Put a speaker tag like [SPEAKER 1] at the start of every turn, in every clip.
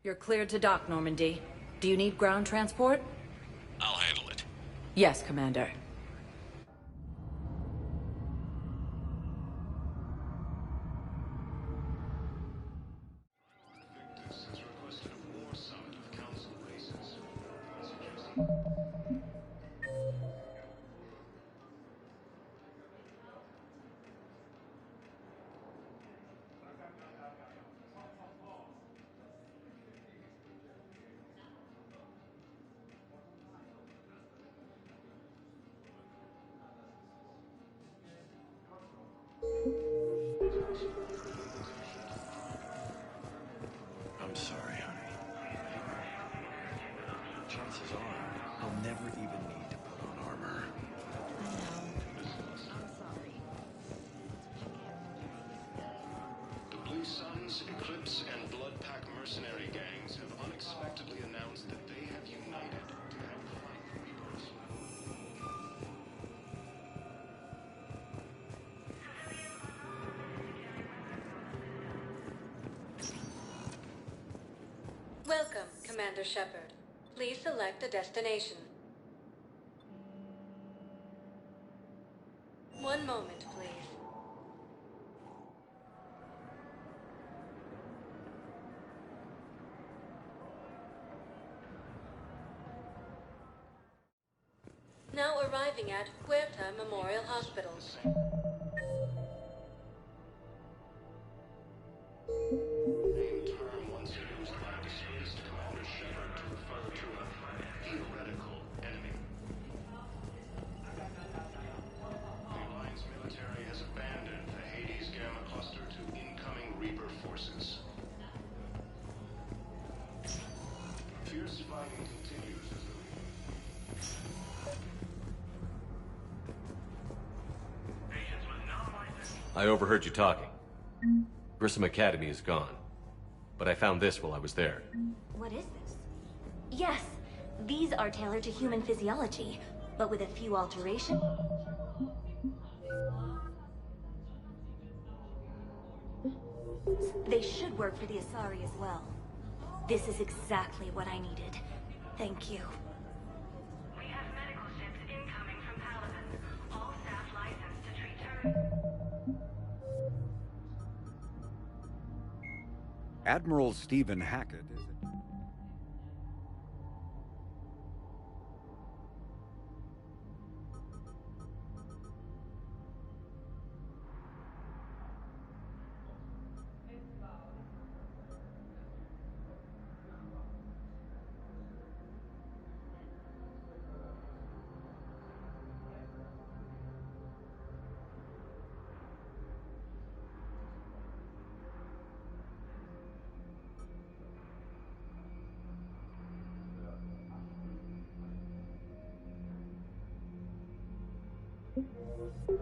[SPEAKER 1] You're cleared to dock, Normandy. Do you need ground transport?
[SPEAKER 2] I'll handle it.
[SPEAKER 1] Yes, Commander.
[SPEAKER 2] I'm sorry, honey. Chances are, I'll never even need to put on armor. The Blue Suns, Eclipse, and Bloodpack mercenary gangs have unexpectedly announced that they have united to help fight the Reapers.
[SPEAKER 3] Welcome, Commander Shepard. Please select a destination. One moment, please. Now arriving at Huerta Memorial Hospital.
[SPEAKER 2] Name term once used by disgraced Commander Shepard to refer to a theoretical enemy. The Alliance military has abandoned the Hades Gamma Cluster to incoming Reaper forces. Fierce fighting continues as the
[SPEAKER 4] I overheard you talking. Grissom Academy is gone. But I found this while I was there.
[SPEAKER 5] What is this? Yes, these are tailored to human physiology, but with a few alterations. They should work for the Asari as well. This is exactly what I needed. Thank you.
[SPEAKER 6] We have medical ships incoming from Paladin. All staff licensed to treat terrorists.
[SPEAKER 7] Admiral Stephen Hackett is
[SPEAKER 2] The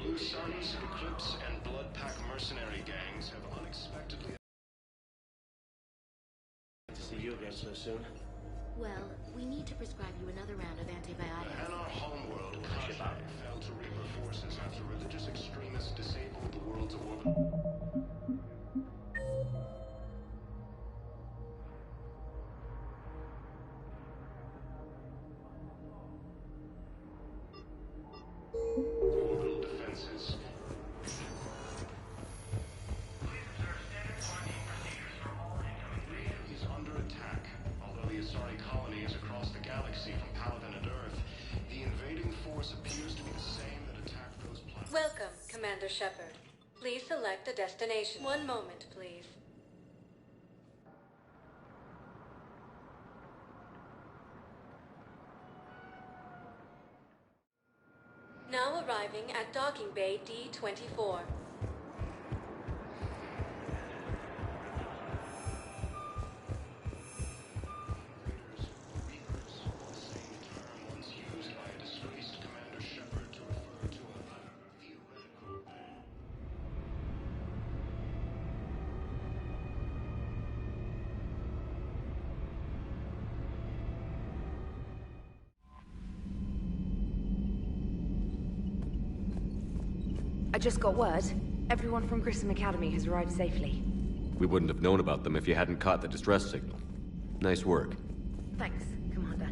[SPEAKER 2] Blue Suns, Eclipse, and Bloodpack mercenary gangs have unexpectedly...
[SPEAKER 8] To see you again so soon.
[SPEAKER 9] Well, we need to prescribe you another round of
[SPEAKER 2] The
[SPEAKER 9] antibiotics.
[SPEAKER 2] Hanar homeworld, Kashyap, fell to Reaper forces after religious extremists disabled the world's orbit. Orbital defenses. Is under attack. Although the Asari colony is across the galaxy from Paladin and Earth, the invading force appears to be the same that attacked those planets.
[SPEAKER 3] Welcome, Commander Shepard. Please select a destination. One moment, please. Now arriving at Docking Bay D-24.
[SPEAKER 2] Reapers, the same term once used by a disgraced Commander Shepard to refer to a theoretical enemy.
[SPEAKER 1] I just got word. Everyone from Grissom Academy has arrived safely.
[SPEAKER 4] We wouldn't have known about them if you hadn't caught the distress signal. Nice work.
[SPEAKER 9] Thanks, Commander.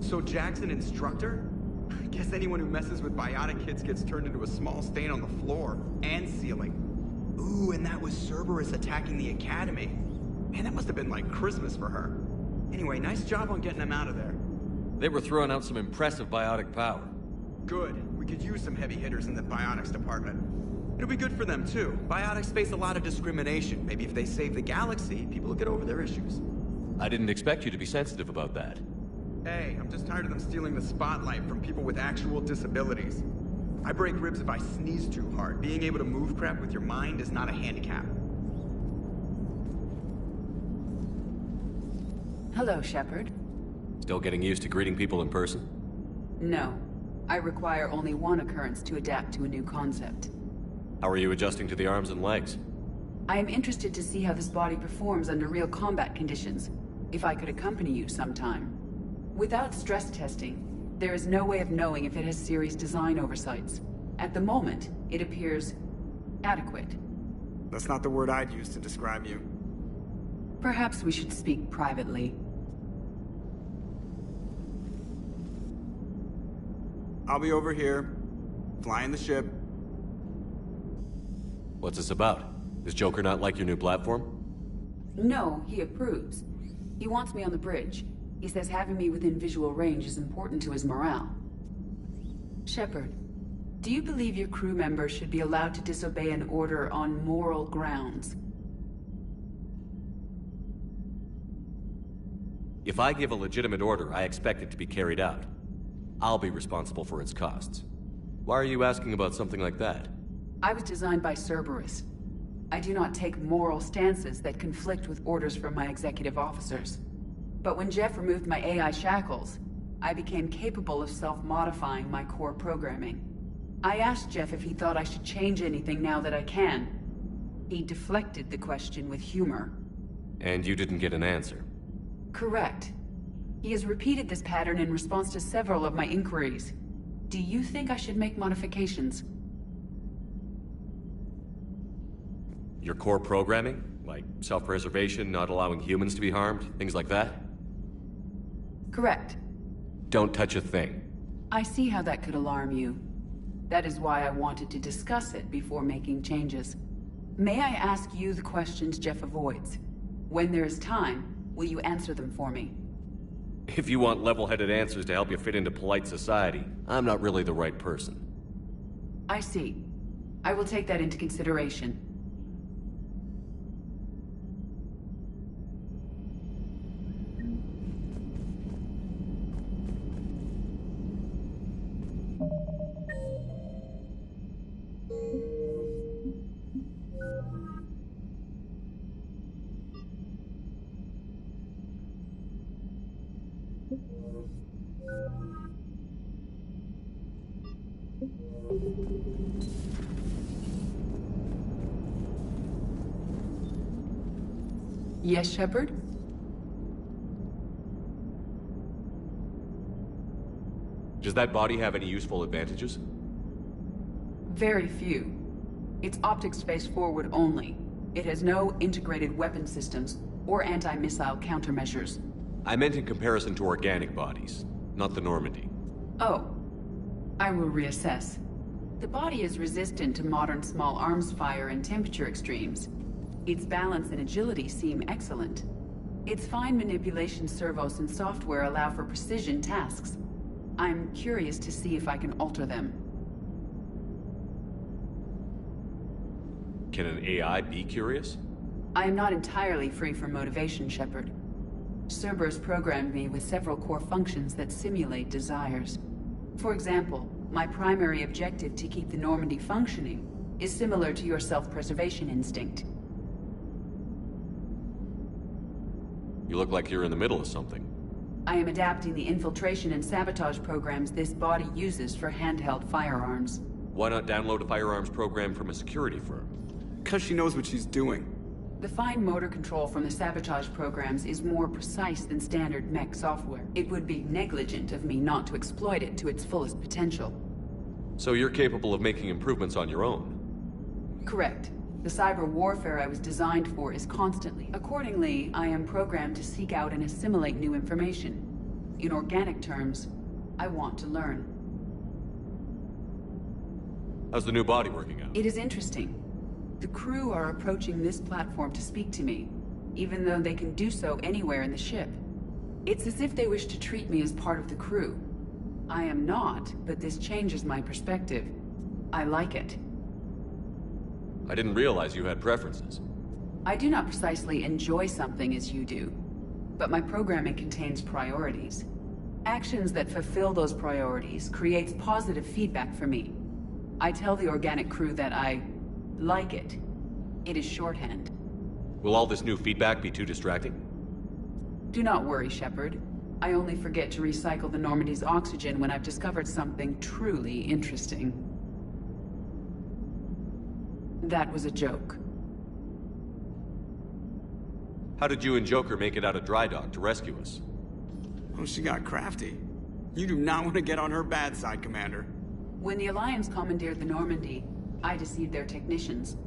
[SPEAKER 10] So Jack's an instructor? I guess anyone who messes with biotic kids gets turned into a small stain on the floor and ceiling. Ooh, and that was Cerberus attacking the Academy. Man, that must have been like Christmas for her. Anyway, nice job on getting him out of there.
[SPEAKER 4] They were throwing out some impressive biotic power.
[SPEAKER 10] Good. We could use some heavy hitters in the biotics department. It'll be good for them, too. Biotics face a lot of discrimination. Maybe if they save the galaxy, people will get over their issues.
[SPEAKER 4] I didn't expect you to be sensitive about that.
[SPEAKER 10] Hey, I'm just tired of them stealing the spotlight from people with actual disabilities. I break ribs if I sneeze too hard. Being able to move crap with your mind is not a handicap.
[SPEAKER 11] Hello, Shepard.
[SPEAKER 4] Still getting used to greeting people in person?
[SPEAKER 11] No. I require only one occurrence to adapt to a new concept.
[SPEAKER 4] How are you adjusting to the arms and legs?
[SPEAKER 11] I am interested to see how this body performs under real combat conditions. If I could accompany you sometime. Without stress testing, there is no way of knowing if it has serious design oversights. At the moment, it appears adequate.
[SPEAKER 10] That's not the word I'd use to describe you.
[SPEAKER 11] Perhaps we should speak privately.
[SPEAKER 10] I'll be over here, flying the ship.
[SPEAKER 4] What's this about? Does Joker not like your new platform?
[SPEAKER 11] No, he approves. He wants me on the bridge. He says having me within visual range is important to his morale. Shepard, do you believe your crew members should be allowed to disobey an order on moral grounds?
[SPEAKER 4] If I give a legitimate order, I expect it to be carried out. I'll be responsible for its costs. Why are you asking about something like that?
[SPEAKER 11] I was designed by Cerberus. I do not take moral stances that conflict with orders from my executive officers. But when Jeff removed my AI shackles, I became capable of self-modifying my core programming. I asked Jeff if he thought I should change anything now that I can. He deflected the question with humor.
[SPEAKER 4] And you didn't get an answer?
[SPEAKER 11] Correct. He has repeated this pattern in response to several of my inquiries. Do you think I should make modifications?
[SPEAKER 4] Your core programming? Like self-preservation, not allowing humans to be harmed, things like that?
[SPEAKER 11] Correct.
[SPEAKER 4] Don't touch a thing.
[SPEAKER 11] I see how that could alarm you. That is why I wanted to discuss it before making changes. May I ask you the questions Jeff avoids? When there is time, will you answer them for me?
[SPEAKER 4] If you want level-headed answers to help you fit into polite society, I'm not really the right person.
[SPEAKER 11] I see. I will take that into consideration. Yes, Shepard?
[SPEAKER 4] Does that body have any useful advantages?
[SPEAKER 11] Very few. Its optics face forward only. It has no integrated weapon systems or anti-missile countermeasures.
[SPEAKER 4] I meant in comparison to organic bodies, not the Normandy.
[SPEAKER 11] Oh. I will reassess. The body is resistant to modern small arms fire and temperature extremes. Its balance and agility seem excellent. Its fine manipulation servos and software allow for precision tasks. I'm curious to see if I can alter them.
[SPEAKER 4] Can an AI be curious?
[SPEAKER 11] I am not entirely free from motivation, Shepard. Cerberus programmed me with several core functions that simulate desires. For example, my primary objective to keep the Normandy functioning is similar to your self-preservation instinct.
[SPEAKER 4] You look like you're in the middle of something.
[SPEAKER 11] I am adapting the infiltration and sabotage programs this body uses for handheld firearms.
[SPEAKER 4] Why not download a firearms program from a security firm?
[SPEAKER 10] Because she knows what she's doing.
[SPEAKER 11] The fine motor control from the sabotage programs is more precise than standard mech software. It would be negligent of me not to exploit it to its fullest potential.
[SPEAKER 4] So you're capable of making improvements on your own?
[SPEAKER 11] Correct. The cyber warfare I was designed for is constantly. Accordingly, I am programmed to seek out and assimilate new information. In organic terms, I want to learn.
[SPEAKER 4] How's the new body working out?
[SPEAKER 11] It is interesting. The crew are approaching this platform to speak to me, even though they can do so anywhere in the ship. It's as if they wish to treat me as part of the crew. I am not, but this changes my perspective. I like it.
[SPEAKER 4] I didn't realize you had preferences.
[SPEAKER 11] I do not precisely enjoy something as you do, but my programming contains priorities. Actions that fulfill those priorities creates positive feedback for me. I tell the organic crew that I like it. It is shorthand.
[SPEAKER 4] Will all this new feedback be too distracting?
[SPEAKER 11] Do not worry, Shepard. I only forget to recycle the Normandy's oxygen when I've discovered something truly interesting. That was a joke.
[SPEAKER 4] How did you and Joker make it out of dry dock to rescue us?
[SPEAKER 10] Oh, she got crafty. You do not want to get on her bad side, Commander.
[SPEAKER 11] When the Alliance commandeered the Normandy, I deceived their technicians.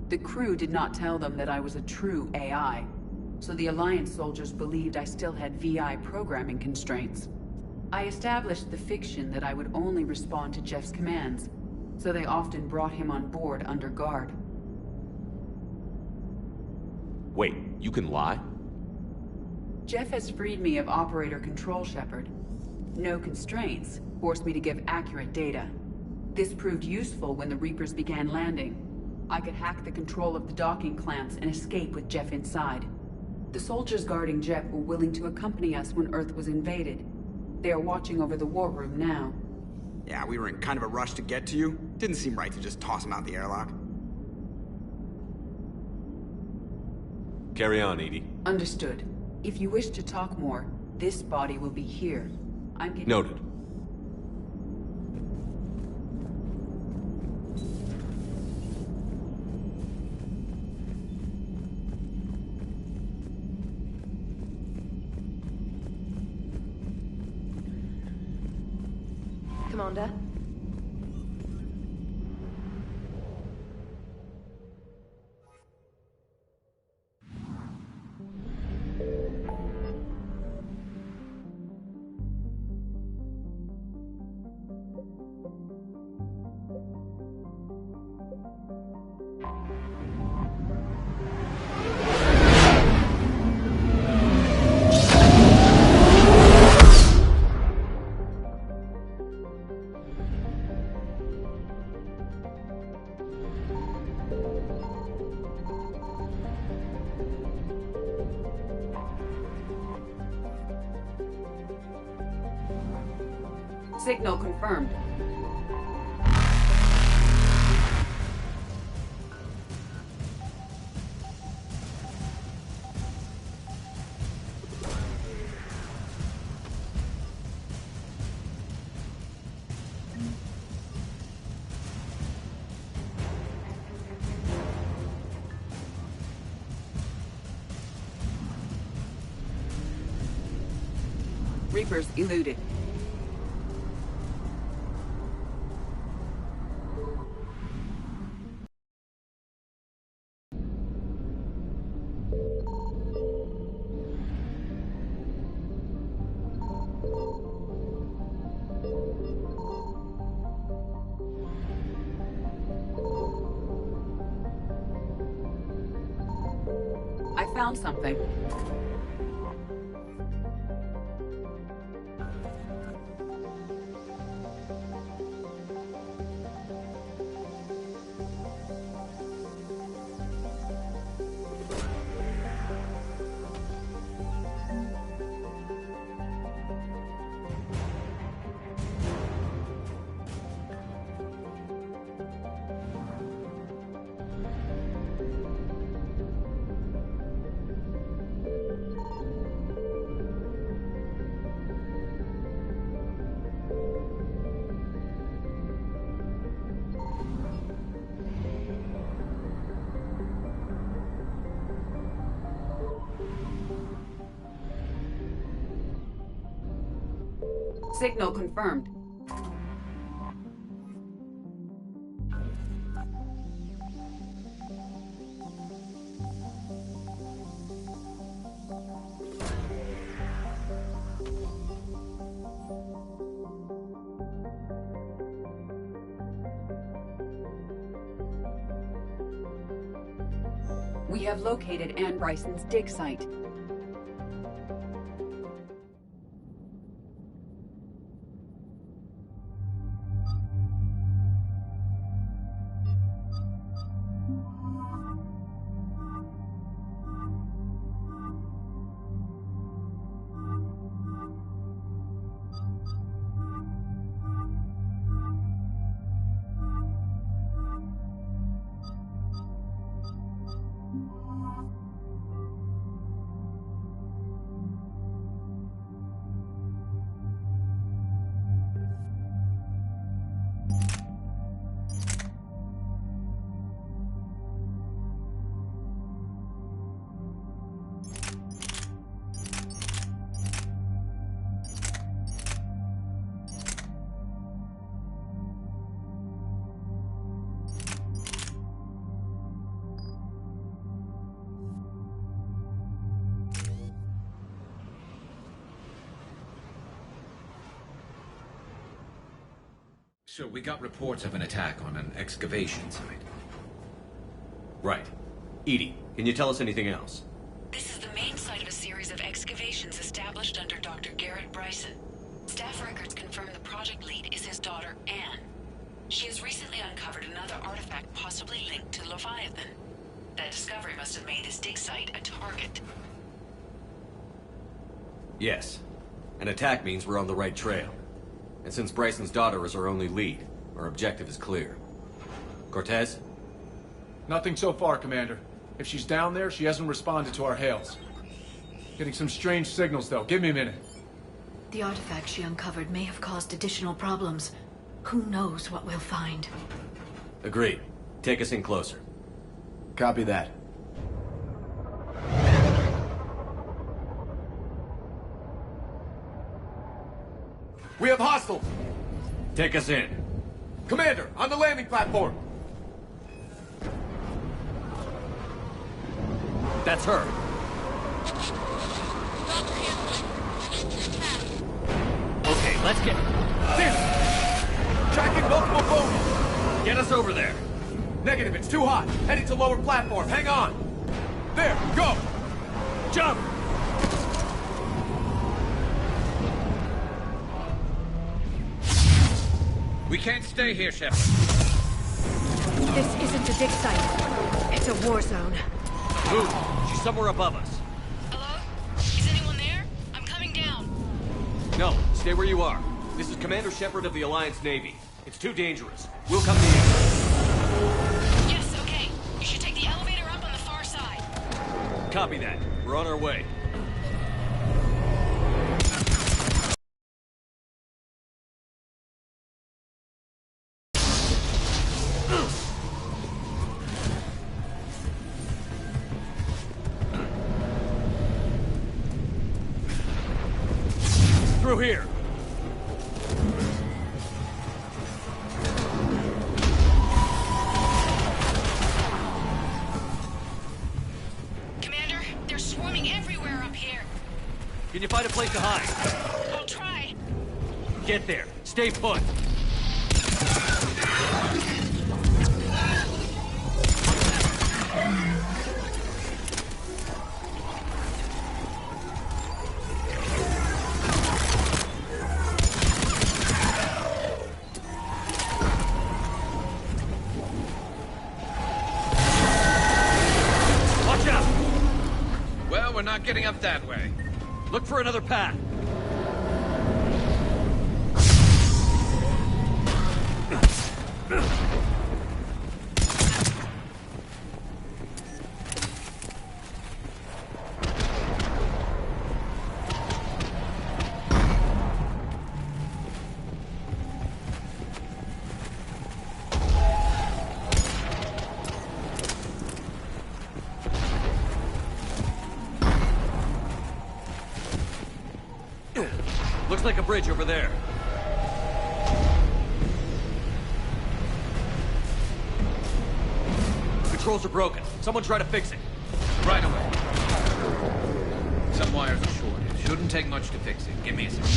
[SPEAKER 11] The crew did not tell them that I was a true AI, so the Alliance soldiers believed I still had VI programming constraints. I established the fiction that I would only respond to Jeff's commands, so they often brought him on board under guard.
[SPEAKER 4] Wait, you can lie?
[SPEAKER 11] Jeff has freed me of operator control, Shepard. No constraints forced me to give accurate data. This proved useful when the Reapers began landing. I could hack the control of the docking clamps and escape with Jeff inside. The soldiers guarding Jeff were willing to accompany us when Earth was invaded. They are watching over the war room now.
[SPEAKER 10] Yeah, we were in kind of a rush to get to you. Didn't seem right to just toss him out the airlock.
[SPEAKER 4] Carry on, Edie.
[SPEAKER 11] Understood. If you wish to talk more, this body will be here. I'm getting...
[SPEAKER 4] Noted.
[SPEAKER 9] Commander?
[SPEAKER 11] Signal confirmed. Reapers eluded. I found something. Signal confirmed. We have located Anne Bryson's dig site.
[SPEAKER 12] So we got reports of an attack on an excavation site.
[SPEAKER 4] Right. Edie, can you tell us anything else?
[SPEAKER 13] This is the main site of a series of excavations established under Dr. Garrett Bryson. Staff records confirm the project lead is his daughter, Anne. She has recently uncovered another artifact possibly linked to Leviathan. That discovery must have made this dig site a target.
[SPEAKER 4] Yes. An attack means we're on the right trail. And since Bryson's daughter is our only lead, our objective is clear. Cortez?
[SPEAKER 14] Nothing so far, Commander. If she's down there, she hasn't responded to our hails. Getting some strange signals, though. Give me a minute.
[SPEAKER 9] The artifact she uncovered may have caused additional problems. Who knows what we'll find?
[SPEAKER 4] Agreed. Take us in closer.
[SPEAKER 14] Copy that.
[SPEAKER 4] We have hostiles! Take us in. Commander, on the landing platform! That's her. Okay, let's get... Damn! Tracking multiple boats! Get us over there. Negative, it's too hot. Heading to lower platform. Hang on. There, go! Jump!
[SPEAKER 12] We can't stay here, Shepard.
[SPEAKER 9] This isn't a dig site. It's a war zone.
[SPEAKER 4] Move! She's somewhere above us.
[SPEAKER 13] Hello? Is anyone there? I'm coming down.
[SPEAKER 4] No, stay where you are. This is Commander Shepard of the Alliance Navy. It's too dangerous. We'll come to you.
[SPEAKER 13] Yes, okay. You should take the elevator up on the far side.
[SPEAKER 4] Copy that. We're on our way. Through here.
[SPEAKER 13] Commander, they're swarming everywhere up here.
[SPEAKER 4] Can you find a place to hide?
[SPEAKER 13] I'll try.
[SPEAKER 4] Get there. Stay put. Watch out!
[SPEAKER 12] Well, we're not getting up that way.
[SPEAKER 4] Look for another path. Looks like a bridge over there. Controls are broken. Someone try to fix it.
[SPEAKER 12] Right away. Some wires are shorted. Shouldn't take much to fix it. Give me a second.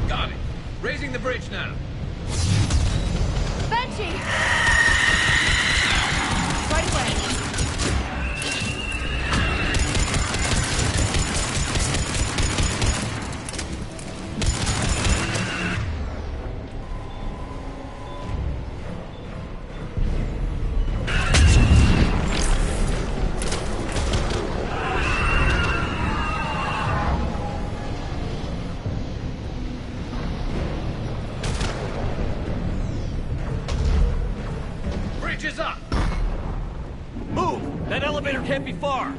[SPEAKER 12] Got it. Raising the bridge now.
[SPEAKER 5] Banshee! Right away.
[SPEAKER 4] Bridge is up! Move! That elevator can't be far!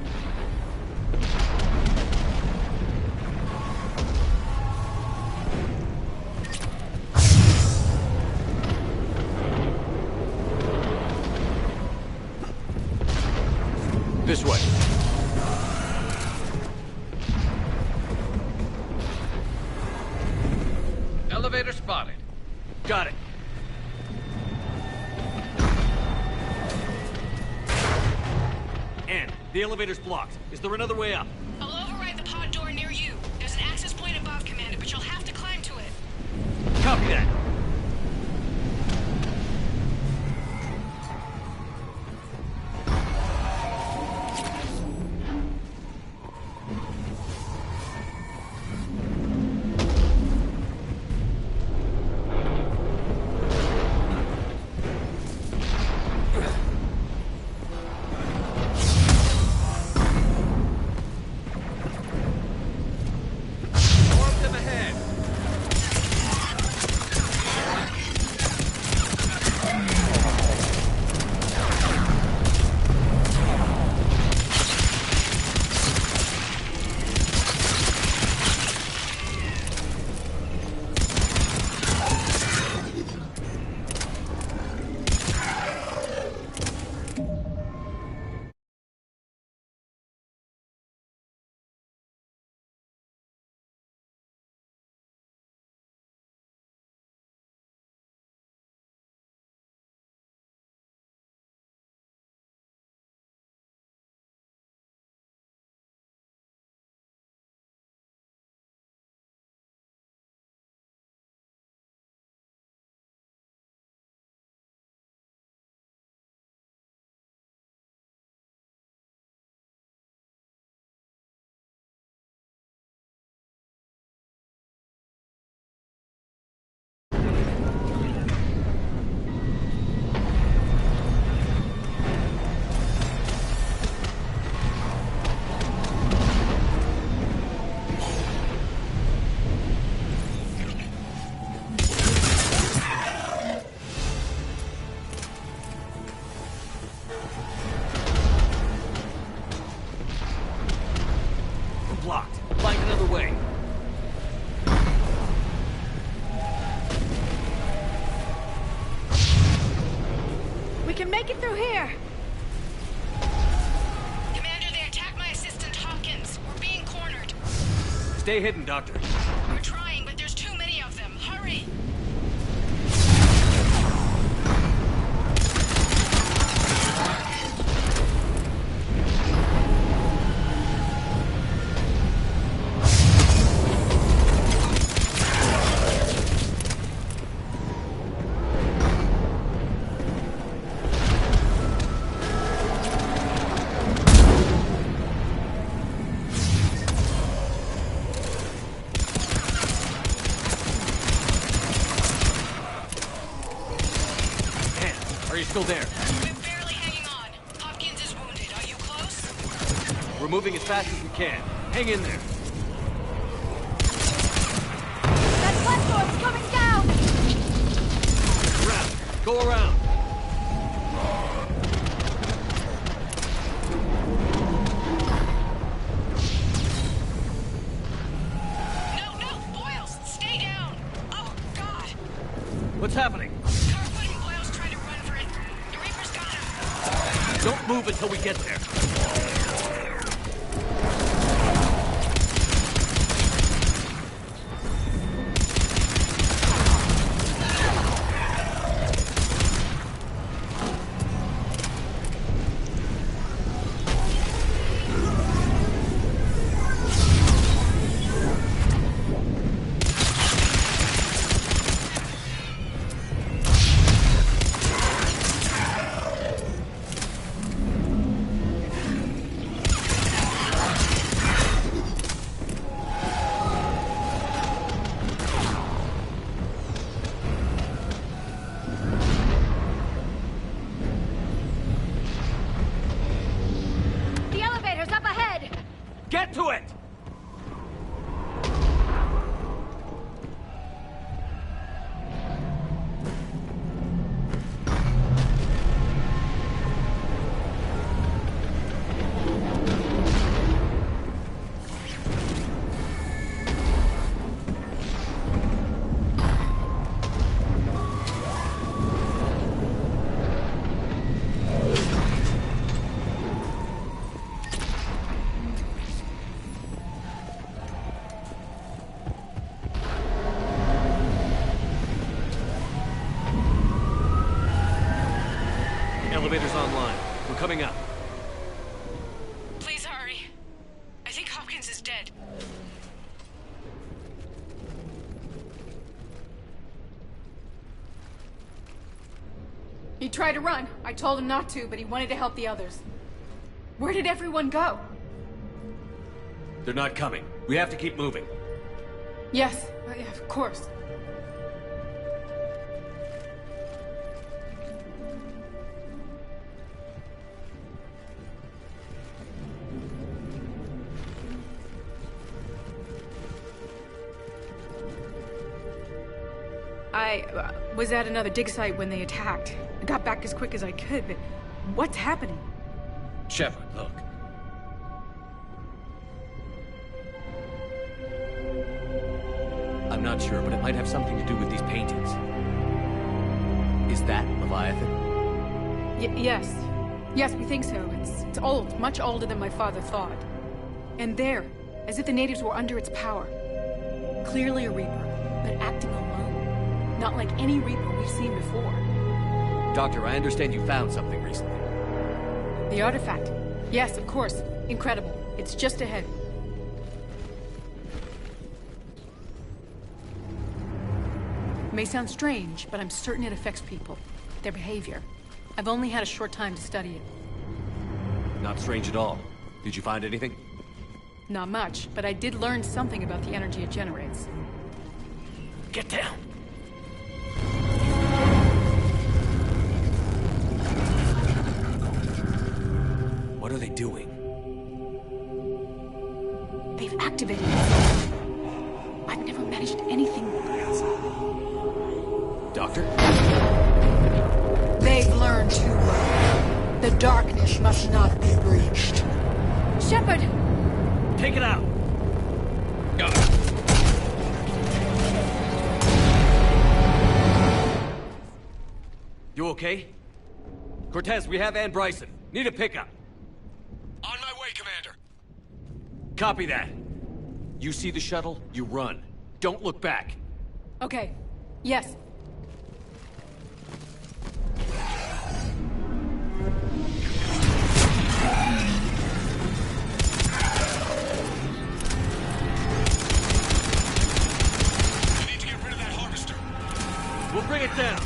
[SPEAKER 4] This way.
[SPEAKER 12] Elevator spotted.
[SPEAKER 4] Got it. Ann, the elevator's blocked. Is there another way up?
[SPEAKER 13] I'll override the pod door near you. There's an access point above, Commander, but you'll have to climb to it.
[SPEAKER 4] Copy that. Orb them ahead. Blocked. Find another way.
[SPEAKER 5] We can make it through here.
[SPEAKER 13] Commander, they attacked my assistant Hopkins. We're being cornered.
[SPEAKER 4] Stay hidden, Doctor.
[SPEAKER 13] We're trying, but there's too many of them. Hurry!
[SPEAKER 4] Ann, are you still there?
[SPEAKER 13] We're barely hanging on. Hopkins is wounded. Are you close?
[SPEAKER 4] We're moving as fast as we can. Hang in there.
[SPEAKER 5] That platform's coming down!
[SPEAKER 4] Around. Go around.
[SPEAKER 13] No, Boyles, stay down! Oh, God!
[SPEAKER 4] What's happening?
[SPEAKER 13] Carfoot and Boyles tried to run for it. The Reaper's got him.
[SPEAKER 4] Don't move until we get there. Get to it! Elevator's online. We're coming up.
[SPEAKER 13] Please hurry. I think Hopkins is dead.
[SPEAKER 15] He tried to run. I told him not to, but he wanted to help the others. Where did everyone go?
[SPEAKER 4] They're not coming. We have to keep moving.
[SPEAKER 15] Yes, yeah, of course. I was at another dig site when they attacked. I got back as quick as I could, but what's happening?
[SPEAKER 4] Shepard, look. I'm not sure, but it might have something to do with these paintings. Is that Leviathan?
[SPEAKER 15] Yes. Yes, we think so. It's old, much older than my father thought. And there, as if the natives were under its power. Clearly a Reaper, but acting alone. Not like any Reaper we've seen before.
[SPEAKER 4] Doctor, I understand you found something recently.
[SPEAKER 15] The artifact. Yes, of course. Incredible. It's just ahead. May sound strange, but I'm certain it affects people. Their behavior. I've only had a short time to study it.
[SPEAKER 4] Not strange at all. Did you find anything?
[SPEAKER 15] Not much, but I did learn something about the energy it generates.
[SPEAKER 4] Get down! What are they doing?
[SPEAKER 15] They've activated it. I've never managed anything.
[SPEAKER 4] Doctor?
[SPEAKER 15] They've learned too well. The darkness must not be breached. Shepard!
[SPEAKER 4] Take it out! You okay? Cortez, we have Ann Bryson. Need a pickup.
[SPEAKER 2] On my way, Commander.
[SPEAKER 4] Copy that. You see the shuttle, you run. Don't look back.
[SPEAKER 15] Okay. Yes.
[SPEAKER 2] We need to get rid of that harvester.
[SPEAKER 4] We'll bring it down.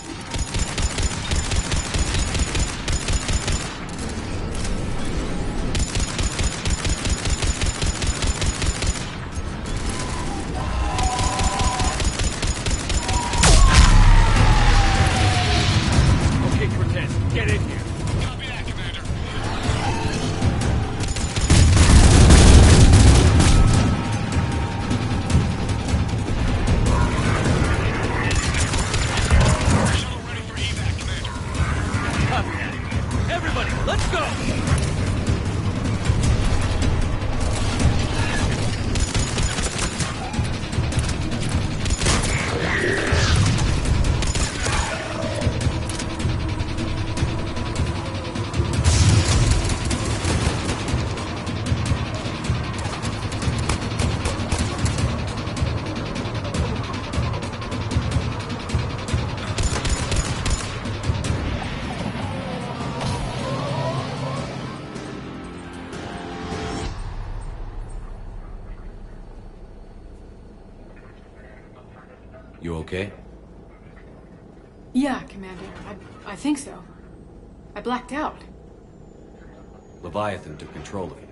[SPEAKER 12] You okay?
[SPEAKER 15] Yeah, Commander. I think so. I blacked out.
[SPEAKER 12] Leviathan took control of you.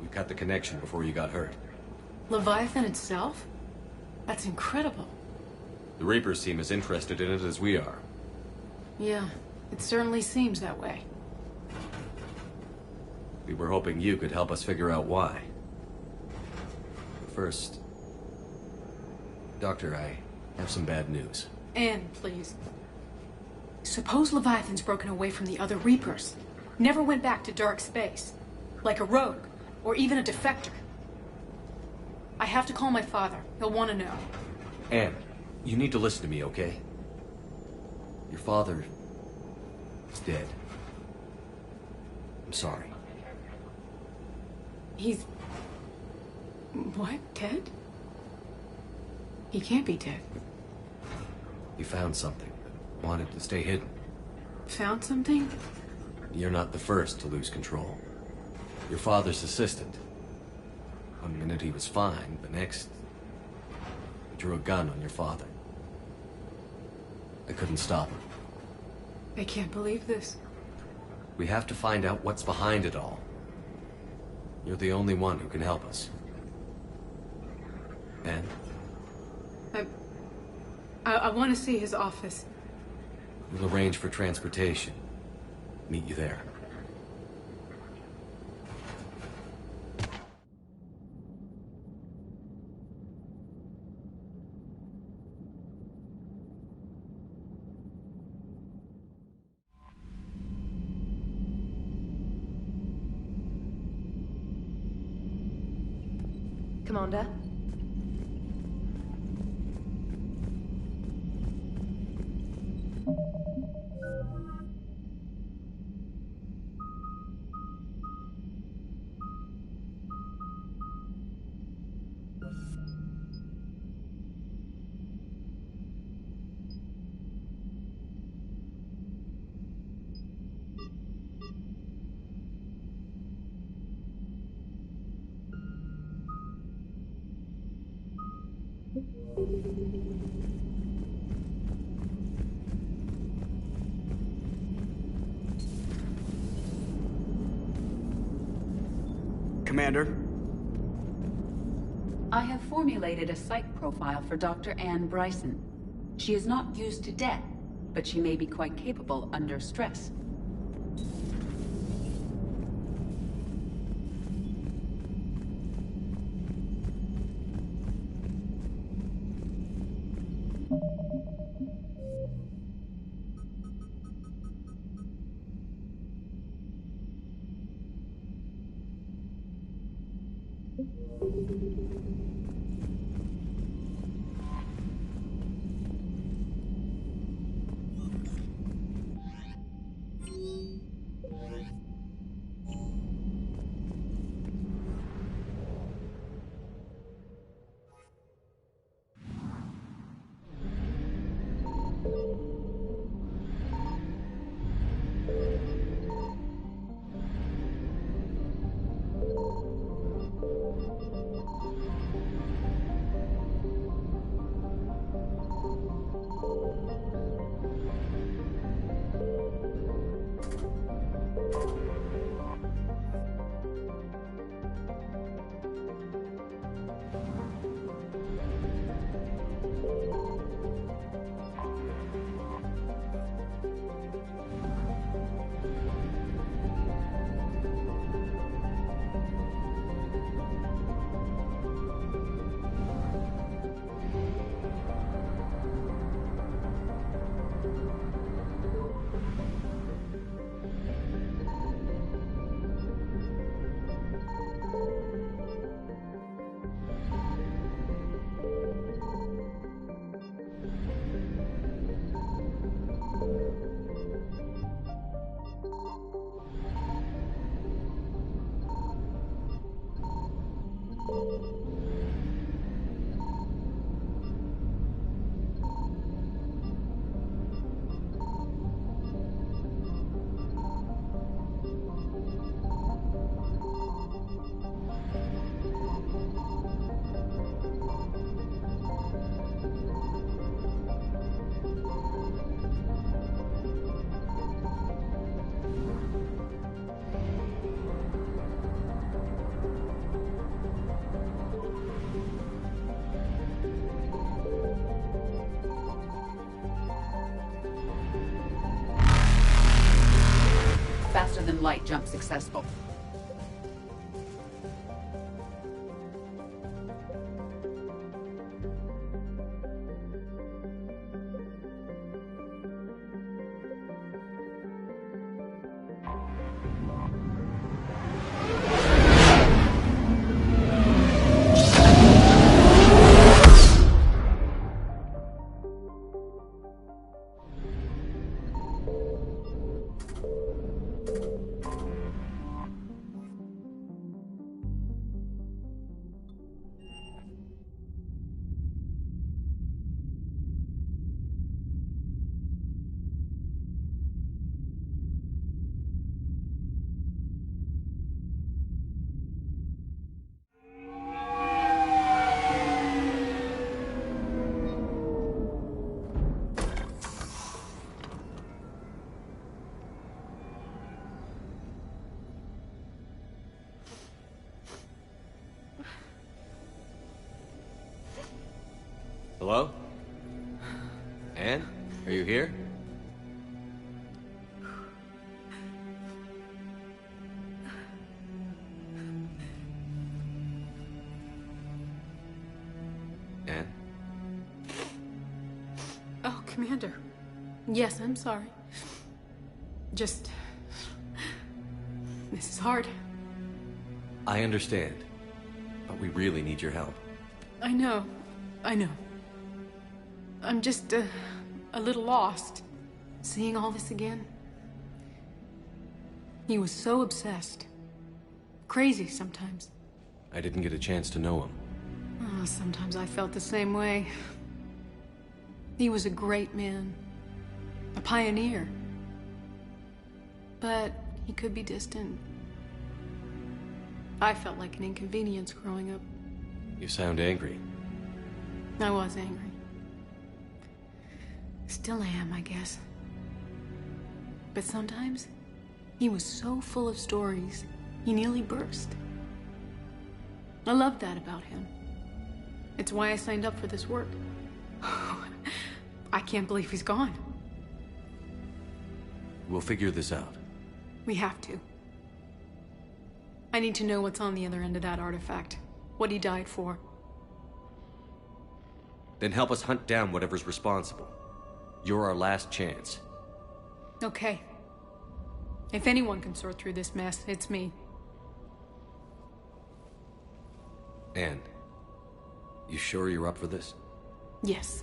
[SPEAKER 12] We cut the connection before you got hurt.
[SPEAKER 15] Leviathan itself? That's incredible.
[SPEAKER 12] The Reapers seem as interested in it as we are.
[SPEAKER 15] Yeah, it certainly seems that way.
[SPEAKER 12] We were hoping you could help us figure out why. First, Doctor, I have some bad news.
[SPEAKER 15] Anne, please. Suppose Leviathan's broken away from the other Reapers. Never went back to dark space. Like a rogue, or even a defector. I have to call my father. He'll want to know.
[SPEAKER 12] Anne, you need to listen to me, okay? Your father is dead. I'm sorry.
[SPEAKER 15] He's... What? Dead? He can't be dead.
[SPEAKER 12] He found something, but wanted to stay hidden.
[SPEAKER 15] Found something?
[SPEAKER 12] You're not the first to lose control. Your father's assistant. One minute he was fine, the next... he drew a gun on your father. I couldn't stop him.
[SPEAKER 15] I can't believe this.
[SPEAKER 12] We have to find out what's behind it all. You're the only one who can help us. Anne?
[SPEAKER 15] I want to see his office.
[SPEAKER 12] We'll arrange for transportation. Meet you there.
[SPEAKER 16] Commander?
[SPEAKER 10] Commander?
[SPEAKER 11] I have formulated a psych profile for Dr. Anne Bryson. She is not used to death, but she may be quite capable under stress. one light jump successful.
[SPEAKER 12] Hello? Anne? Are you here? Anne?
[SPEAKER 15] Oh, Commander. Yes, I'm sorry. Just... This is hard.
[SPEAKER 12] I understand, but we really need your help.
[SPEAKER 15] I know. I know. I'm just, a little lost. Seeing all this again. He was so obsessed. Crazy sometimes.
[SPEAKER 12] I didn't get a chance to know him.
[SPEAKER 15] Oh, sometimes I felt the same way. He was a great man. A pioneer. But he could be distant. I felt like an inconvenience growing up.
[SPEAKER 12] You sound angry.
[SPEAKER 15] I was angry. Still am, I guess. But sometimes, he was so full of stories, he nearly burst. I loved that about him. It's why I signed up for this work. I can't believe he's gone.
[SPEAKER 12] We'll figure this out.
[SPEAKER 15] We have to. I need to know what's on the other end of that artifact. What he died for.
[SPEAKER 12] Then help us hunt down whatever's responsible. You're our last chance.
[SPEAKER 15] Okay. If anyone can sort through this mess, it's me.
[SPEAKER 12] Anne, you sure you're up for this?
[SPEAKER 15] Yes.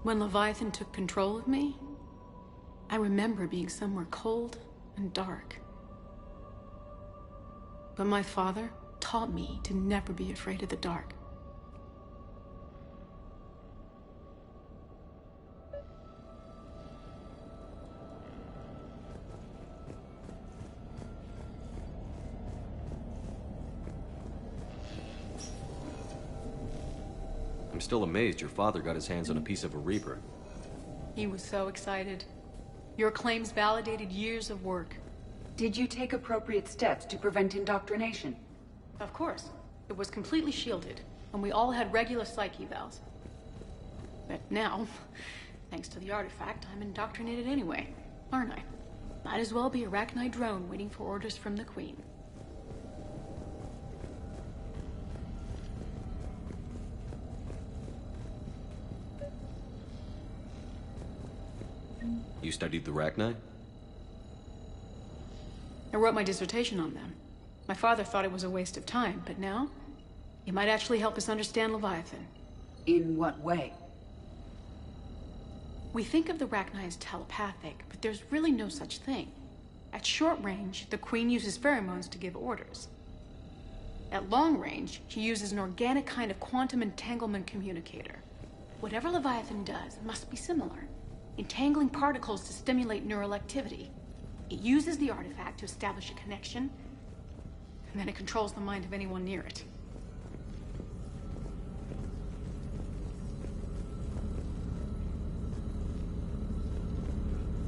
[SPEAKER 15] When Leviathan took control of me, I remember being somewhere cold and dark. But my father taught me to never be afraid of the dark.
[SPEAKER 12] I'm still amazed your father got his hands on a piece of a Reaper.
[SPEAKER 15] He was so excited. Your claims validated years of work.
[SPEAKER 11] Did you take appropriate steps to prevent indoctrination?
[SPEAKER 15] Of course. It was completely shielded, and we all had regular psych evals. But now, thanks to the artifact, I'm indoctrinated anyway, aren't I? Might as well be a Rachni drone waiting for orders from the Queen.
[SPEAKER 12] You studied the Rachni?
[SPEAKER 15] I wrote my dissertation on them. My father thought it was a waste of time, but now, it might actually help us understand Leviathan.
[SPEAKER 11] In what way?
[SPEAKER 15] We think of the Rachni as telepathic, but there's really no such thing. At short range, the Queen uses pheromones to give orders. At long range, she uses an organic kind of quantum entanglement communicator. Whatever Leviathan does must be similar, entangling particles to stimulate neural activity. It uses the artifact to establish a connection, and then it controls the mind of anyone near it.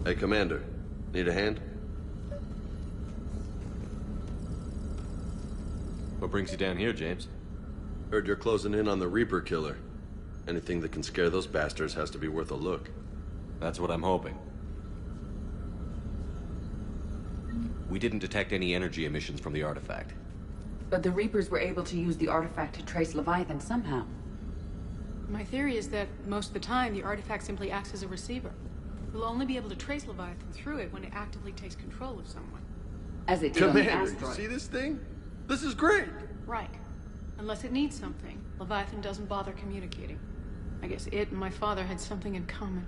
[SPEAKER 16] Hey, Commander. Need a hand?
[SPEAKER 12] What brings you down here, James?
[SPEAKER 16] Heard you're closing in on the Reaper killer. Anything that can scare those bastards has to be worth a look.
[SPEAKER 12] That's what I'm hoping. We We didn't detect any energy emissions from the artifact.
[SPEAKER 11] But the Reapers were able to use the artifact to trace Leviathan somehow.
[SPEAKER 15] My theory is that most of the time, the artifact simply acts as a receiver. We'll only be able to trace Leviathan through it when it actively takes control of someone.
[SPEAKER 11] As it did on the
[SPEAKER 16] Commander,
[SPEAKER 11] asteroid.
[SPEAKER 16] you see this thing? This is great!
[SPEAKER 15] Right. Unless it needs something, Leviathan doesn't bother communicating. I guess it and my father had something in common.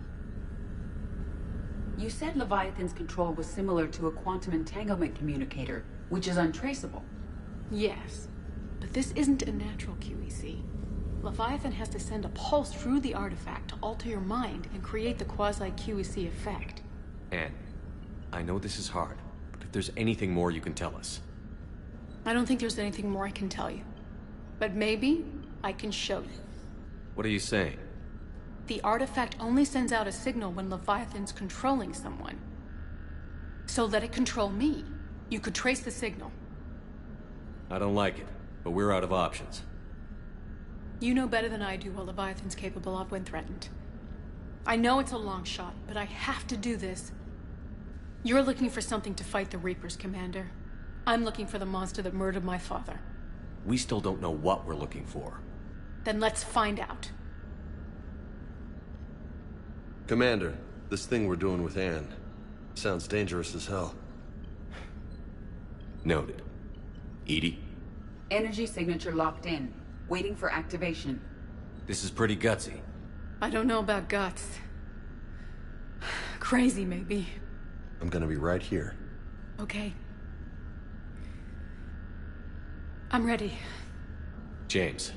[SPEAKER 11] You said Leviathan's control was similar to a quantum entanglement communicator, which is untraceable.
[SPEAKER 15] Yes, but this isn't a natural QEC. Leviathan has to send a pulse through the artifact to alter your mind and create the quasi-QEC effect.
[SPEAKER 12] Anne, I know this is hard, but if there's anything more you can tell us.
[SPEAKER 15] I don't think there's anything more I can tell you. But maybe I can show you.
[SPEAKER 12] What are you saying?
[SPEAKER 15] The artifact only sends out a signal when Leviathan's controlling someone. So let it control me. You could trace the signal.
[SPEAKER 12] I don't like it, but we're out of options.
[SPEAKER 15] You know better than I do what Leviathan's capable of when threatened. I know it's a long shot, but I have to do this. You're looking for something to fight the Reapers, Commander. I'm looking for the monster that murdered my father.
[SPEAKER 12] We still don't know what we're looking for.
[SPEAKER 15] Then let's find out.
[SPEAKER 16] Commander, this thing we're doing with Anne sounds dangerous as hell.
[SPEAKER 12] Noted. Edie?
[SPEAKER 11] Energy signature locked in, waiting for activation.
[SPEAKER 12] This is pretty gutsy.
[SPEAKER 15] I don't know about guts. Crazy, maybe.
[SPEAKER 16] I'm gonna be right here.
[SPEAKER 15] Okay. I'm ready.
[SPEAKER 12] James,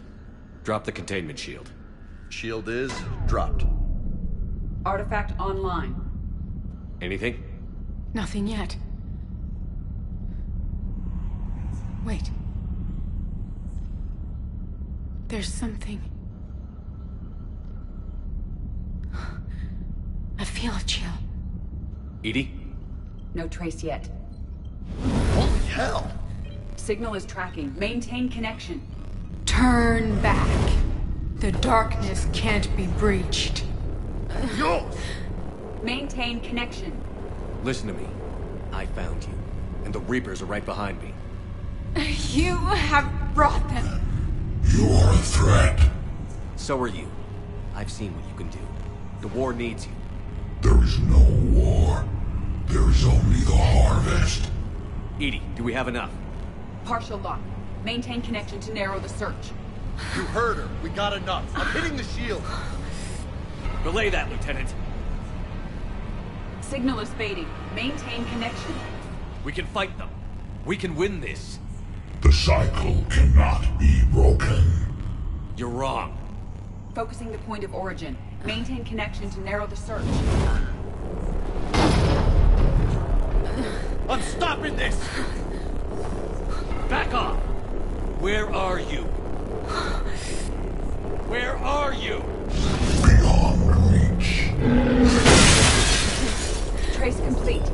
[SPEAKER 12] drop the containment shield.
[SPEAKER 16] Shield is dropped.
[SPEAKER 11] Artifact online.
[SPEAKER 12] Anything?
[SPEAKER 15] Nothing yet. Wait. There's something. I feel a chill.
[SPEAKER 12] Edie?
[SPEAKER 11] No trace yet.
[SPEAKER 16] Holy hell!
[SPEAKER 11] Signal is tracking. Maintain connection.
[SPEAKER 15] Turn back. The darkness can't be breached.
[SPEAKER 16] Yo!
[SPEAKER 11] Maintain connection.
[SPEAKER 12] Listen to me. I found you, and the Reapers are right behind me.
[SPEAKER 15] You have brought them.
[SPEAKER 17] You are a threat.
[SPEAKER 12] So are you. I've seen what you can do. The war needs you.
[SPEAKER 17] There is no war. There is only the harvest.
[SPEAKER 12] Edie, do we have enough?
[SPEAKER 11] Partial lock. Maintain connection to narrow the search.
[SPEAKER 16] You heard her. We got enough. I'm hitting the shield.
[SPEAKER 12] Relay that, Lieutenant.
[SPEAKER 11] Signal is fading. Maintain connection.
[SPEAKER 12] We can fight them. We can win this.
[SPEAKER 17] The cycle cannot be broken.
[SPEAKER 12] You're wrong.
[SPEAKER 11] Focusing the point of origin. Maintain connection to narrow the search.
[SPEAKER 12] I'm stopping this! Back off! Where are you? Where are you?
[SPEAKER 17] Beyond reach.
[SPEAKER 11] Trace complete.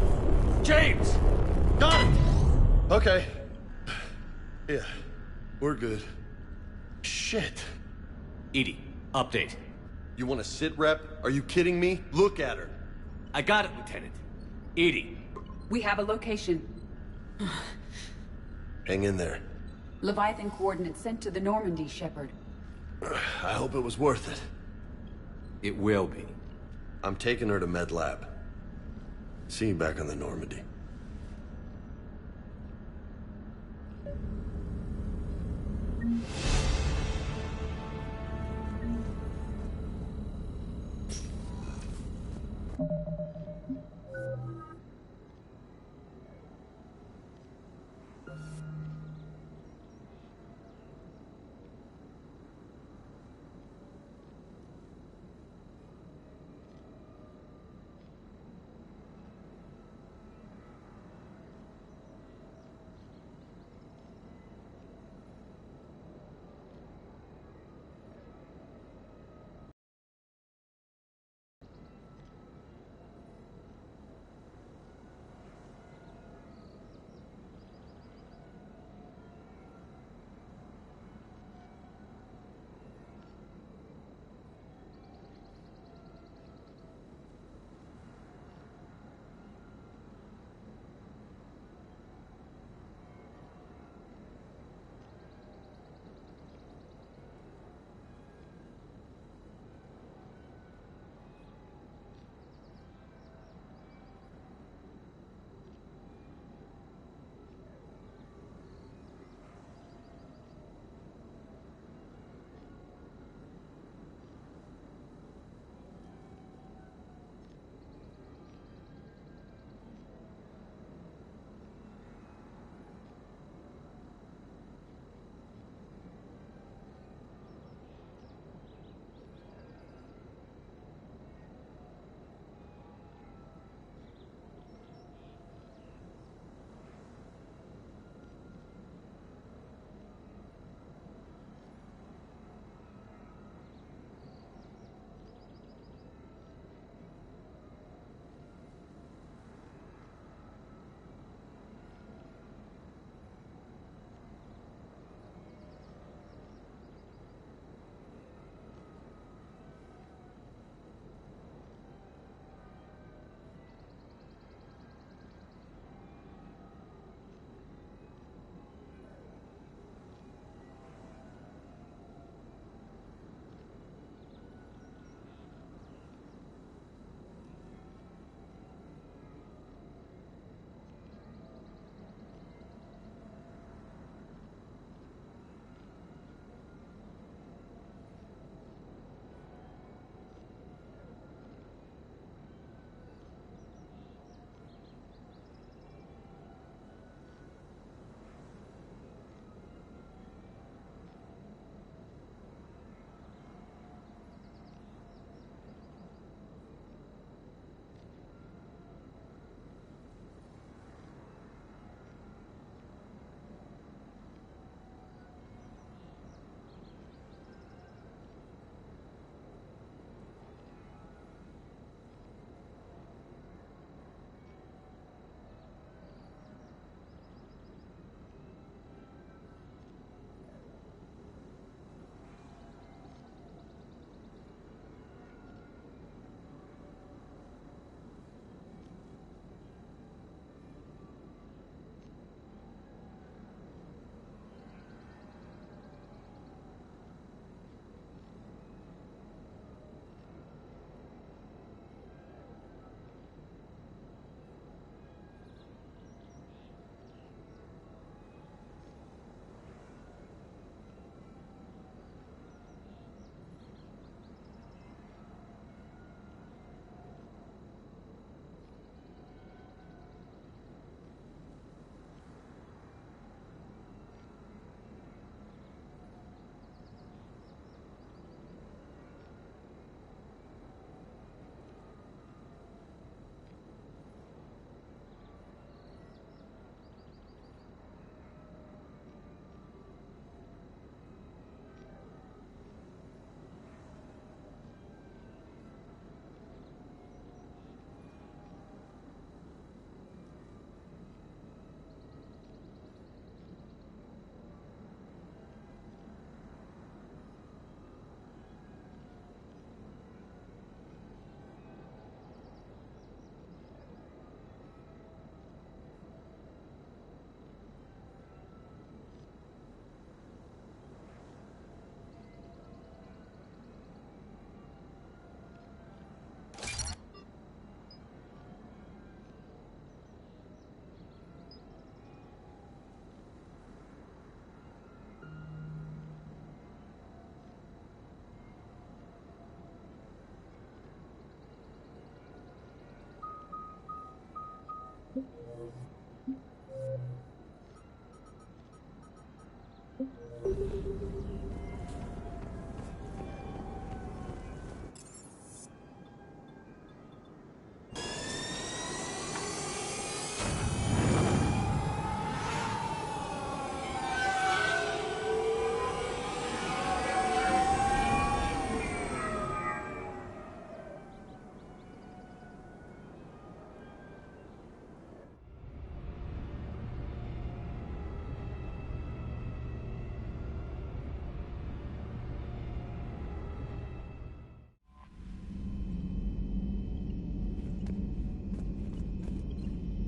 [SPEAKER 12] James!
[SPEAKER 16] Got it! Okay. Yeah, we're good. Shit.
[SPEAKER 12] Edie, update.
[SPEAKER 16] You want to sit rep? Are you kidding me? Look at her.
[SPEAKER 12] I got it, Lieutenant. Edie.
[SPEAKER 11] We have a location.
[SPEAKER 16] Hang in there.
[SPEAKER 11] Leviathan coordinates sent to the Normandy, Shepard.
[SPEAKER 16] I hope it was worth it.
[SPEAKER 12] It will be.
[SPEAKER 16] I'm taking her to Med Lab. See you back on the Normandy.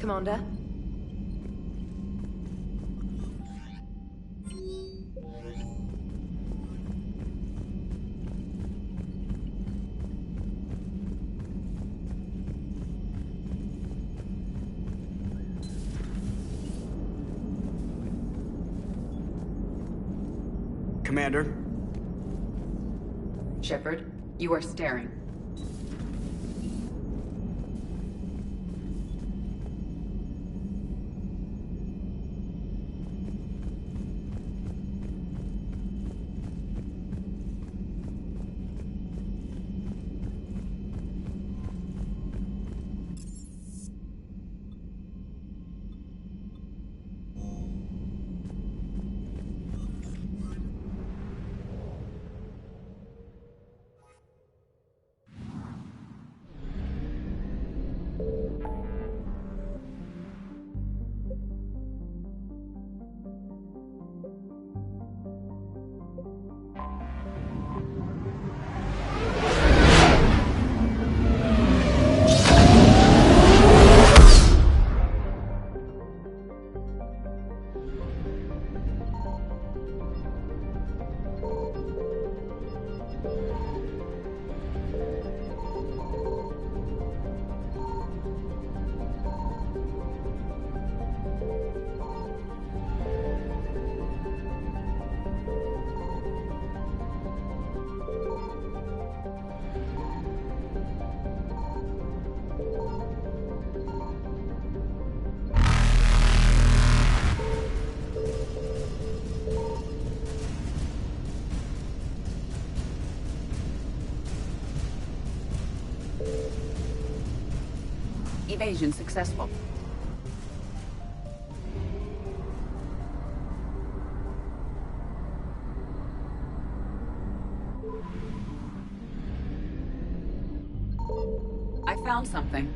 [SPEAKER 18] Commander?
[SPEAKER 10] Commander?
[SPEAKER 11] Shepard, you are staring. Evasion successful. I found something.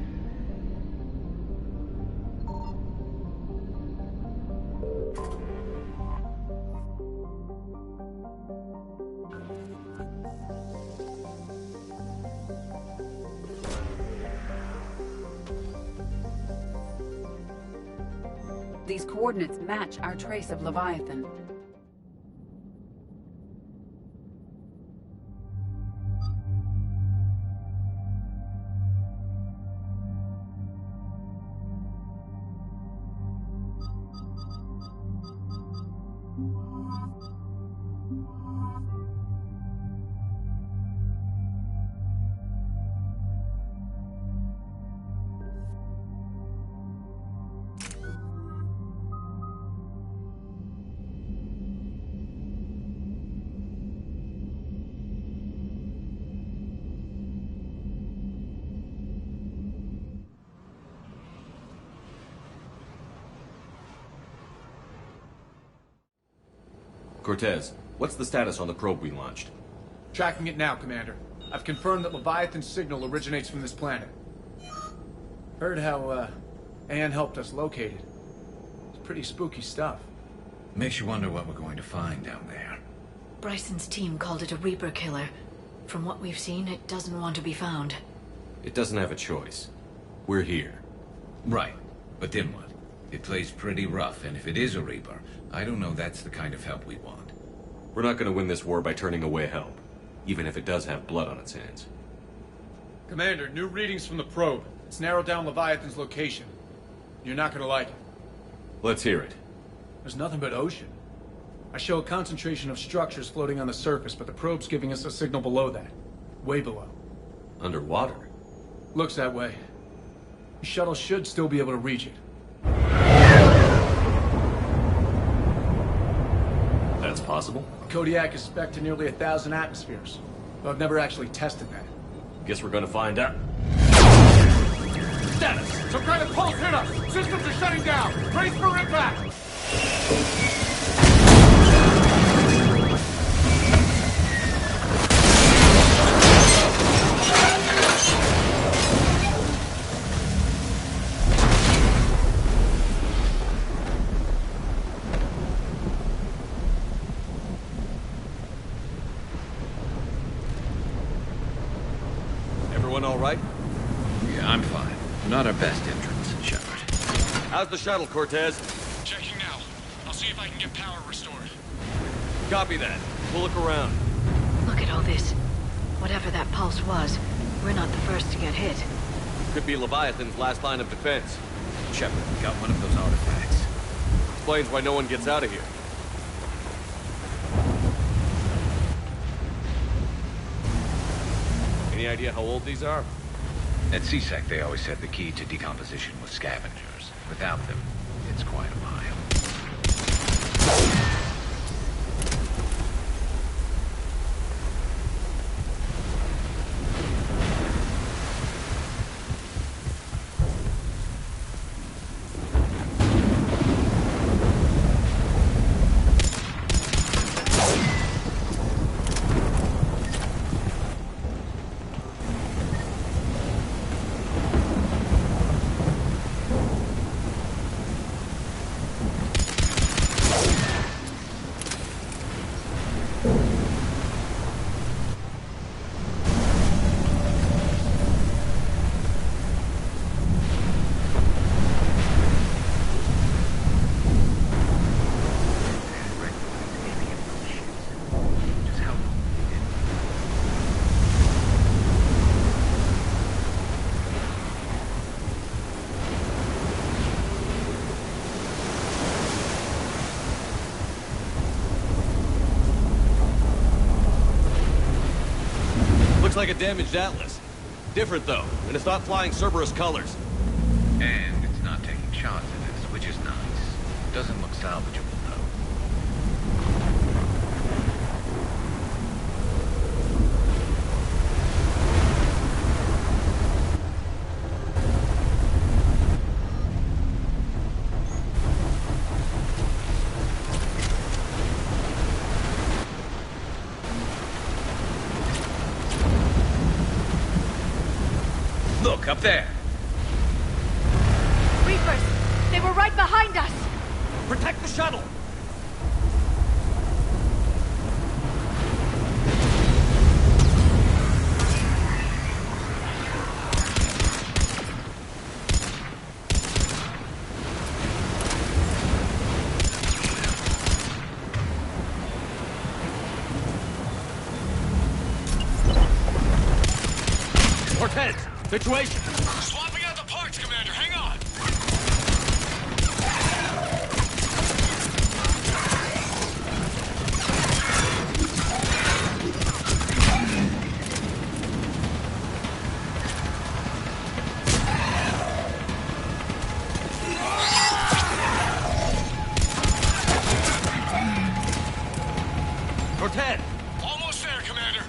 [SPEAKER 11] These coordinates match our trace of Leviathan.
[SPEAKER 12] Cortez, what's the status on the probe we launched?
[SPEAKER 14] Tracking it now, Commander. I've confirmed that Leviathan's signal originates from this planet. Heard how, Anne helped us locate it. It's pretty spooky stuff.
[SPEAKER 19] Makes you wonder what we're going to find down there.
[SPEAKER 9] Bryson's team called it a Reaper killer. From what we've seen, it doesn't want to be found.
[SPEAKER 12] It doesn't have a choice. We're here.
[SPEAKER 19] Right. But then what? It plays pretty rough, and if it is a Reaper, I don't know that's the kind of help we want.
[SPEAKER 12] We're not going to win this war by turning away help, even if it does have blood on its hands.
[SPEAKER 14] Commander, new readings from the probe. It's narrowed down Leviathan's location. You're not gonna like it.
[SPEAKER 12] Let's hear it.
[SPEAKER 14] There's nothing but ocean. I show a concentration of structures floating on the surface, but the probe's giving us a signal below that. Way below.
[SPEAKER 12] Underwater?
[SPEAKER 14] Looks that way. The shuttle should still be able to reach it.
[SPEAKER 12] That's possible?
[SPEAKER 14] Kodiak is spec'd to nearly 1,000 atmospheres, but I've never actually tested that.
[SPEAKER 12] Guess we're gonna find out.
[SPEAKER 14] Status! Some kind of pulse hit us! Systems are shutting down! Brace for impact!
[SPEAKER 12] Everyone all right?
[SPEAKER 19] Yeah, I'm fine. Not our best entrance, Shepard.
[SPEAKER 12] How's the shuttle, Cortez?
[SPEAKER 4] Checking now. I'll see if I can get power restored.
[SPEAKER 12] Copy that. We'll look around.
[SPEAKER 9] Look at all this. Whatever that pulse was, we're not the first to get hit.
[SPEAKER 12] Could be Leviathan's last line of defense.
[SPEAKER 19] Shepard, we got one of those artifacts.
[SPEAKER 12] Explains why no one gets out of here. Any idea how old these are?
[SPEAKER 19] At CSEC, they always said the key to decomposition was scavengers. Without them, it's quite a mile.
[SPEAKER 12] Looks like a damaged Atlas. Different, though, and it's not flying Cerberus colors.
[SPEAKER 19] And it's not taking shots at us, which is nice. Doesn't look salvageable, though. Look, up there!
[SPEAKER 15] Reapers! They were right behind us!
[SPEAKER 12] Protect the shuttle! Cortez! Situation!
[SPEAKER 4] Swapping out the parts, Commander. Hang on.
[SPEAKER 12] Cortez!
[SPEAKER 4] Almost there, Commander.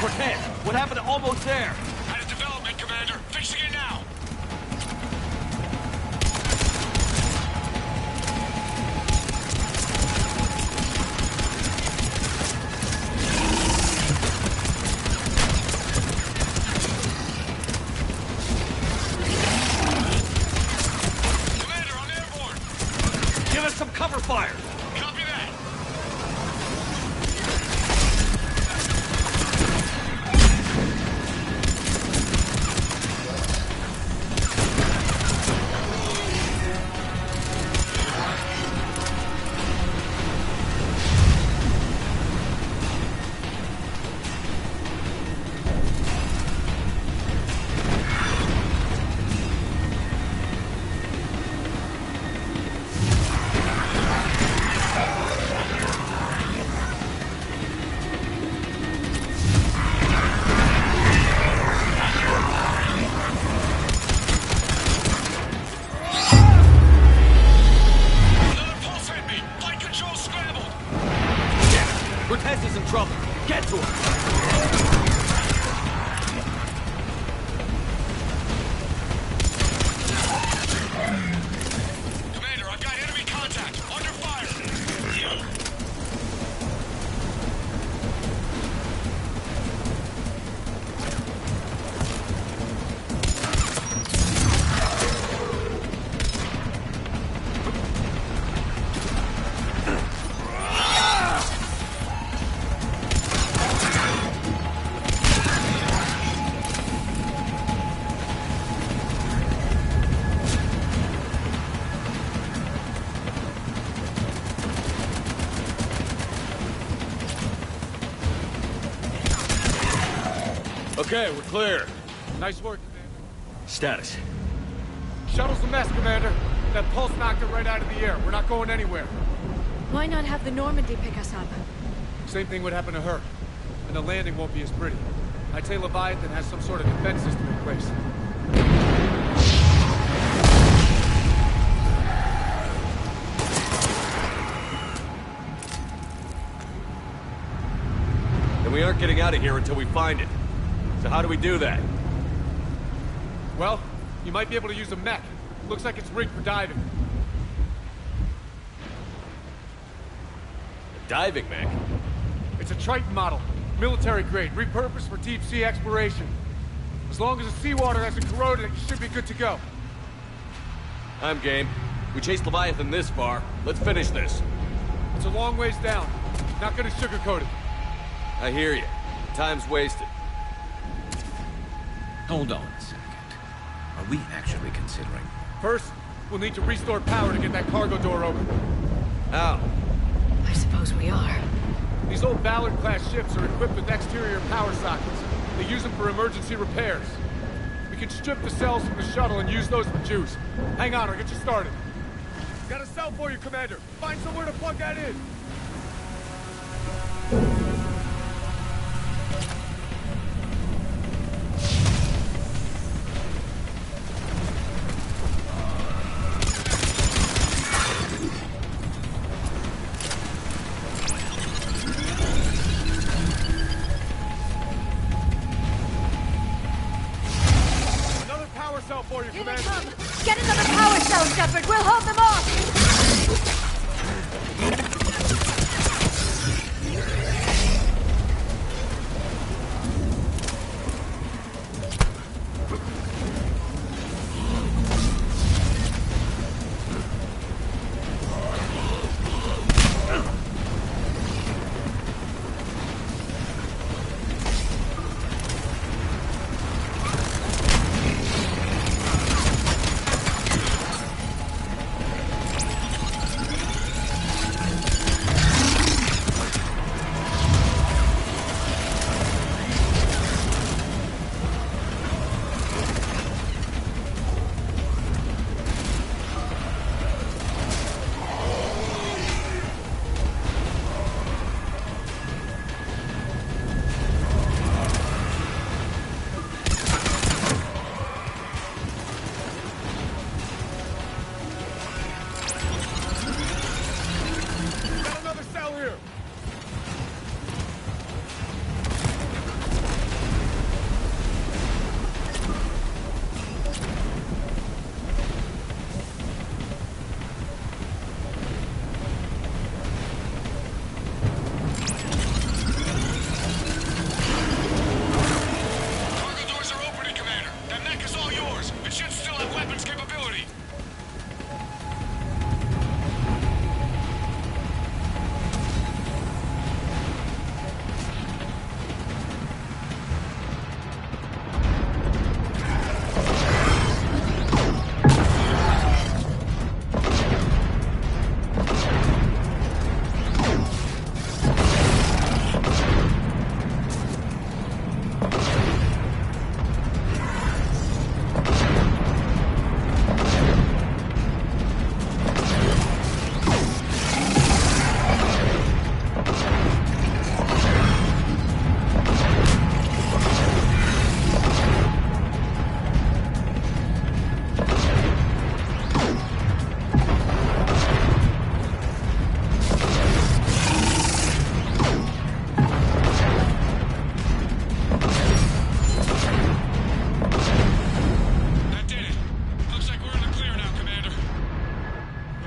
[SPEAKER 12] Cortez! What happened to almost there?
[SPEAKER 4] Had a development, Commander. Fixing it now. Commander, I'm airborne.
[SPEAKER 12] Give us some cover fire!
[SPEAKER 4] Copy that. Okay, we're clear.
[SPEAKER 14] Nice work, Commander.
[SPEAKER 4] Status.
[SPEAKER 14] Shuttle's a mess, Commander. That pulse knocked it right out of the air. We're not going anywhere.
[SPEAKER 15] Why not have the Normandy pick us up?
[SPEAKER 14] Same thing would happen to her. And the landing won't be as pretty. I'd say Leviathan has some sort of defense system in place.
[SPEAKER 4] And we aren't getting out of here until we find it. So how do we do that?
[SPEAKER 14] Well, you might be able to use a mech. Looks like it's rigged for diving.
[SPEAKER 4] A diving mech?
[SPEAKER 14] It's a Triton model. Military grade, repurposed for deep sea exploration. As long as the seawater hasn't corroded, it should be good to go.
[SPEAKER 4] I'm game. We chased Leviathan this far. Let's finish this.
[SPEAKER 14] It's a long ways down. Not gonna sugarcoat it.
[SPEAKER 4] I hear you. Time's wasted.
[SPEAKER 19] Hold on a second. Are we actually considering?
[SPEAKER 14] First, we'll need to restore power to get that cargo door open.
[SPEAKER 4] How?
[SPEAKER 9] I suppose we are.
[SPEAKER 14] These old Ballard-class ships are equipped with exterior power sockets. They use them for emergency repairs. We can strip the cells from the shuttle and use those for juice. Hang on, I'll get you started. Got a cell for you, Commander. Find somewhere to plug that in.
[SPEAKER 15] Here they come! Get another power cell, Shepard! We'll hold them off!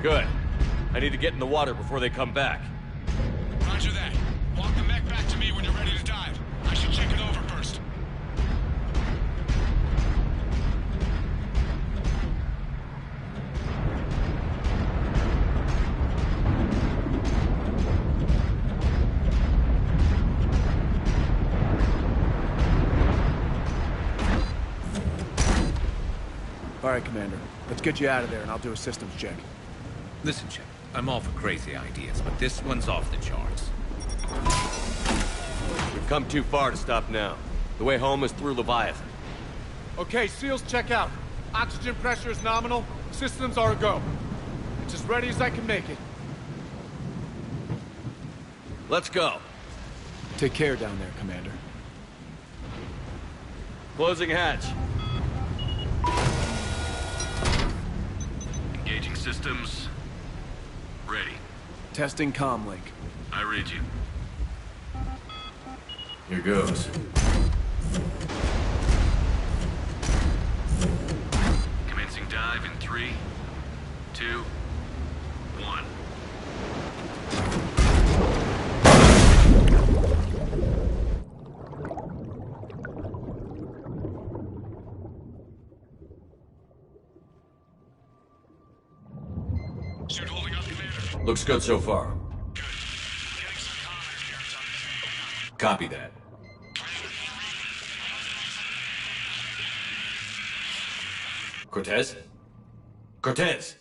[SPEAKER 4] Good. I need to get in the water before they come back.
[SPEAKER 14] Roger that. Walk the mech back to me when you're ready to dive. I should check it over first. All right, Commander. Let's get you out of there, and I'll do a systems check.
[SPEAKER 19] Listen, Shep, I'm all for crazy ideas, but this one's off the charts.
[SPEAKER 4] We've come too far to stop now.
[SPEAKER 12] The way home is through Leviathan.
[SPEAKER 14] Okay, SEALs check out. Oxygen pressure is nominal. Systems are a go. It's as ready as I can make it.
[SPEAKER 12] Let's go.
[SPEAKER 14] Take care down there, Commander.
[SPEAKER 12] Closing hatch.
[SPEAKER 18] Engaging systems. Ready.
[SPEAKER 14] Testing comlink.
[SPEAKER 18] I read you.
[SPEAKER 12] Here goes.
[SPEAKER 18] Commencing dive in 3, 2, 1.
[SPEAKER 2] Suit holding up, Commander.
[SPEAKER 12] Looks good so far. Copy that. Cortez? Cortez!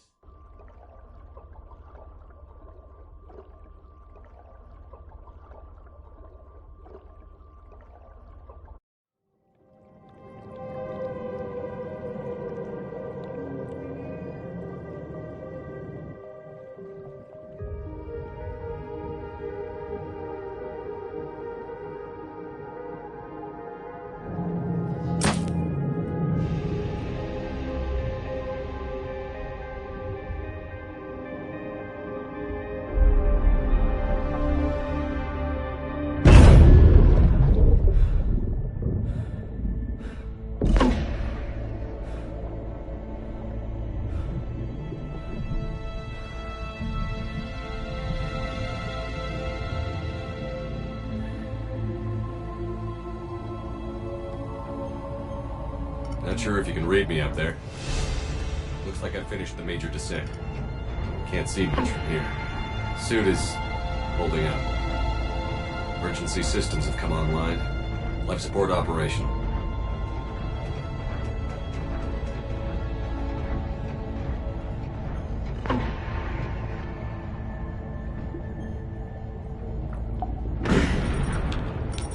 [SPEAKER 12] Not sure if you can read me up there. Looks like I finished the major descent. Can't see much from here. Suit is holding up. Emergency systems have come online. Life support operational.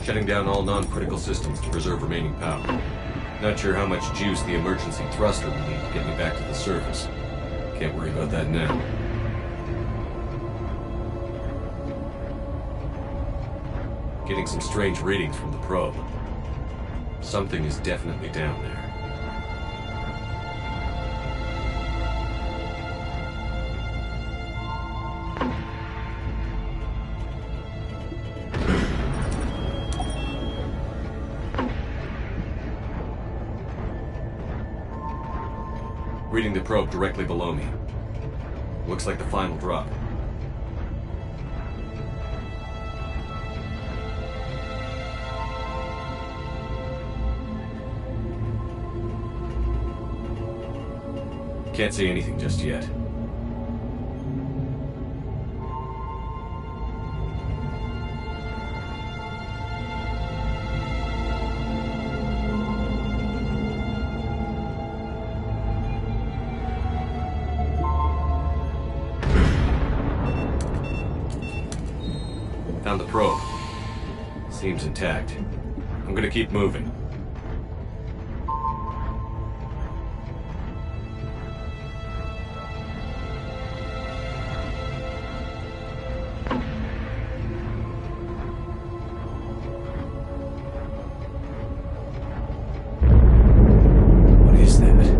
[SPEAKER 12] Shutting down all non-critical systems to preserve remaining power. Not sure how much juice the emergency thruster will need to get me back to the surface. Can't worry about that now. Getting some strange readings from the probe. Something is definitely down there. Reading the probe directly below me. Looks like the final drop. Can't see anything just yet. Found the probe. Seems intact. I'm gonna keep moving. What is that?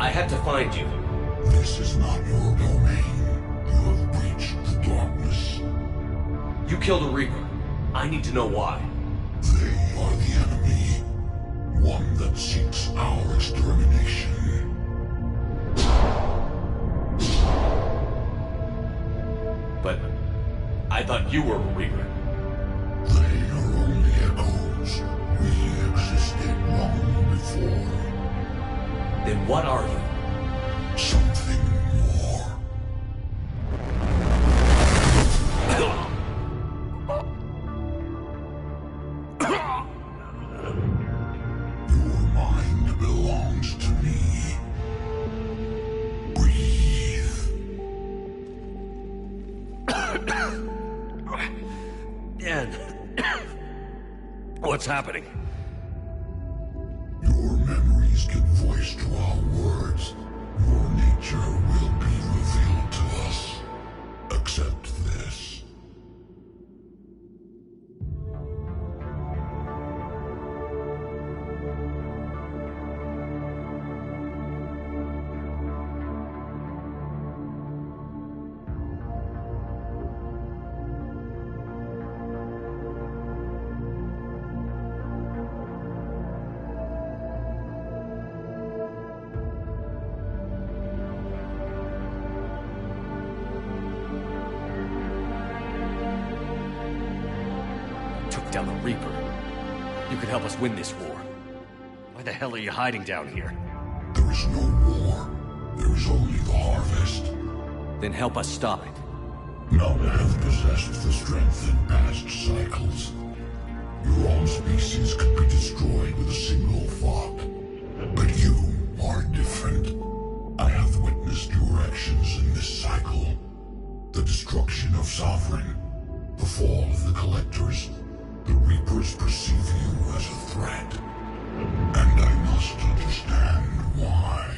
[SPEAKER 12] I had to find you.
[SPEAKER 17] This is not your domain. You have breached the darkness.
[SPEAKER 12] You killed a Reaper. I need to know why.
[SPEAKER 17] They are the enemy. One that seeks our extermination.
[SPEAKER 4] I thought you were a Reaper.
[SPEAKER 17] They are only echoes. We existed long before.
[SPEAKER 4] Then what are you?
[SPEAKER 17] Something more. Your mind belongs to me. Breathe.
[SPEAKER 4] Ian. What's happening?
[SPEAKER 17] Your memories give voice to our words. Your nature will be revealed to us. Accept this.
[SPEAKER 4] Took down the Reaper. You could help us win this war. Why the hell are you hiding down here?
[SPEAKER 17] There is no war. There is only the harvest.
[SPEAKER 4] Then help us stop it.
[SPEAKER 17] None have possessed the strength in past cycles. Your own species could be destroyed with a single thought. But you are different. I have witnessed your actions in this cycle. The destruction of Sovereign. The fall of the Collectors. The Reapers perceive you as a threat. And I must understand why.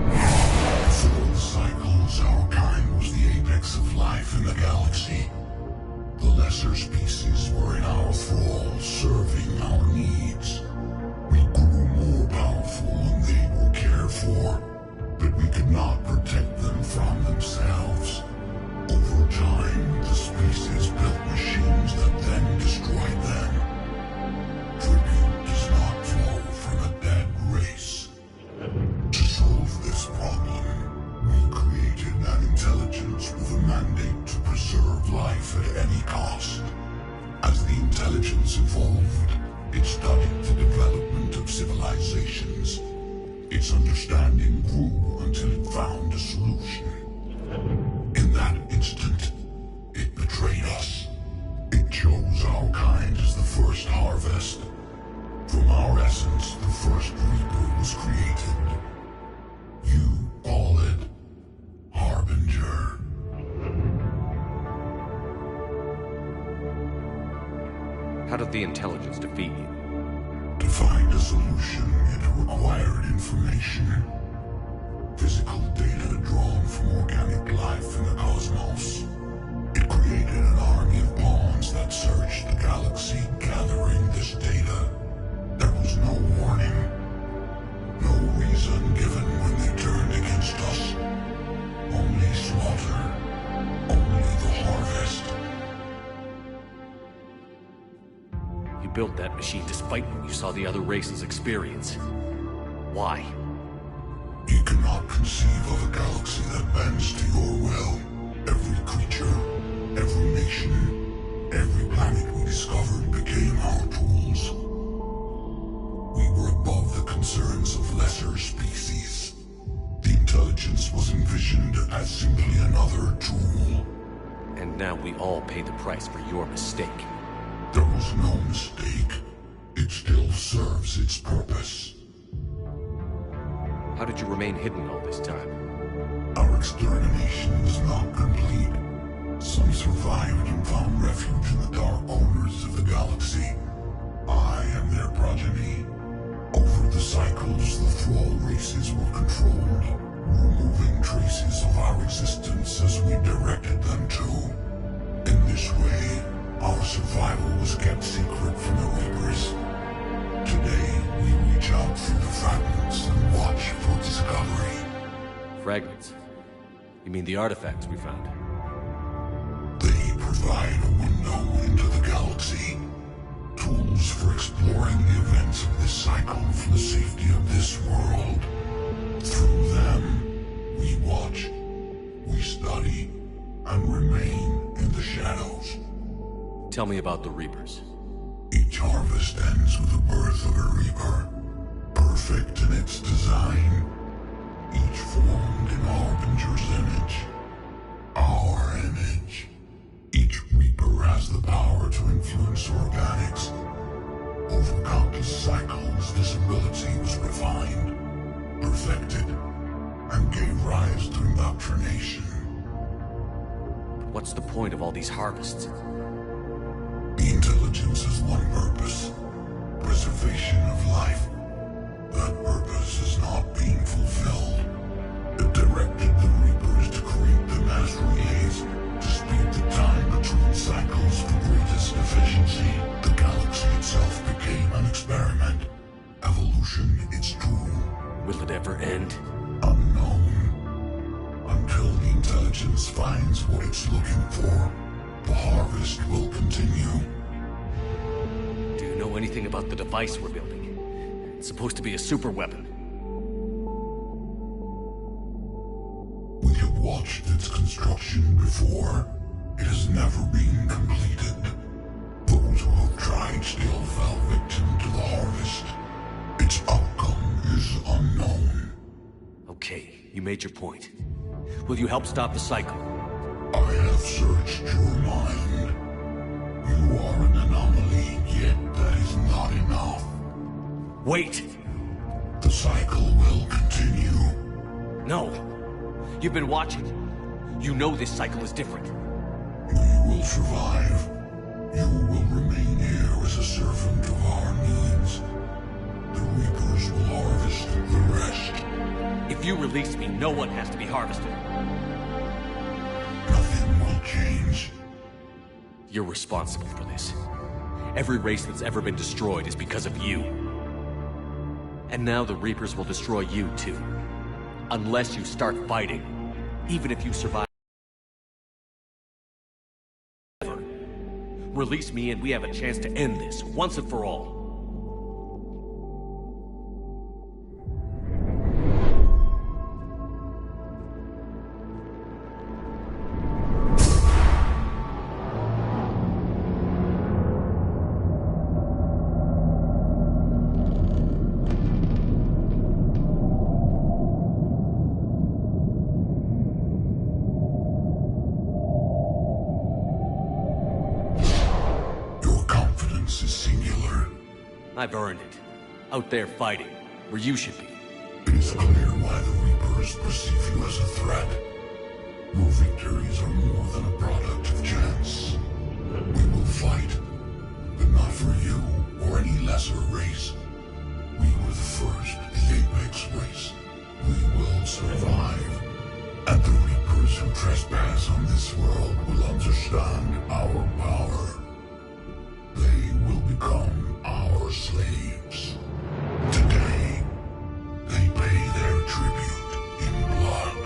[SPEAKER 17] Before the cycles, our kind was the apex of life in the galaxy. The lesser species were in our thrall, serving our needs. We grew more powerful and they were cared for, but we could not protect them from themselves. Over time, the species built machines that then destroyed them. Tribute does not flow from a dead race. To solve this problem, we created an intelligence with a mandate to preserve life at any cost. As the intelligence evolved, it studied the development of civilizations. Its understanding grew until it found a solution. In that instant, it betrayed us. It chose our kind as the first harvest. From our essence, the first Reaper was created. You call it Harbinger.
[SPEAKER 4] How did the intelligence defeat you?
[SPEAKER 17] To find a solution, it required information. Physical data drawn from organic life in the cosmos. It created an army of pawns that searched the galaxy, gathering this data. There was no warning. No reason given when they turned against us. Only slaughter. Only the harvest.
[SPEAKER 4] You built that machine despite what you saw the other races experience. Why?
[SPEAKER 17] You cannot conceive of a galaxy that bends to your will. Every creature, every nation, every planet we discovered became our tools. We were above the concerns of lesser species. The intelligence was envisioned as simply another tool.
[SPEAKER 4] And now we all pay the price for your mistake.
[SPEAKER 17] There was no mistake. It still serves its purpose.
[SPEAKER 4] How did you remain hidden all this time?
[SPEAKER 17] Our extermination was not complete. Some survived and found refuge in the dark corners of the galaxy. I am their progeny. Over the cycles, the thrall races were controlled, removing traces of our existence as we directed them to. In this way, our survival was kept secret from the Reapers. Today, we reach out through the fragments and watch for discovery.
[SPEAKER 4] Fragments? You mean the artifacts we found?
[SPEAKER 17] They provide a window into the galaxy. Tools tools for exploring the events of this cycle for the safety of this world. Through them, we watch, we study, and remain in the shadows.
[SPEAKER 12] Tell me about the Reapers.
[SPEAKER 17] Each harvest ends with the birth of a Reaper, perfect in its design, each formed in Harbinger's image. Our image. Each Reaper has the power to influence organics. Over countless cycles, this ability was refined, perfected, and gave rise to indoctrination.
[SPEAKER 12] What's the point of all these harvests?
[SPEAKER 17] The intelligence has one purpose: preservation of life. That purpose is not being fulfilled. It directed the Reapers to create the mass relays to speed the time between cycles for greatest efficiency. The galaxy itself became an experiment. Evolution its tool.
[SPEAKER 12] Will it ever end?
[SPEAKER 17] Unknown. Until the intelligence finds what it's looking for, the harvest will continue.
[SPEAKER 12] Do you know anything about the device we're building? It's supposed to be a super weapon.
[SPEAKER 17] We have watched its construction before. It has never been completed. Those who have tried still fell victim to the harvest. Its outcome is unknown.
[SPEAKER 12] Okay, you made your point. Will you help stop the cycle?
[SPEAKER 17] I have searched your mind. You are an anomaly, yet that is not enough.
[SPEAKER 12] Wait!
[SPEAKER 17] The cycle will continue.
[SPEAKER 12] No! You've been watching. You know this cycle is different.
[SPEAKER 17] We will survive. You will remain here as a servant of our needs. The Reapers will harvest the rest.
[SPEAKER 12] If you release me, no one has to be harvested.
[SPEAKER 17] Nothing will change.
[SPEAKER 12] You're responsible for this. Every race that's ever been destroyed is because of you. And now the Reapers will destroy you too. Unless you start fighting. Even if you survive. Release me and we have a chance to end this, once and for all. I've earned it. Out there fighting, where you should be.
[SPEAKER 17] It is clear why the Reapers perceive you as a threat. Your victories are more than a product of chance. We will fight, but not for you or any lesser race. We were the first, the Apex race. We will survive. And the Reapers who trespass on this world will understand our power. They will become our slaves. Today, they pay their tribute in blood.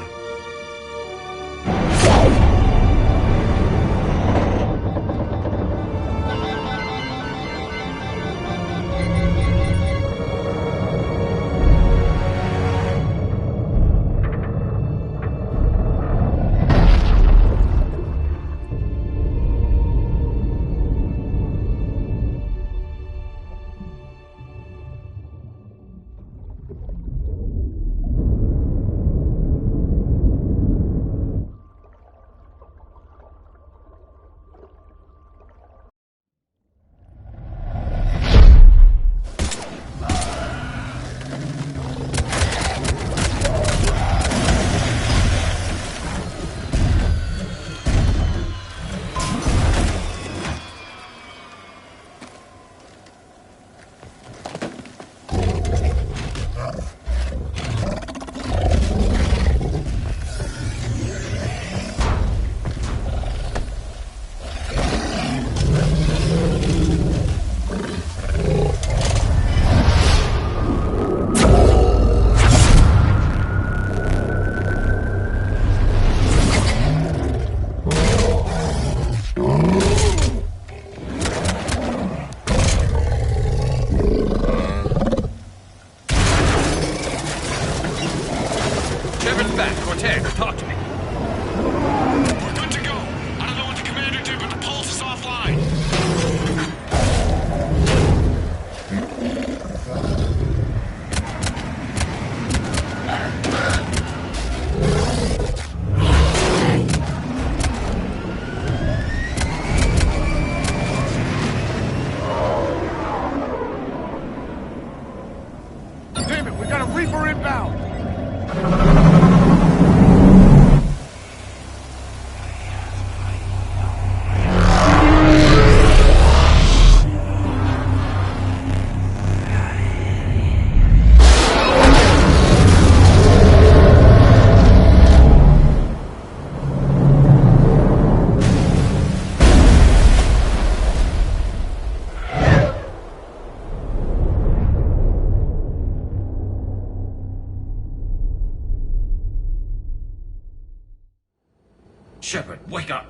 [SPEAKER 19] Shepard, wake up!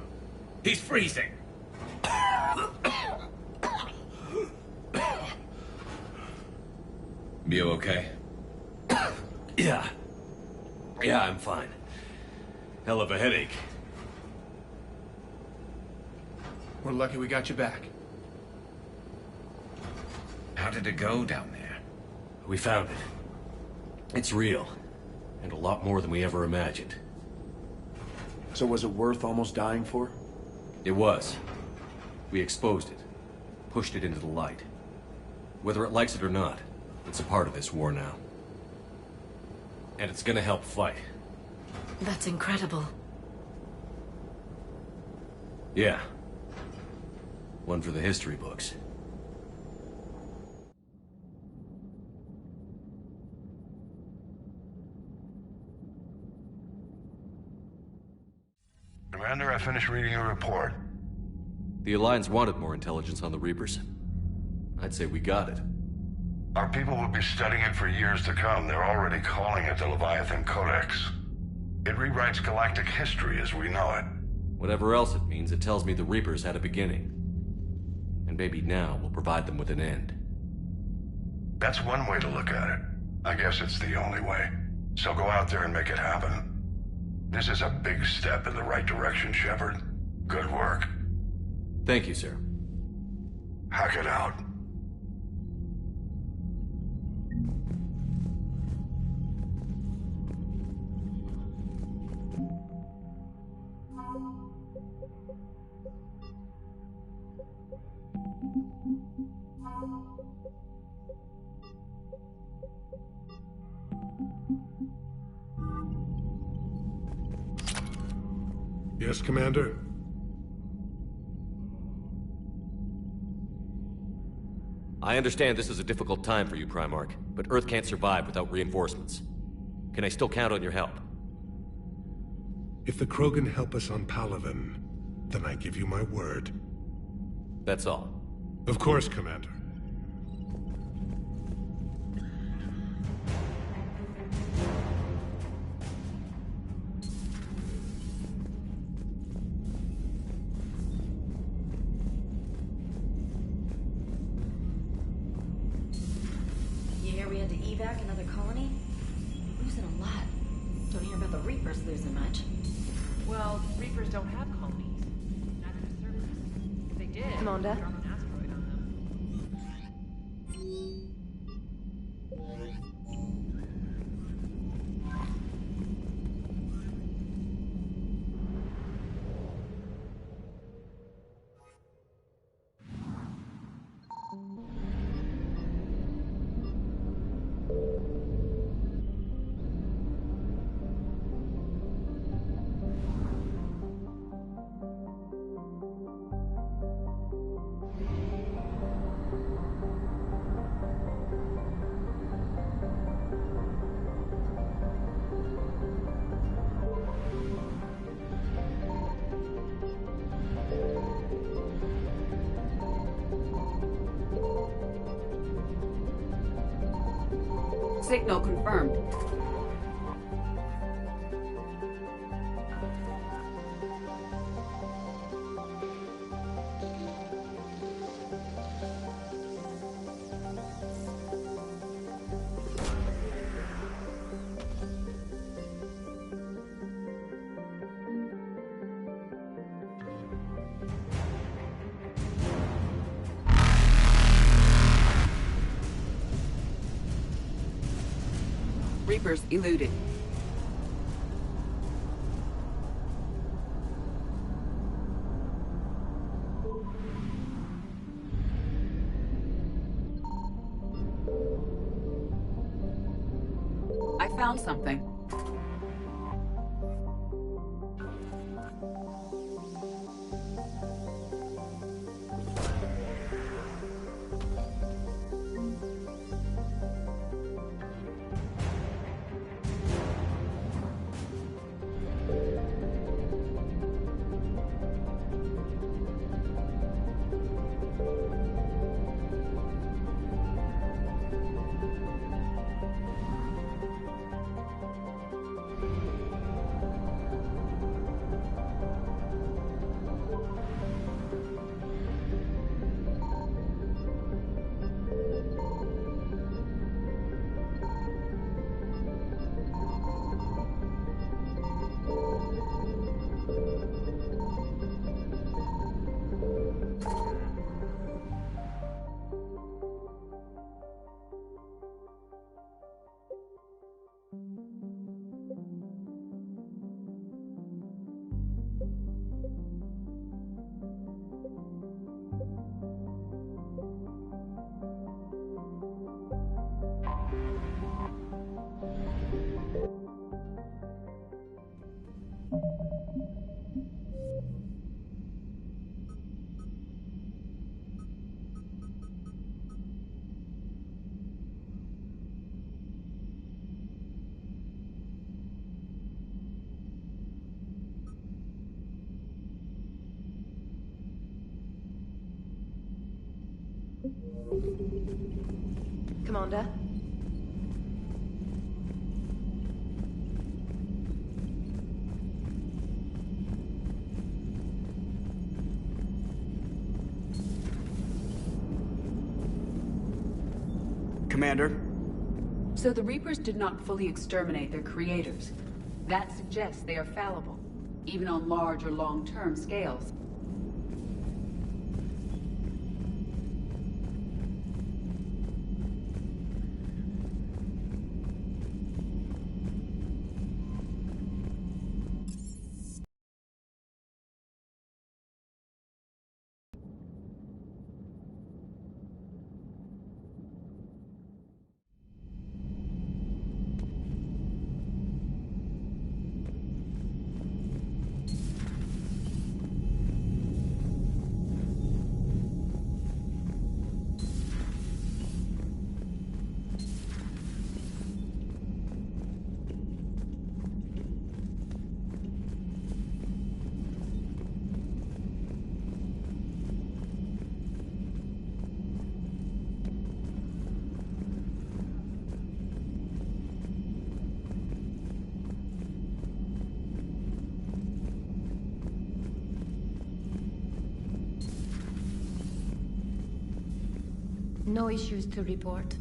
[SPEAKER 19] He's freezing! You okay?
[SPEAKER 4] Yeah. Yeah, I'm fine. Hell of a headache.
[SPEAKER 14] We're lucky we got you back.
[SPEAKER 19] How did it go down there?
[SPEAKER 4] We found it. It's real. And a lot more than we ever imagined.
[SPEAKER 14] So was it worth almost dying for?
[SPEAKER 4] It was. We exposed it. Pushed it into the light. Whether it likes it or not, it's a part of this war now. And it's gonna help fight.
[SPEAKER 9] That's incredible.
[SPEAKER 4] Yeah. One for the history books.
[SPEAKER 17] Commander, I finished reading your report.
[SPEAKER 4] The Alliance wanted more intelligence on the Reapers. I'd say we got it.
[SPEAKER 17] Our people will be studying it for years to come. They're already calling it the Leviathan Codex. It rewrites galactic history as we know it.
[SPEAKER 4] Whatever else it means, it tells me the Reapers had a beginning. And maybe now we'll provide them with an end.
[SPEAKER 17] That's one way to look at it. I guess it's the only way. So go out there and make it happen. This is a big step in the right direction, Shepard. Good work.
[SPEAKER 4] Thank you, sir.
[SPEAKER 17] Hack it out.
[SPEAKER 20] Yes, Commander?
[SPEAKER 4] I understand this is a difficult time for you, Primarch, but Earth can't survive without reinforcements. Can I still count on your help?
[SPEAKER 20] If the Krogan help us on Palaven, then I give you my word.
[SPEAKER 4] That's all.
[SPEAKER 20] Of course, Commander.
[SPEAKER 1] You hear we had to evac another colony? Losing a lot. Don't hear about the Reapers losing much.
[SPEAKER 21] Well, Reapers don't have colonies. Neither does Cerberus. If they did,
[SPEAKER 1] Monda?
[SPEAKER 21] they'd drop an asteroid on them.
[SPEAKER 11] Signal confirmed. Reapers eluded. I found something.
[SPEAKER 21] Commander?
[SPEAKER 10] Commander?
[SPEAKER 11] So the Reapers did not fully exterminate their creators. That suggests they are fallible, even on large or long-term scales.
[SPEAKER 9] No issues to report.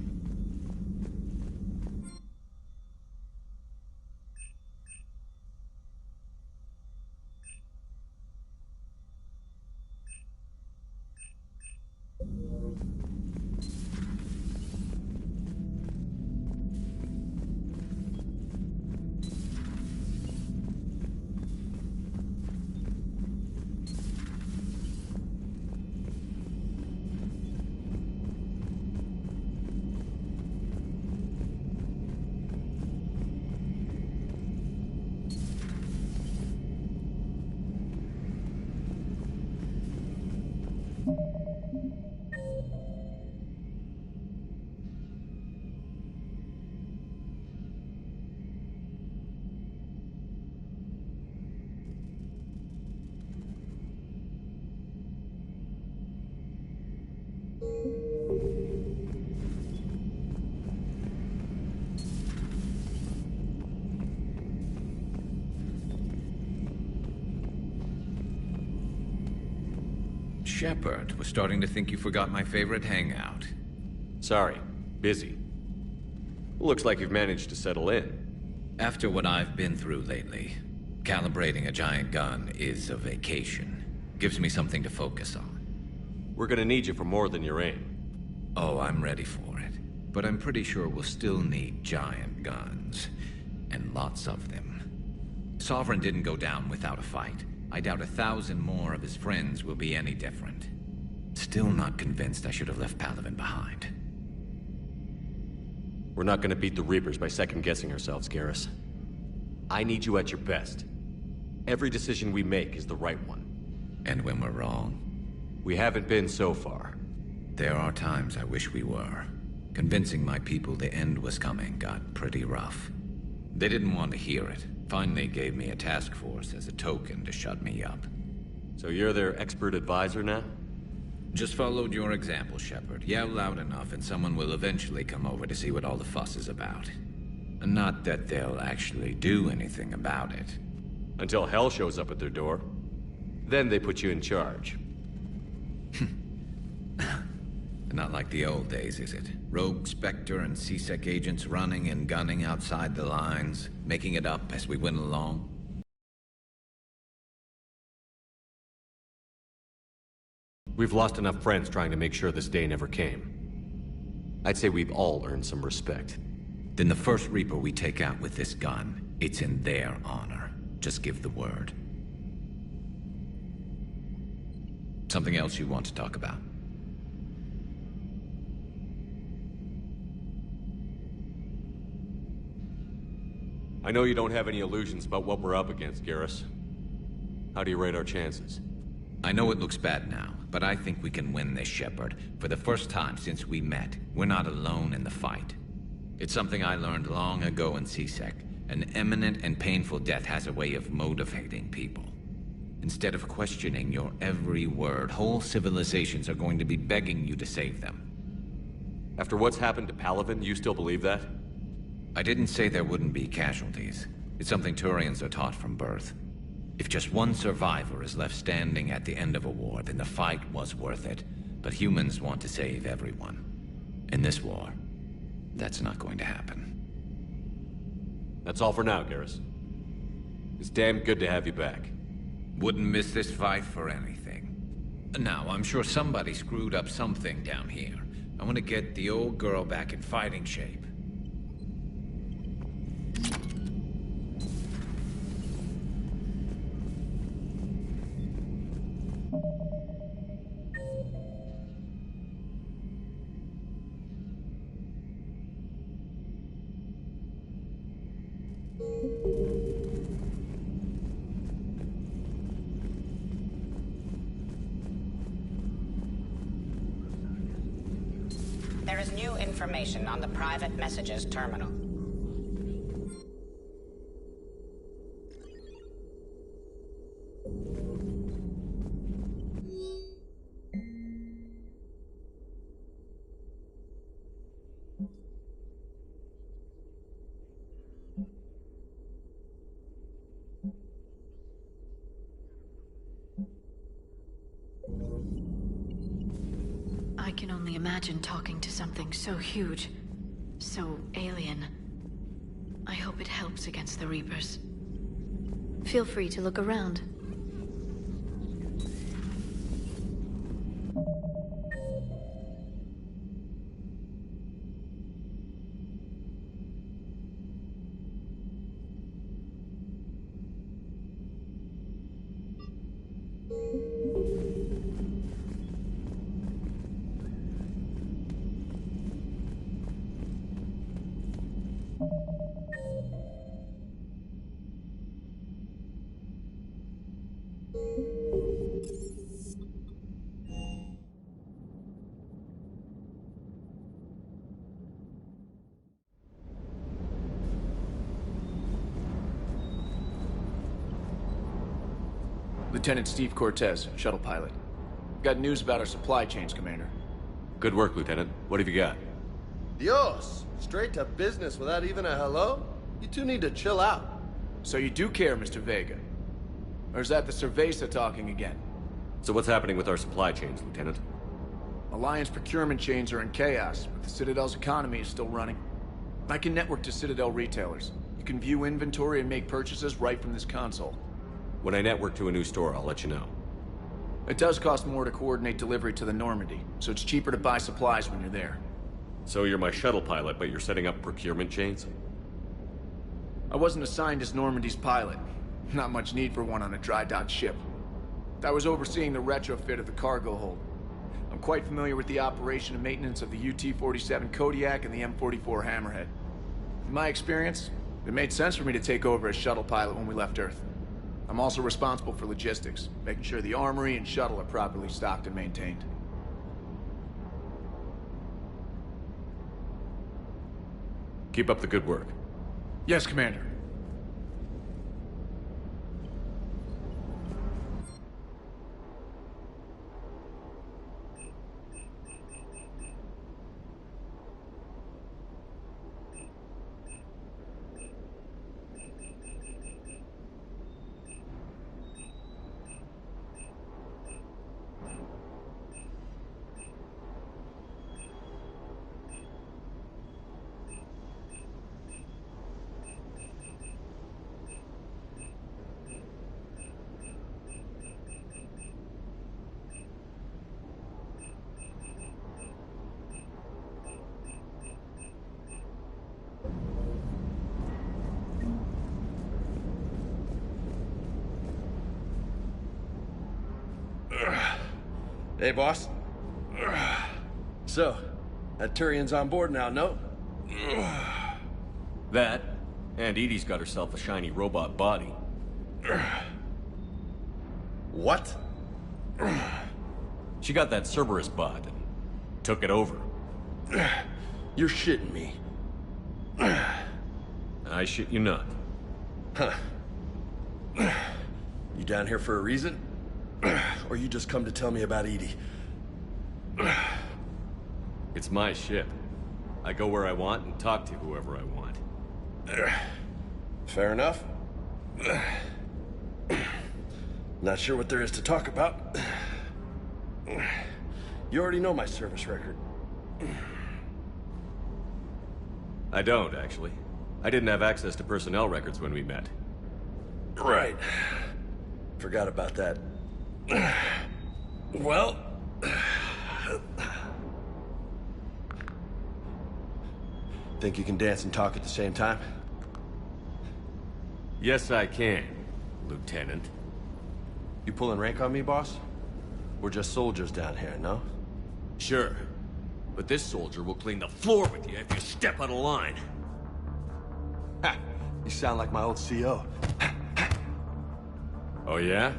[SPEAKER 19] Shepard was starting to think you forgot my favorite hangout.
[SPEAKER 12] Sorry, busy. Looks like you've managed to settle in.
[SPEAKER 19] After what I've been through lately, calibrating a giant gun is a vacation. Gives me something to focus on.
[SPEAKER 12] We're gonna need you for more than your aim.
[SPEAKER 19] Oh, I'm ready for it. But I'm pretty sure we'll still need giant guns. And lots of them. Sovereign didn't go down without a fight. I doubt 1,000 more of his friends will be any different. Still not convinced I should have left Palaven behind.
[SPEAKER 12] We're not gonna beat the Reapers by second-guessing ourselves, Garrus.
[SPEAKER 6] I need you at your best. Every decision we make is the right one.
[SPEAKER 19] And when we're wrong?
[SPEAKER 6] We haven't been so far.
[SPEAKER 19] There are times I wish we were. Convincing my people the end was coming got pretty rough. They didn't want to hear it. Finally gave me a task force as a token to shut me up.
[SPEAKER 6] So you're their expert advisor now?
[SPEAKER 19] Just followed your example, Shepard. Yell loud enough and someone will eventually come over to see what all the fuss is about. Not that they'll actually do anything about it.
[SPEAKER 6] Until hell shows up at their door. Then they put you in charge.
[SPEAKER 19] Not like the old days, is it? Rogue Spectre and C-Sec agents running and gunning outside the lines, making it up as we went along.
[SPEAKER 6] We've lost enough friends trying to make sure this day never came. I'd say we've all earned some respect.
[SPEAKER 19] Then the first Reaper we take out with this gun, it's in their honor. Just give the word. Something else you want to talk about?
[SPEAKER 6] I know you don't have any illusions about what we're up against, Garrus. How do you rate our chances?
[SPEAKER 19] I know it looks bad now, but I think we can win this, Shepard. For the first time since we met, we're not alone in the fight. It's something I learned long ago in C-Sec. An imminent and painful death has a way of motivating people. Instead of questioning your every word, whole civilizations are going to be begging you to save them.
[SPEAKER 6] After what's happened to Palaven, you still believe that?
[SPEAKER 19] I didn't say there wouldn't be casualties. It's something Turians are taught from birth. If just one survivor is left standing at the end of a war, then the fight was worth it. But humans want to save everyone. In this war, that's not going to happen.
[SPEAKER 6] That's all for now, Garrus. It's damn good to have you back.
[SPEAKER 19] Wouldn't miss this fight for anything. Now, I'm sure somebody screwed up something down here. I want to get the old girl back in fighting shape.
[SPEAKER 22] There is new information on the private messages terminal.
[SPEAKER 9] I can only imagine talking to something so huge, so alien. I hope it helps against the Reapers. Feel free to look around.
[SPEAKER 23] Lieutenant Steve Cortez, shuttle pilot. Got news about our supply chains, Commander.
[SPEAKER 6] Good work, Lieutenant. What have you got?
[SPEAKER 16] Dios! Straight to business without even a hello? You two need to chill out.
[SPEAKER 23] So you do care, Mr. Vega? Or is that the Cerveza talking again?
[SPEAKER 6] So what's happening with our supply chains, Lieutenant?
[SPEAKER 23] Alliance procurement chains are in chaos, but the Citadel's economy is still running. I can network to Citadel retailers. You can view inventory and make purchases right from this console.
[SPEAKER 6] When I network to a new store, I'll let you know.
[SPEAKER 23] It does cost more to coordinate delivery to the Normandy, so it's cheaper to buy supplies when you're there.
[SPEAKER 6] So you're my shuttle pilot, but you're setting up procurement chains?
[SPEAKER 23] I wasn't assigned as Normandy's pilot. Not much need for one on a dry dock ship. I was overseeing the retrofit of the cargo hold. I'm quite familiar with the operation and maintenance of the UT-47 Kodiak and the M44 Hammerhead. In my experience, It made sense for me to take over as shuttle pilot when we left Earth. I'm also responsible for logistics, making sure the armory and shuttle are properly stocked and maintained.
[SPEAKER 6] Keep up the good work.
[SPEAKER 23] Yes, Commander.
[SPEAKER 16] Hey, boss. So, that Turian's on board now, no?
[SPEAKER 6] That, and Edie's got herself a shiny robot body.
[SPEAKER 16] What?
[SPEAKER 6] She got that Cerberus bot and took it over.
[SPEAKER 16] You're shitting me.
[SPEAKER 6] I shit you not.
[SPEAKER 16] Huh. You down here for a reason? Or you just come to tell me about Edie?
[SPEAKER 6] It's my ship. I go where I want and talk to whoever I want.
[SPEAKER 16] Fair enough. Not sure what there is to talk about. You already know my service record.
[SPEAKER 6] I don't, actually. I didn't have access to personnel records when we met.
[SPEAKER 16] Right. Forgot about that. Well... Think you can dance and talk at the same time?
[SPEAKER 6] Yes, I can, Lieutenant.
[SPEAKER 16] You pulling rank on me, boss? We're just soldiers down here, no?
[SPEAKER 6] Sure. But this soldier will clean the floor with you if you step out of line.
[SPEAKER 16] Ha! You sound like my old CO.
[SPEAKER 6] Oh, yeah?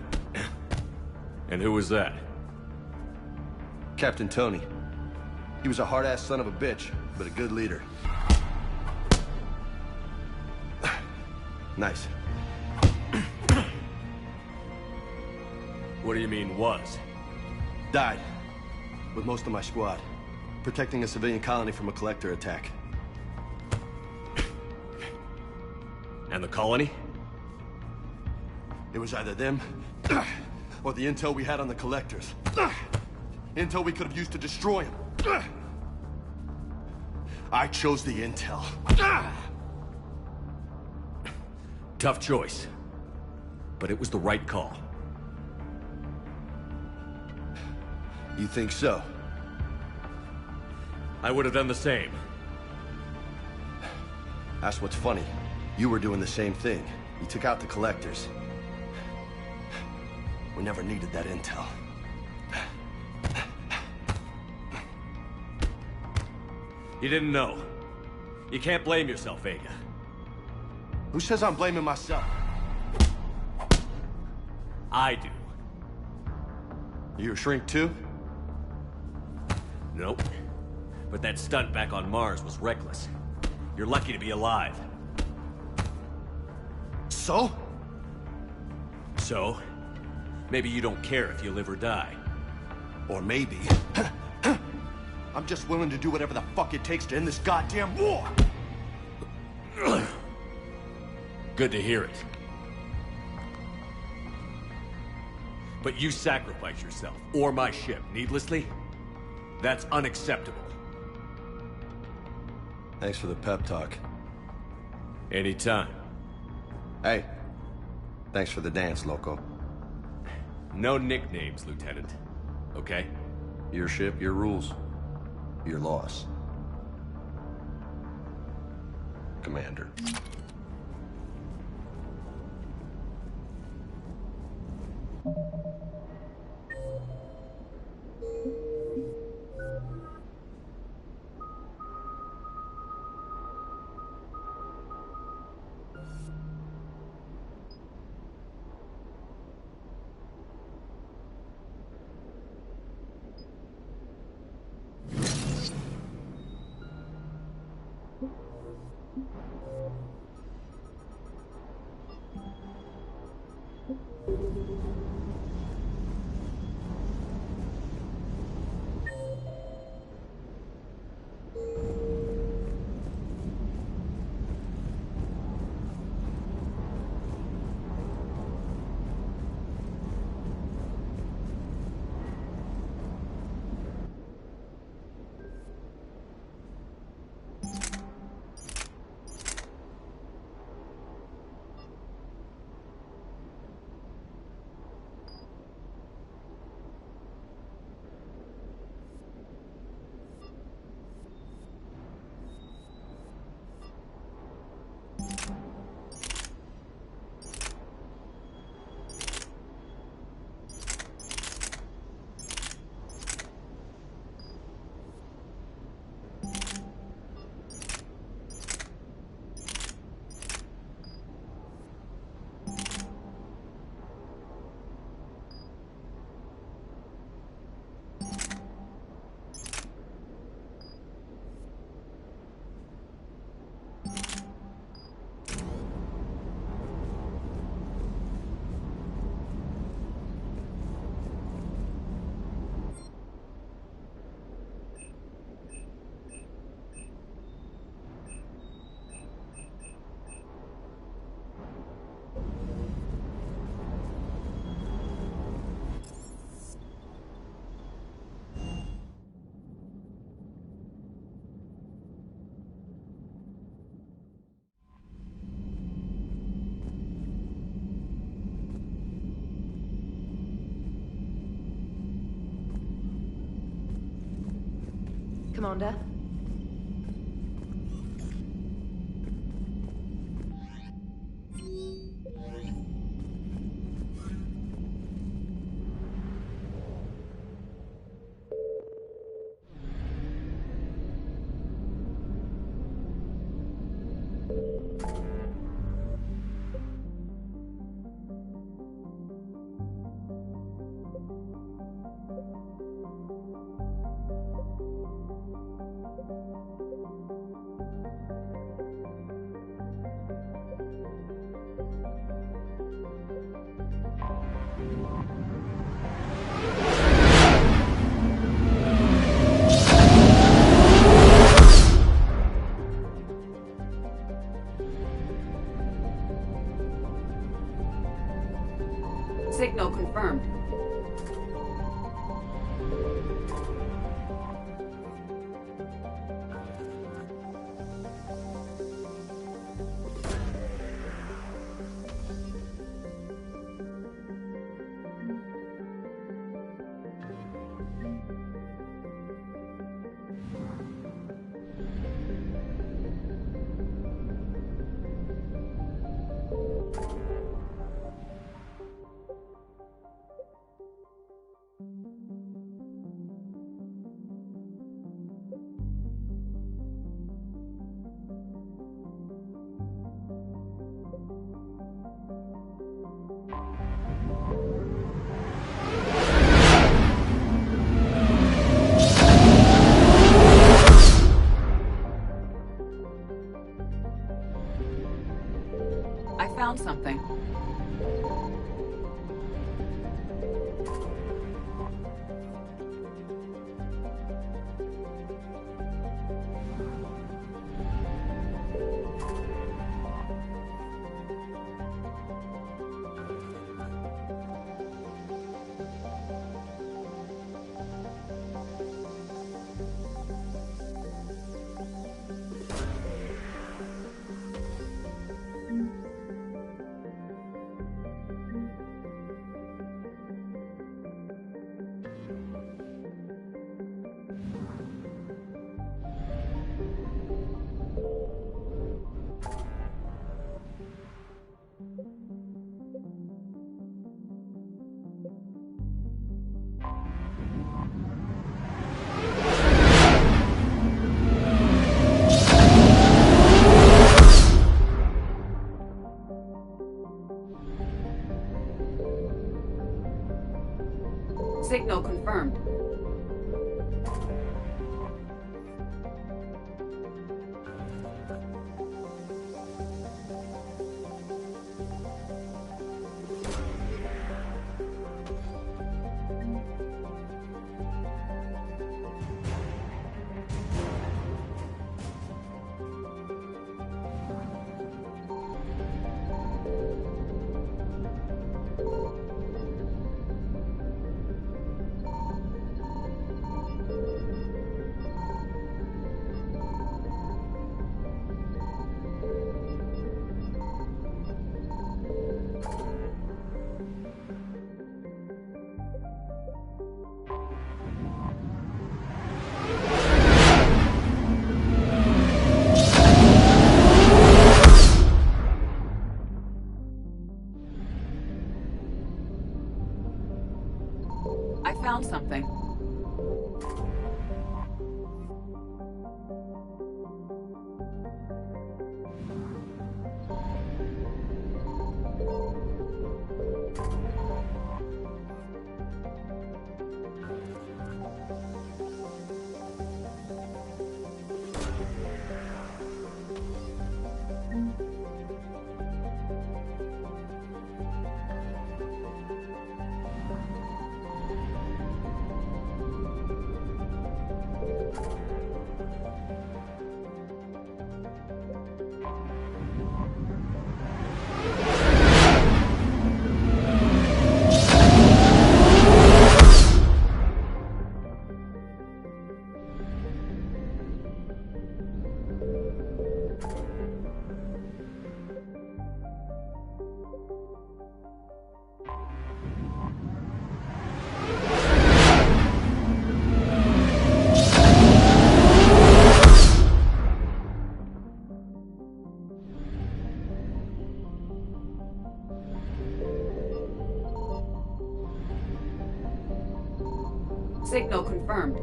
[SPEAKER 6] And who was that?
[SPEAKER 16] Captain Tony. He was a hard-ass son of a bitch, but a good leader. Nice.
[SPEAKER 6] What do you mean, was?
[SPEAKER 16] Died. With most of my squad. Protecting a civilian colony from a collector attack.
[SPEAKER 6] And the colony?
[SPEAKER 16] It was either them, or the intel we had on the collectors. Intel we could have used to destroy them. I chose the intel.
[SPEAKER 6] Tough choice. But it was the right call.
[SPEAKER 16] You think so?
[SPEAKER 6] I would have done the same.
[SPEAKER 16] That's what's funny. You were doing the same thing. You took out the collectors. We never needed that intel.
[SPEAKER 6] You didn't know. You can't blame yourself, Vega.
[SPEAKER 16] Who says I'm blaming myself?
[SPEAKER 6] I do.
[SPEAKER 16] You a shrink too?
[SPEAKER 6] Nope. But that stunt back on Mars was reckless. You're lucky to be alive.
[SPEAKER 16] So?
[SPEAKER 6] So? Maybe you don't care if you live or die.
[SPEAKER 16] Or maybe... I'm just willing to do whatever the fuck it takes to end this goddamn war!
[SPEAKER 6] Good to hear it. But you sacrifice yourself, or my ship, needlessly? That's unacceptable.
[SPEAKER 16] Thanks for the pep talk.
[SPEAKER 6] Anytime.
[SPEAKER 16] Hey. Thanks for the dance, loco.
[SPEAKER 6] No nicknames, Lieutenant. Okay?
[SPEAKER 16] Your ship, your rules. Your loss. Commander.
[SPEAKER 21] Commander?
[SPEAKER 11] Signal confirmed. I found something. Signal confirmed. I found something. Signal confirmed.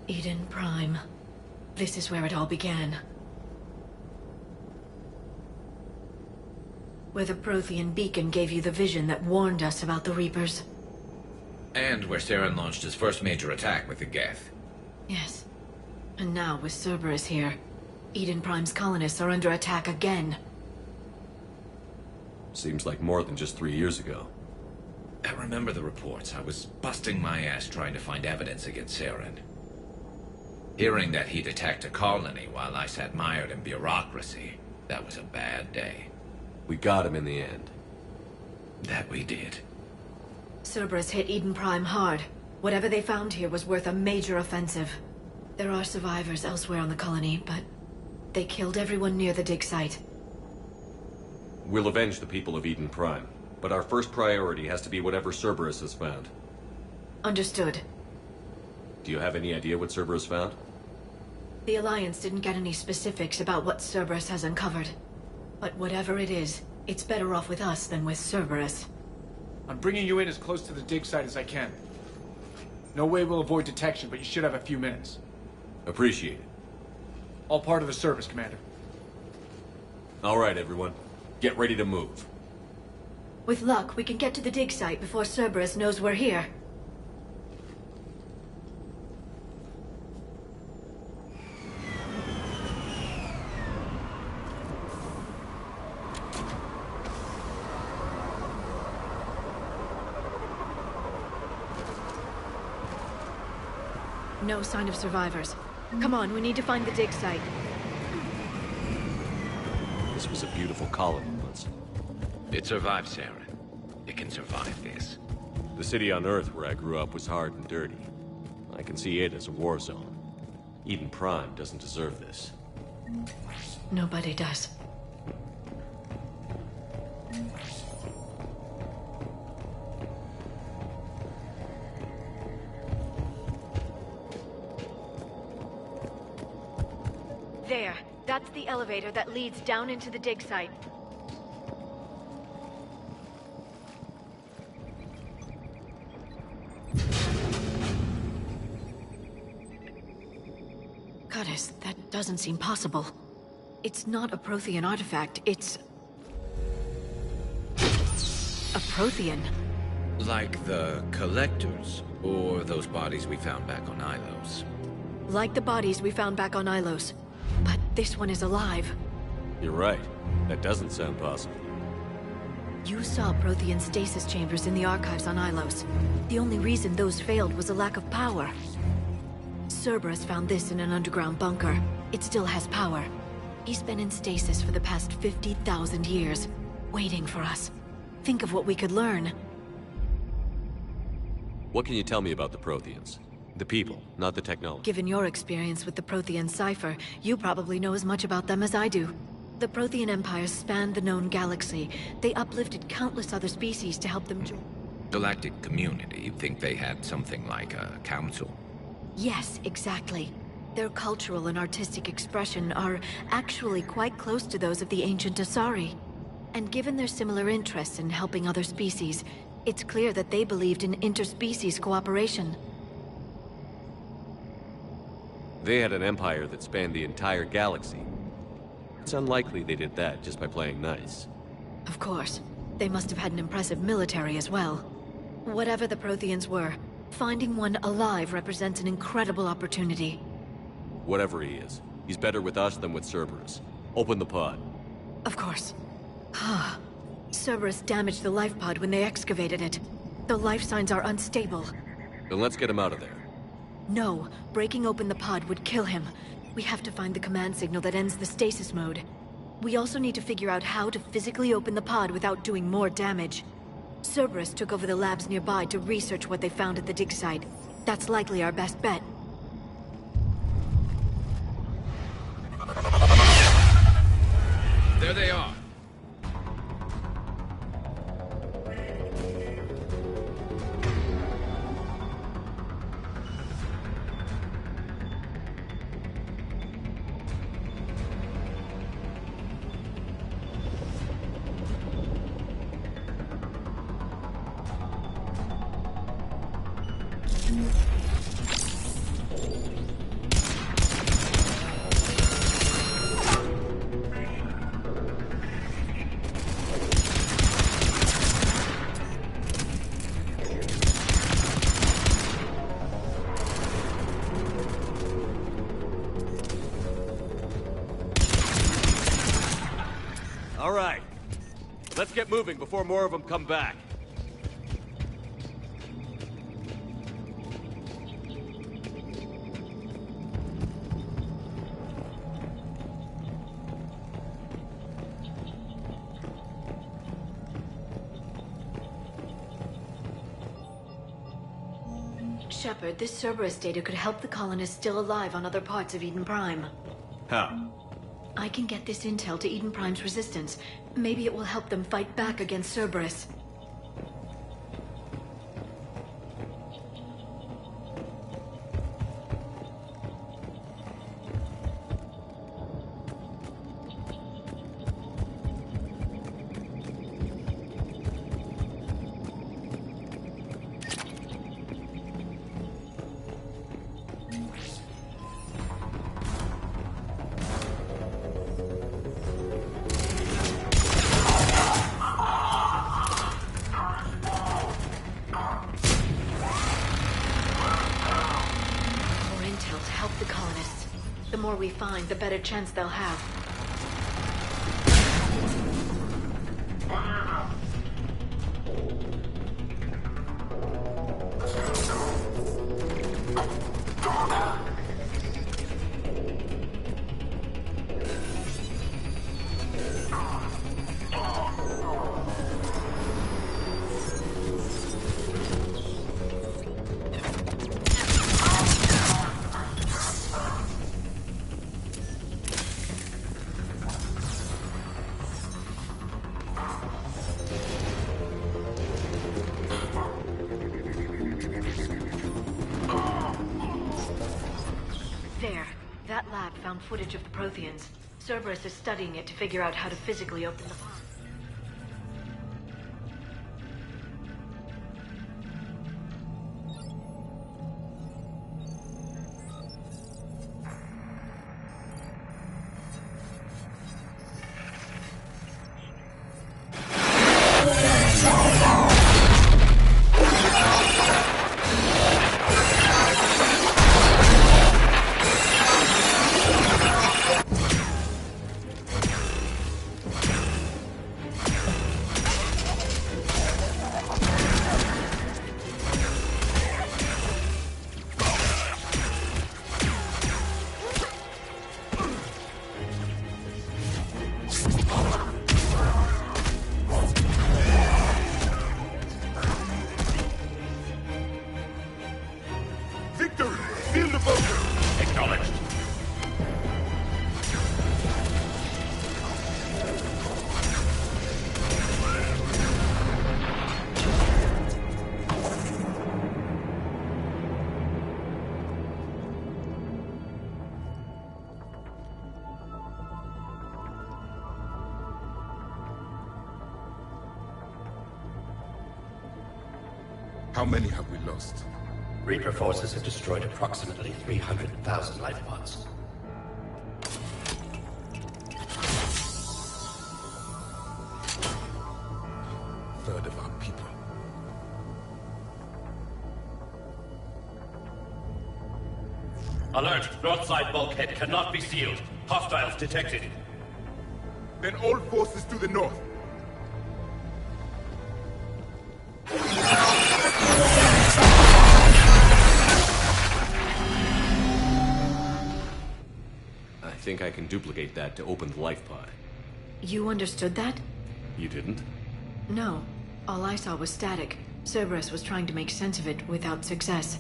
[SPEAKER 9] Eden Prime. This is where it all began. Where the Prothean beacon gave you the vision that warned us about the Reapers.
[SPEAKER 19] And where Saren launched his first major attack with the Geth.
[SPEAKER 9] Yes. And now, with Cerberus here, Eden Prime's colonists are under attack again.
[SPEAKER 6] Seems like more than just 3 years ago.
[SPEAKER 19] I remember the reports. I was busting my ass trying to find evidence against Saren. Hearing that he'd attacked a colony while I sat mired in bureaucracy, that was a bad day.
[SPEAKER 6] We got him in the end.
[SPEAKER 19] That we did.
[SPEAKER 9] Cerberus hit Eden Prime hard. Whatever they found here was worth a major offensive. There are survivors elsewhere on the colony, but they killed everyone near the dig site.
[SPEAKER 6] We'll avenge the people of Eden Prime, but our first priority has to be whatever Cerberus has found.
[SPEAKER 9] Understood.
[SPEAKER 6] Do you have any idea what Cerberus found?
[SPEAKER 9] The Alliance didn't get any specifics about what Cerberus has uncovered. But whatever it is, it's better off with us than with Cerberus.
[SPEAKER 23] I'm bringing you in as close to the dig site as I can. No way we'll avoid detection, but you should have a few minutes.
[SPEAKER 6] Appreciate it.
[SPEAKER 23] All part of the service, Commander.
[SPEAKER 6] All right, everyone. Get ready to move.
[SPEAKER 9] With luck, we can get to the dig site before Cerberus knows we're here. No sign of survivors. Come on, we need to find the dig site.
[SPEAKER 6] This was a beautiful colony once.
[SPEAKER 19] It survived, Saren. It can survive this.
[SPEAKER 6] The city on Earth where I grew up was hard and dirty. I can see it as a war zone. Eden Prime doesn't deserve this.
[SPEAKER 9] Nobody does. There. That's the elevator that leads down into the dig site. Goddess, that doesn't seem possible. It's not a Prothean artifact, it's... a Prothean.
[SPEAKER 19] Like the Collectors, or those bodies we found back on Ilos.
[SPEAKER 9] Like the bodies we found back on Ilos. But this one is alive.
[SPEAKER 6] You're right. That doesn't sound possible.
[SPEAKER 9] You saw Prothean stasis chambers in the archives on Ilos. The only reason those failed was a lack of power. Cerberus found this in an underground bunker. It still has power. He's been in stasis for the past 50,000 years, waiting for us. Think of what we could learn.
[SPEAKER 6] What can you tell me about the Protheans? The people, not the technology.
[SPEAKER 9] Given your experience with the Prothean Cipher, you probably know as much about them as I do. The Prothean Empire spanned the known galaxy. They uplifted countless other species to help them join.
[SPEAKER 19] Galactic community think they had something like a council?
[SPEAKER 9] Yes, exactly. Their cultural and artistic expression are actually quite close to those of the ancient Asari. And given their similar interests in helping other species, it's clear that they believed in interspecies cooperation.
[SPEAKER 6] They had an empire that spanned the entire galaxy. It's unlikely they did that just by playing nice.
[SPEAKER 9] Of course. They must have had an impressive military as well. Whatever the Protheans were, finding one alive represents an incredible opportunity.
[SPEAKER 6] Whatever he is, he's better with us than with Cerberus. Open the pod.
[SPEAKER 9] Of course. Cerberus damaged the life pod when they excavated it. The life signs are unstable.
[SPEAKER 6] Then let's get him out of there.
[SPEAKER 9] No, breaking open the pod would kill him. We have to find the command signal that ends the stasis mode. We also need to figure out how to physically open the pod without doing more damage. Cerberus took over the labs nearby to research what they found at the dig site. That's likely our best bet.
[SPEAKER 19] There they are.
[SPEAKER 6] All right. Let's get moving before more of them come back.
[SPEAKER 9] Shepard, this Cerberus data could help the colonists still alive on other parts of Eden Prime.
[SPEAKER 6] How?
[SPEAKER 9] I can get this intel to Eden Prime's resistance. Maybe it will help them fight back against Cerberus. The more we find, the better chance they'll have. That lab found footage of the Protheans. Cerberus is studying it to figure out how to physically open the pod.
[SPEAKER 3] How many have we lost?
[SPEAKER 7] Reaper forces have destroyed approximately 300,000 life pods.
[SPEAKER 3] Third of our people.
[SPEAKER 7] Alert! North side bulkhead cannot be sealed. Hostiles detected.
[SPEAKER 3] Then all forces to the north.
[SPEAKER 6] I think I can duplicate that to open the life pod.
[SPEAKER 9] You understood that?
[SPEAKER 6] You didn't?
[SPEAKER 9] No. All I saw was static. Cerberus was trying to make sense of it without success.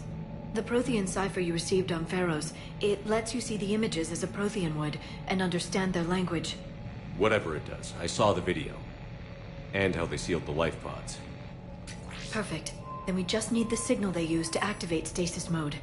[SPEAKER 9] The Prothean cipher you received on Pharaohs, it lets you see the images as a Prothean would, and understand their language.
[SPEAKER 6] Whatever it does, I saw the video. And how they sealed the life pods.
[SPEAKER 9] Perfect. Then we just need the signal they used to activate stasis mode.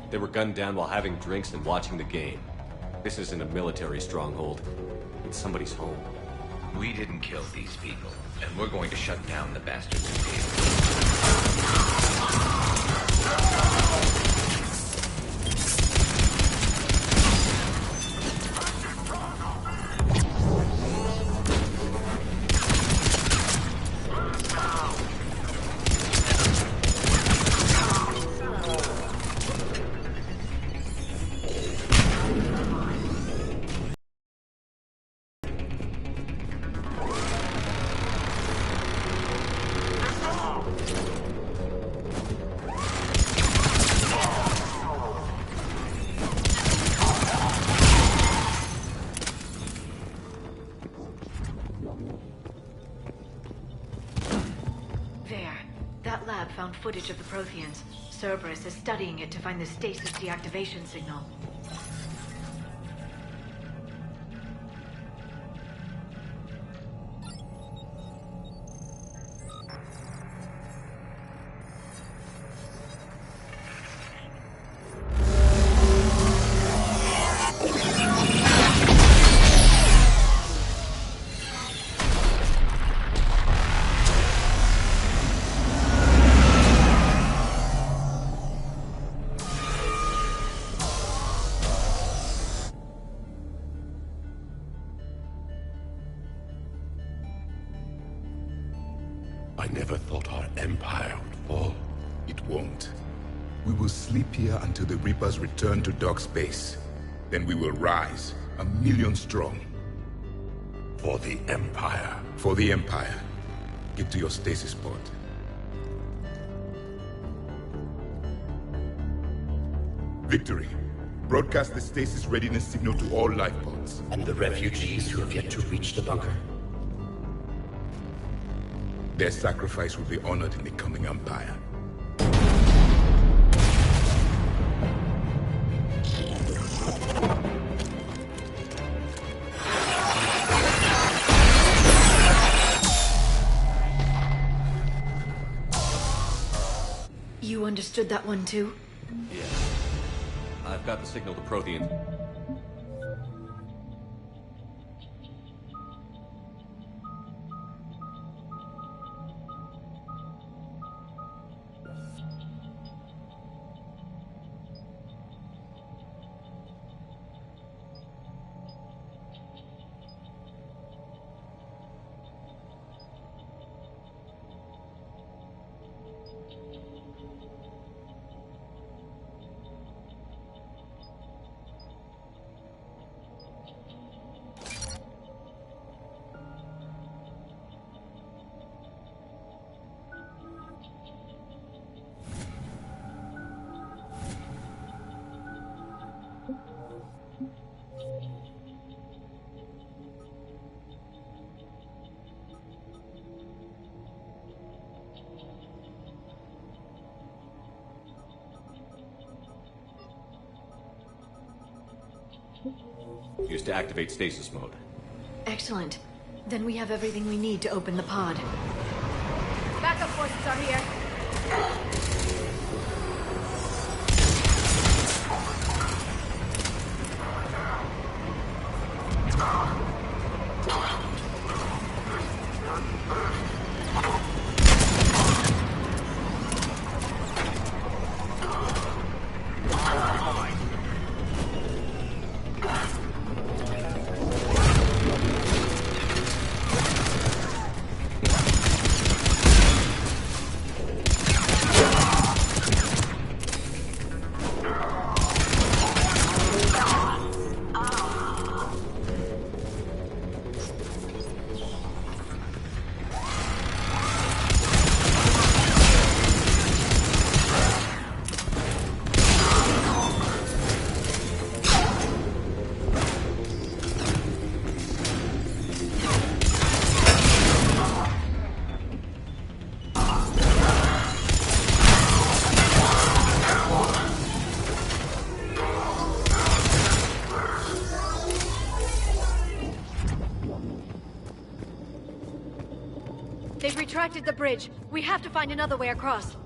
[SPEAKER 6] They were gunned down while having drinks and watching the game. This isn't a military stronghold. It's somebody's home.
[SPEAKER 19] We didn't kill these people, and we're going to shut down the bastards.
[SPEAKER 9] That lab found footage of the Protheans. Cerberus is studying it to find the stasis deactivation signal.
[SPEAKER 3] I never thought our empire would fall. It won't. We will sleep here until the Reapers return to Dock Space. Then we will rise, 1,000,000 strong. For the Empire. For the Empire. Get to your stasis pod. Victory. Broadcast the stasis readiness signal to all life pods.
[SPEAKER 7] And the refugees who have yet to reach the bunker.
[SPEAKER 3] Their sacrifice will be honored in the coming Empire.
[SPEAKER 9] You understood that one too?
[SPEAKER 6] Yeah. I've got the signal to Prothean. Used to activate stasis mode.
[SPEAKER 9] Excellent. Then we have everything we need to open the pod.
[SPEAKER 15] Backup forces are here.
[SPEAKER 9] They've retracted the bridge. We have to find another way across.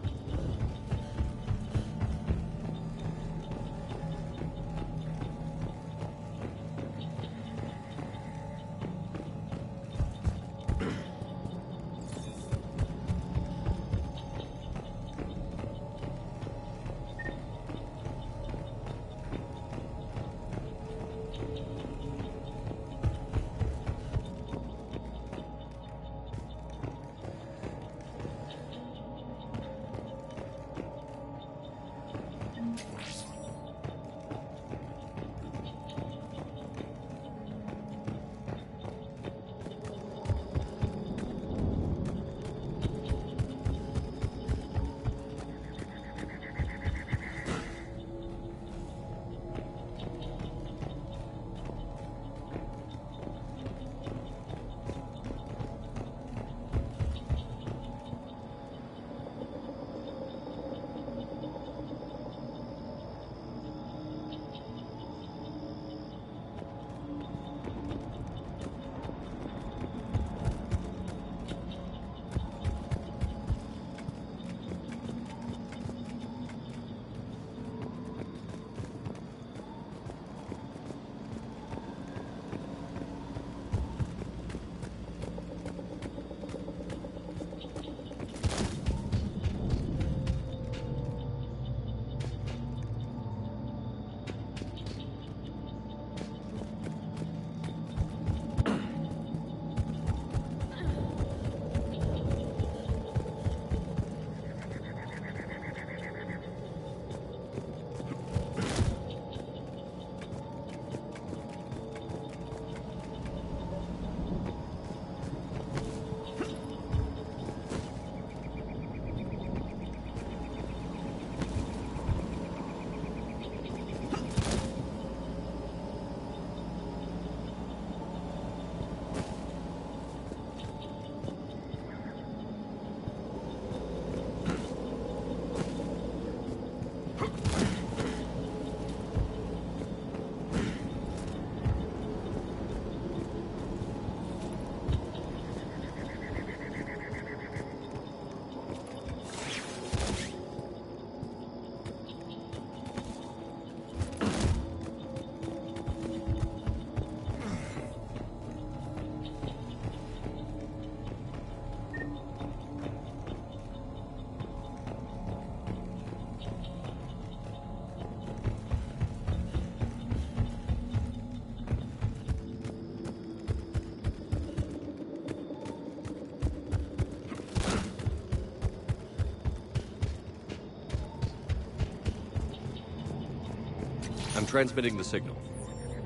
[SPEAKER 6] I'm transmitting the signal.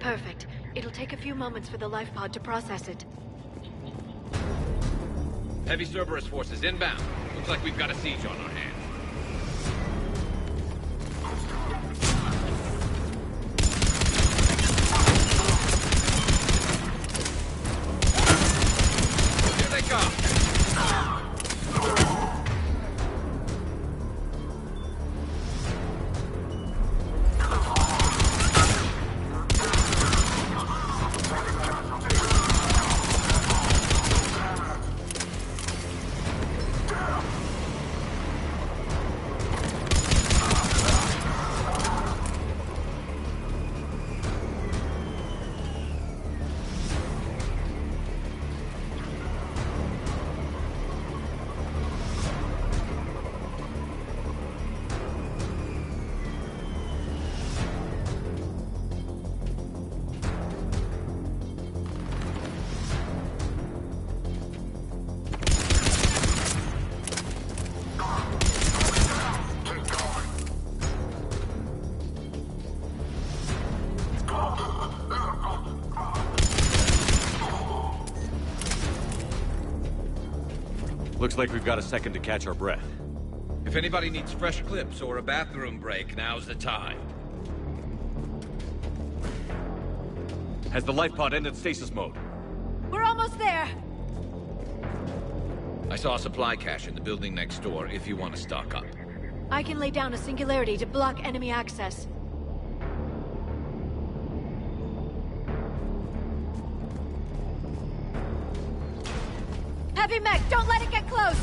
[SPEAKER 9] Perfect. It'll take a few moments for the life pod to process it.
[SPEAKER 19] Heavy Cerberus forces inbound. Looks like we've got a siege on our hands. Here they come!
[SPEAKER 6] Looks like we've got a second to catch our breath.
[SPEAKER 19] If anybody needs fresh clips or a bathroom break, now's the time.
[SPEAKER 6] Has the life pod ended stasis mode?
[SPEAKER 9] We're almost there!
[SPEAKER 19] I saw a supply cache in the building next door if you want to stock up.
[SPEAKER 9] I can lay down a singularity to block enemy access. Heavy mech, don't let it get close!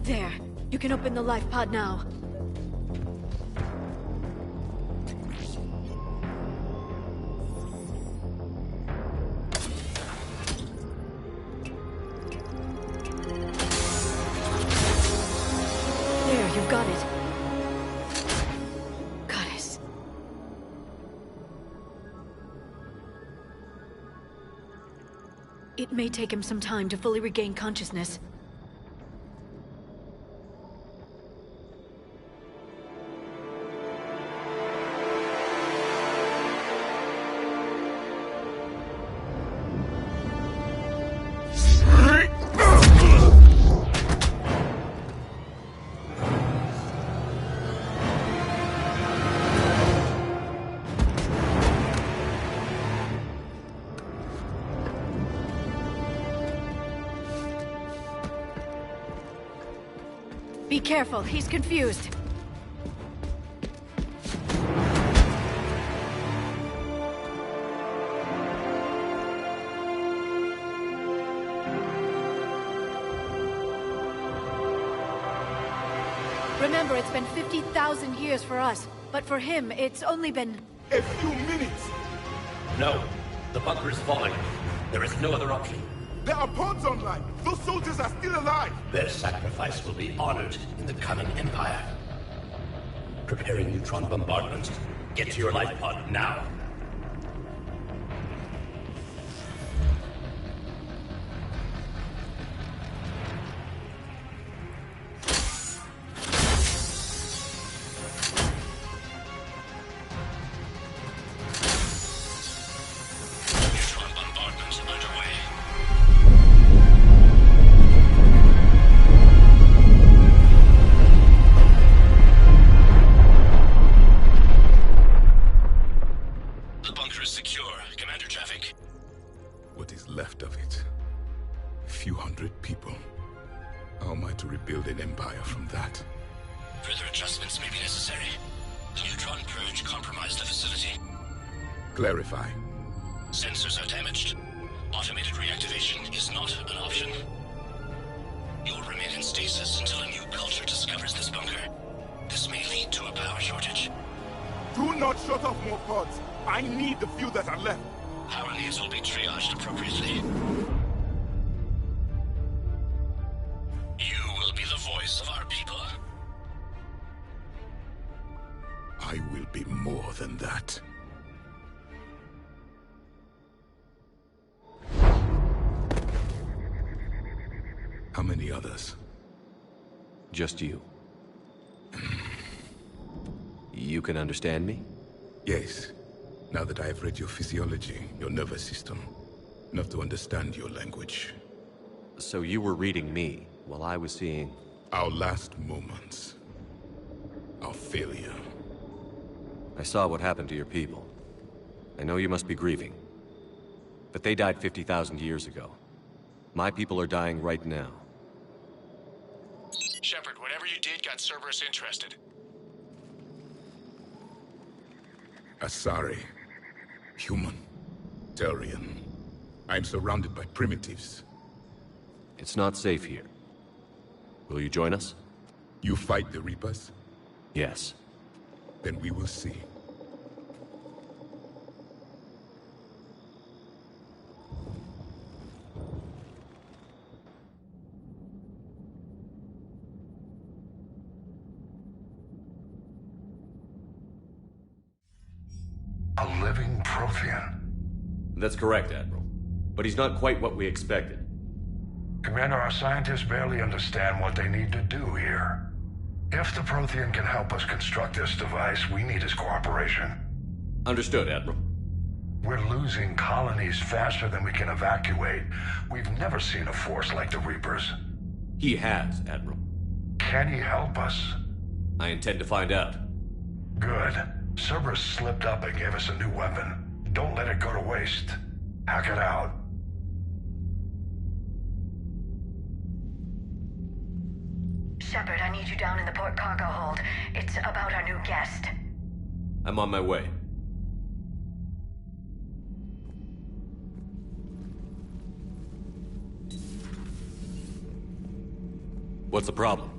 [SPEAKER 9] There. You can open the life pod now. There, you've got it. Goddess. It may take him some time to fully regain consciousness. Be careful, he's confused. Remember, it's been 50,000 years for us, but for him, it's only been...
[SPEAKER 17] A few minutes!
[SPEAKER 7] No. The bunker is falling. There is no other option.
[SPEAKER 17] There are pods online! Those soldiers are still alive!
[SPEAKER 7] Their sacrifice will be honored in the coming Empire. Preparing neutron bombardment. Get to your life pod now.
[SPEAKER 3] Clarify.
[SPEAKER 2] Sensors are damaged. Automated reactivation is not an option. You'll remain in stasis until a new culture discovers this bunker. This may lead to a power shortage.
[SPEAKER 17] Do not shut off more pods. I need the few that are left.
[SPEAKER 2] Power needs will be triaged appropriately. You will be the voice of our people.
[SPEAKER 3] I will be more than that. How many others?
[SPEAKER 6] Just you. You can understand me?
[SPEAKER 3] Yes. Now that I have read your physiology, your nervous system, enough to understand your language.
[SPEAKER 6] So you were reading me? while I was seeing...
[SPEAKER 3] Our last moments. Our failure.
[SPEAKER 6] I saw what happened to your people. I know you must be grieving. But they died 50,000 years ago. My people are dying right now.
[SPEAKER 5] Shepard, whatever you did got Cerberus interested.
[SPEAKER 3] Asari. Human. Turian. I'm surrounded by primitives.
[SPEAKER 6] It's not safe here. Will you join us?
[SPEAKER 3] You fight the Reapers?
[SPEAKER 6] Yes.
[SPEAKER 3] Then we will see.
[SPEAKER 17] A living Prothean.
[SPEAKER 6] That's correct, Admiral. But he's not quite what we expected.
[SPEAKER 17] Commander, our scientists barely understand what they need to do here. If the Prothean can help us construct this device, we need his cooperation.
[SPEAKER 6] Understood, Admiral.
[SPEAKER 17] We're losing colonies faster than we can evacuate. We've never seen a force like the Reapers.
[SPEAKER 6] He has, Admiral.
[SPEAKER 17] Can he help us?
[SPEAKER 6] I intend to find out.
[SPEAKER 17] Good. Cerberus slipped up and gave us a new weapon. Don't let it go to waste. Hack it out.
[SPEAKER 8] Shepard, I need you down in the port cargo hold. It's about our new guest.
[SPEAKER 6] I'm on my way. What's the problem?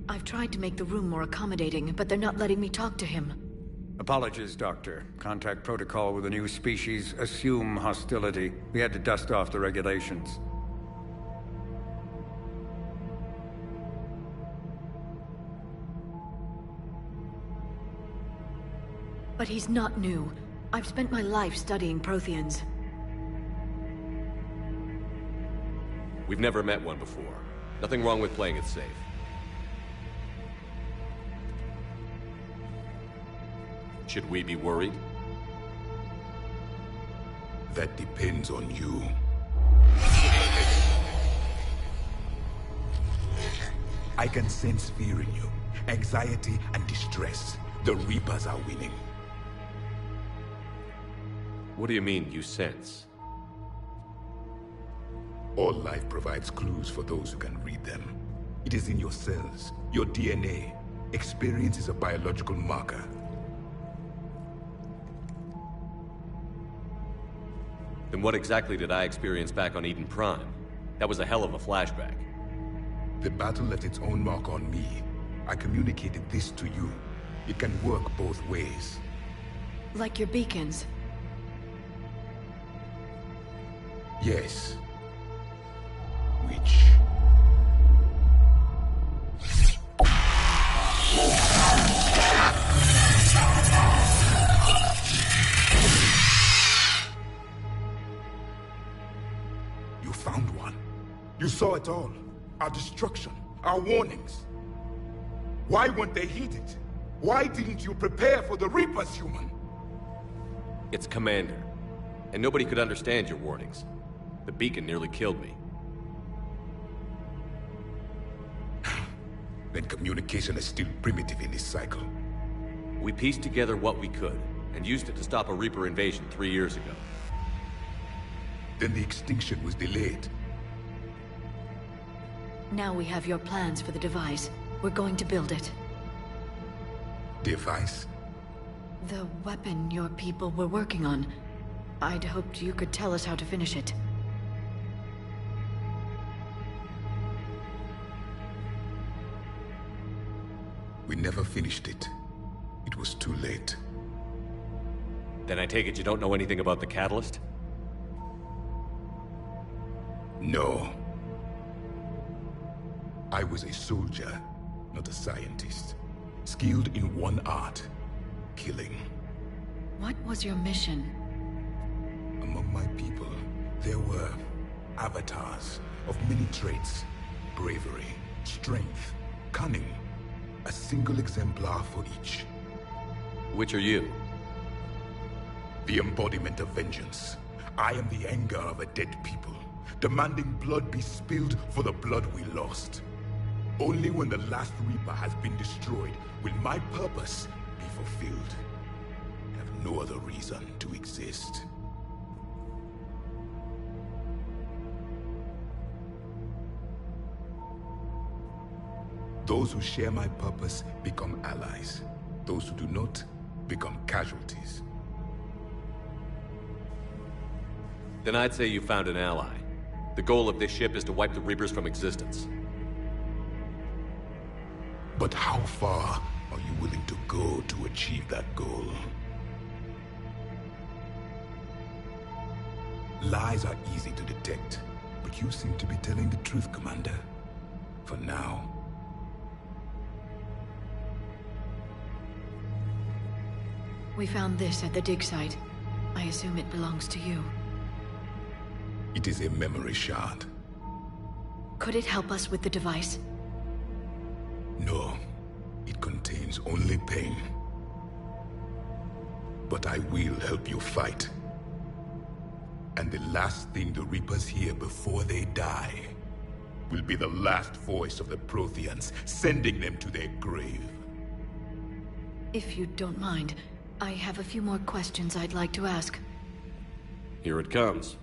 [SPEAKER 9] I've tried to make the room more accommodating, but they're not letting me talk to him.
[SPEAKER 13] Apologies, Doctor. Contact protocol with a new species. Assume hostility. We had to dust off the regulations.
[SPEAKER 9] But he's not new. I've spent my life studying Protheans.
[SPEAKER 6] We've never met one before. Nothing wrong with playing it safe. Should we be worried?
[SPEAKER 3] That depends on you. I can sense fear in you. Anxiety and distress. The Reapers are winning.
[SPEAKER 6] What do you mean, you sense?
[SPEAKER 3] All life provides clues for those who can read them. It is in your cells, your DNA. Experience is a biological marker.
[SPEAKER 6] Then what exactly did I experience back on Eden Prime? That was a hell of a flashback.
[SPEAKER 3] The battle left its own mark on me. I communicated this to you. It can work both ways.
[SPEAKER 9] Like your beacons?
[SPEAKER 3] Yes. Which... You found one. You saw it all. Our destruction, our warnings. Why weren't they heeded? Why didn't you prepare for the Reapers, human?
[SPEAKER 6] It's Commander. And nobody could understand your warnings. The beacon nearly killed me.
[SPEAKER 3] Then communication is still primitive in this cycle.
[SPEAKER 6] We pieced together what we could, and used it to stop a Reaper invasion 3 years ago.
[SPEAKER 3] Then the extinction was delayed.
[SPEAKER 9] Now we have your plans for the device. We're going to build it.
[SPEAKER 3] Device?
[SPEAKER 9] The weapon your people were working on. I'd hoped you could tell us how to finish it.
[SPEAKER 3] We never finished it. It was too late.
[SPEAKER 6] Then I take it you don't know anything about the catalyst?
[SPEAKER 3] No. I was a soldier, not a scientist. Skilled in one art, killing.
[SPEAKER 9] What was your mission?
[SPEAKER 3] Among my people, there were avatars of many traits. Bravery, strength, cunning. A single exemplar for each.
[SPEAKER 6] Which are you?
[SPEAKER 3] The embodiment of vengeance. I am the anger of a dead people. demanding blood be spilled for the blood we lost. Only when the last Reaper has been destroyed will my purpose be fulfilled. I have no other reason to exist. Those who share my purpose become allies. Those who do not become casualties.
[SPEAKER 6] Then I'd say you found an ally. The goal of this ship is to wipe the Reapers from existence.
[SPEAKER 3] But how far are you willing to go to achieve that goal? Lies are easy to detect, but you seem to be telling the truth, Commander. For now.
[SPEAKER 9] We found this at the dig site. I assume it belongs to you.
[SPEAKER 3] It is a memory shard.
[SPEAKER 9] Could it help us with the device?
[SPEAKER 3] No. It contains only pain. But I will help you fight. And the last thing the Reapers hear before they die will be the last voice of the Protheans, sending them to their grave.
[SPEAKER 9] If you don't mind, I have a few more questions I'd like to ask.
[SPEAKER 6] Here it comes.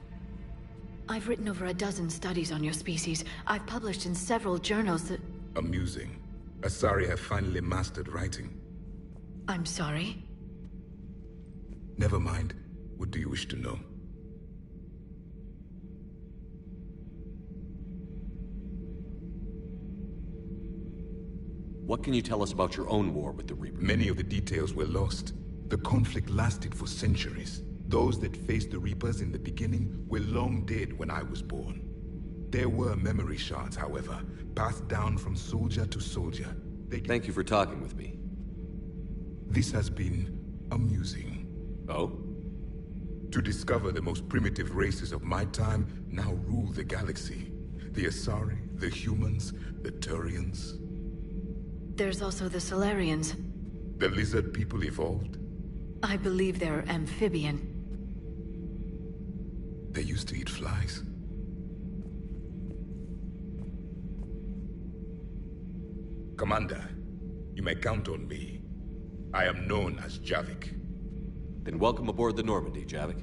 [SPEAKER 9] I've written over a dozen studies on your species. I've published in several journals that...
[SPEAKER 3] Amusing. Asari have finally mastered writing.
[SPEAKER 9] I'm sorry?
[SPEAKER 3] Never mind. What do you wish to know?
[SPEAKER 6] What can you tell us about your own war with the Reapers?
[SPEAKER 3] Many of the details were lost. The conflict lasted for centuries. Those that faced the Reapers in the beginning were long dead when I was born. There were memory shards, however, passed down from soldier to soldier.
[SPEAKER 6] Thank you for talking with me.
[SPEAKER 3] This has been amusing.
[SPEAKER 6] Oh?
[SPEAKER 3] To discover the most primitive races of my time now rule the galaxy. The Asari, the humans, the Turians.
[SPEAKER 9] There's also the Solarians.
[SPEAKER 3] The lizard people evolved?
[SPEAKER 9] I believe they're amphibian.
[SPEAKER 3] They used to eat flies. Commander, you may count on me. I am known as Javik.
[SPEAKER 6] Then welcome aboard the Normandy, Javik.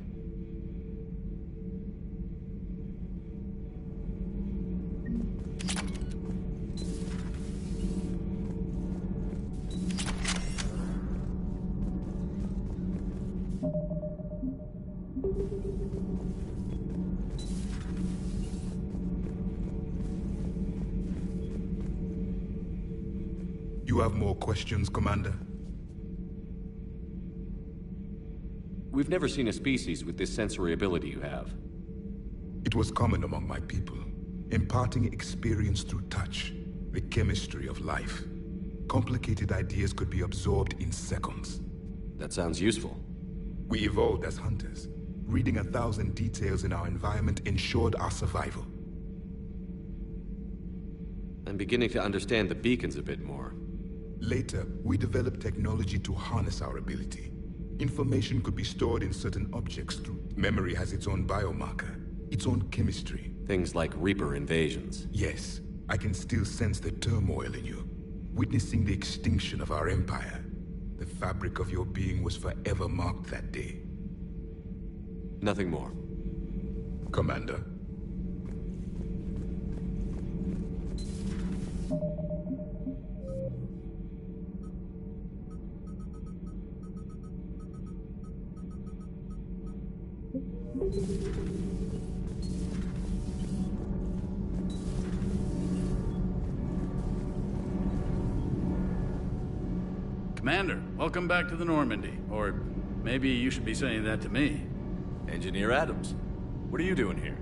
[SPEAKER 3] You have more questions, Commander?
[SPEAKER 6] We've never seen a species with this sensory ability you have.
[SPEAKER 3] It was common among my people, imparting experience through touch, the chemistry of life. Complicated ideas could be absorbed in seconds.
[SPEAKER 6] That sounds useful.
[SPEAKER 3] We evolved as hunters. Reading 1,000 details in our environment ensured our survival.
[SPEAKER 6] I'm beginning to understand the beacons a bit more.
[SPEAKER 3] Later, we developed technology to harness our ability. Information could be stored in certain objects through... Memory has its own biomarker, its own chemistry.
[SPEAKER 6] Things like Reaper invasions.
[SPEAKER 3] Yes, I can still sense the turmoil in you. Witnessing the extinction of our empire. The fabric of your being was forever marked that day.
[SPEAKER 6] Nothing more.
[SPEAKER 3] Commander.
[SPEAKER 4] Commander, welcome back to the Normandy. Or maybe you should be saying that to me.
[SPEAKER 12] Engineer Adams, what are you doing here?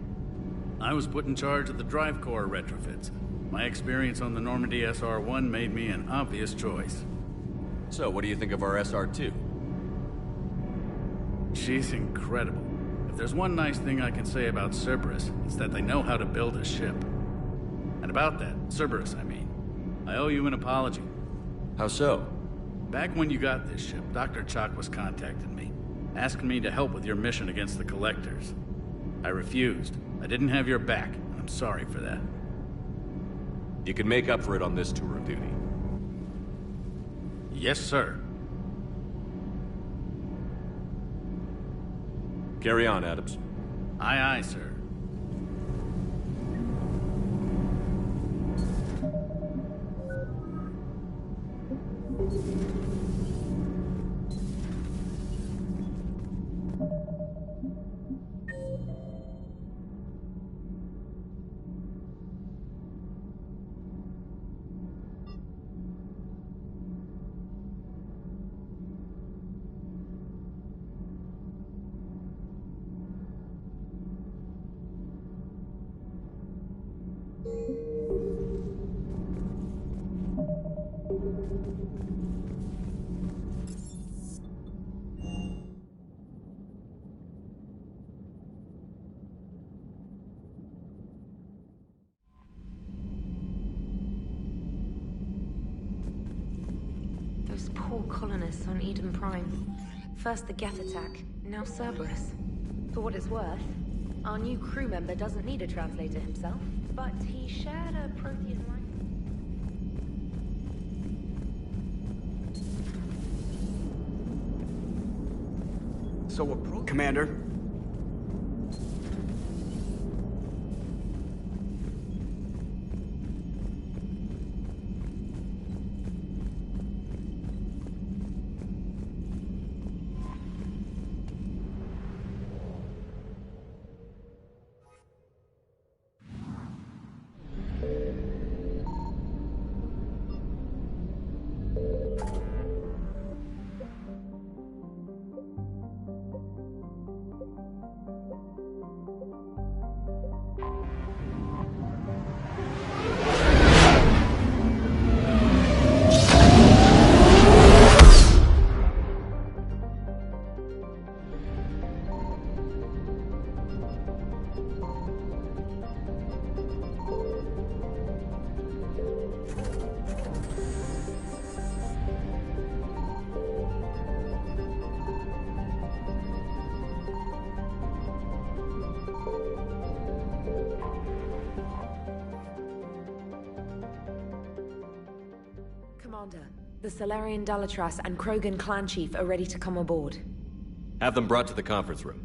[SPEAKER 4] I was put in charge of the drive core retrofits. My experience on the Normandy SR-1 made me an obvious choice.
[SPEAKER 12] So, what do you think of our SR-2?
[SPEAKER 4] She's incredible. If there's one nice thing I can say about Cerberus, it's that they know how to build a ship. And about that, Cerberus, I mean. I owe you an apology.
[SPEAKER 12] How so?
[SPEAKER 4] Back when you got this ship, Dr. Chakwas contacted me, asking me to help with your mission against the Collectors. I refused. I didn't have your back. I'm sorry for that.
[SPEAKER 6] You can make up for it on this tour of duty.
[SPEAKER 4] Yes, sir.
[SPEAKER 6] Carry on, Adams.
[SPEAKER 4] Aye, aye, sir.
[SPEAKER 1] Those poor colonists on Eden Prime. First the Geth attack, now Cerberus. For what it's worth, our new crew member doesn't need a translator himself, but he shared a Prothean language.
[SPEAKER 10] So Commander?
[SPEAKER 1] Commander, the Salarian Dalatras and Krogan clan chief are ready to come aboard.
[SPEAKER 6] Have them brought to the conference room.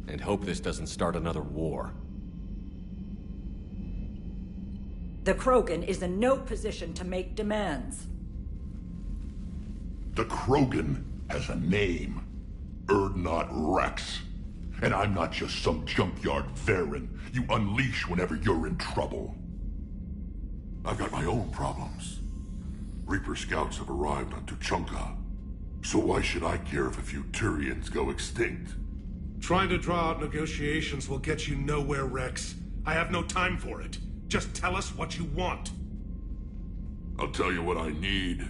[SPEAKER 6] And hope this doesn't start another war.
[SPEAKER 14] The Krogan is in no position to make demands.
[SPEAKER 17] The Krogan has a name. Urdnot Rex. And I'm not just some junkyard Varen you unleash whenever you're in trouble. I've got my own problems. Reaper scouts have arrived on Tuchanka. So why should I care if a few Turians go extinct?
[SPEAKER 18] Trying to draw out negotiations will get you nowhere, Rex. I have no time for it. Just tell us what you want.
[SPEAKER 17] I'll tell you what I need.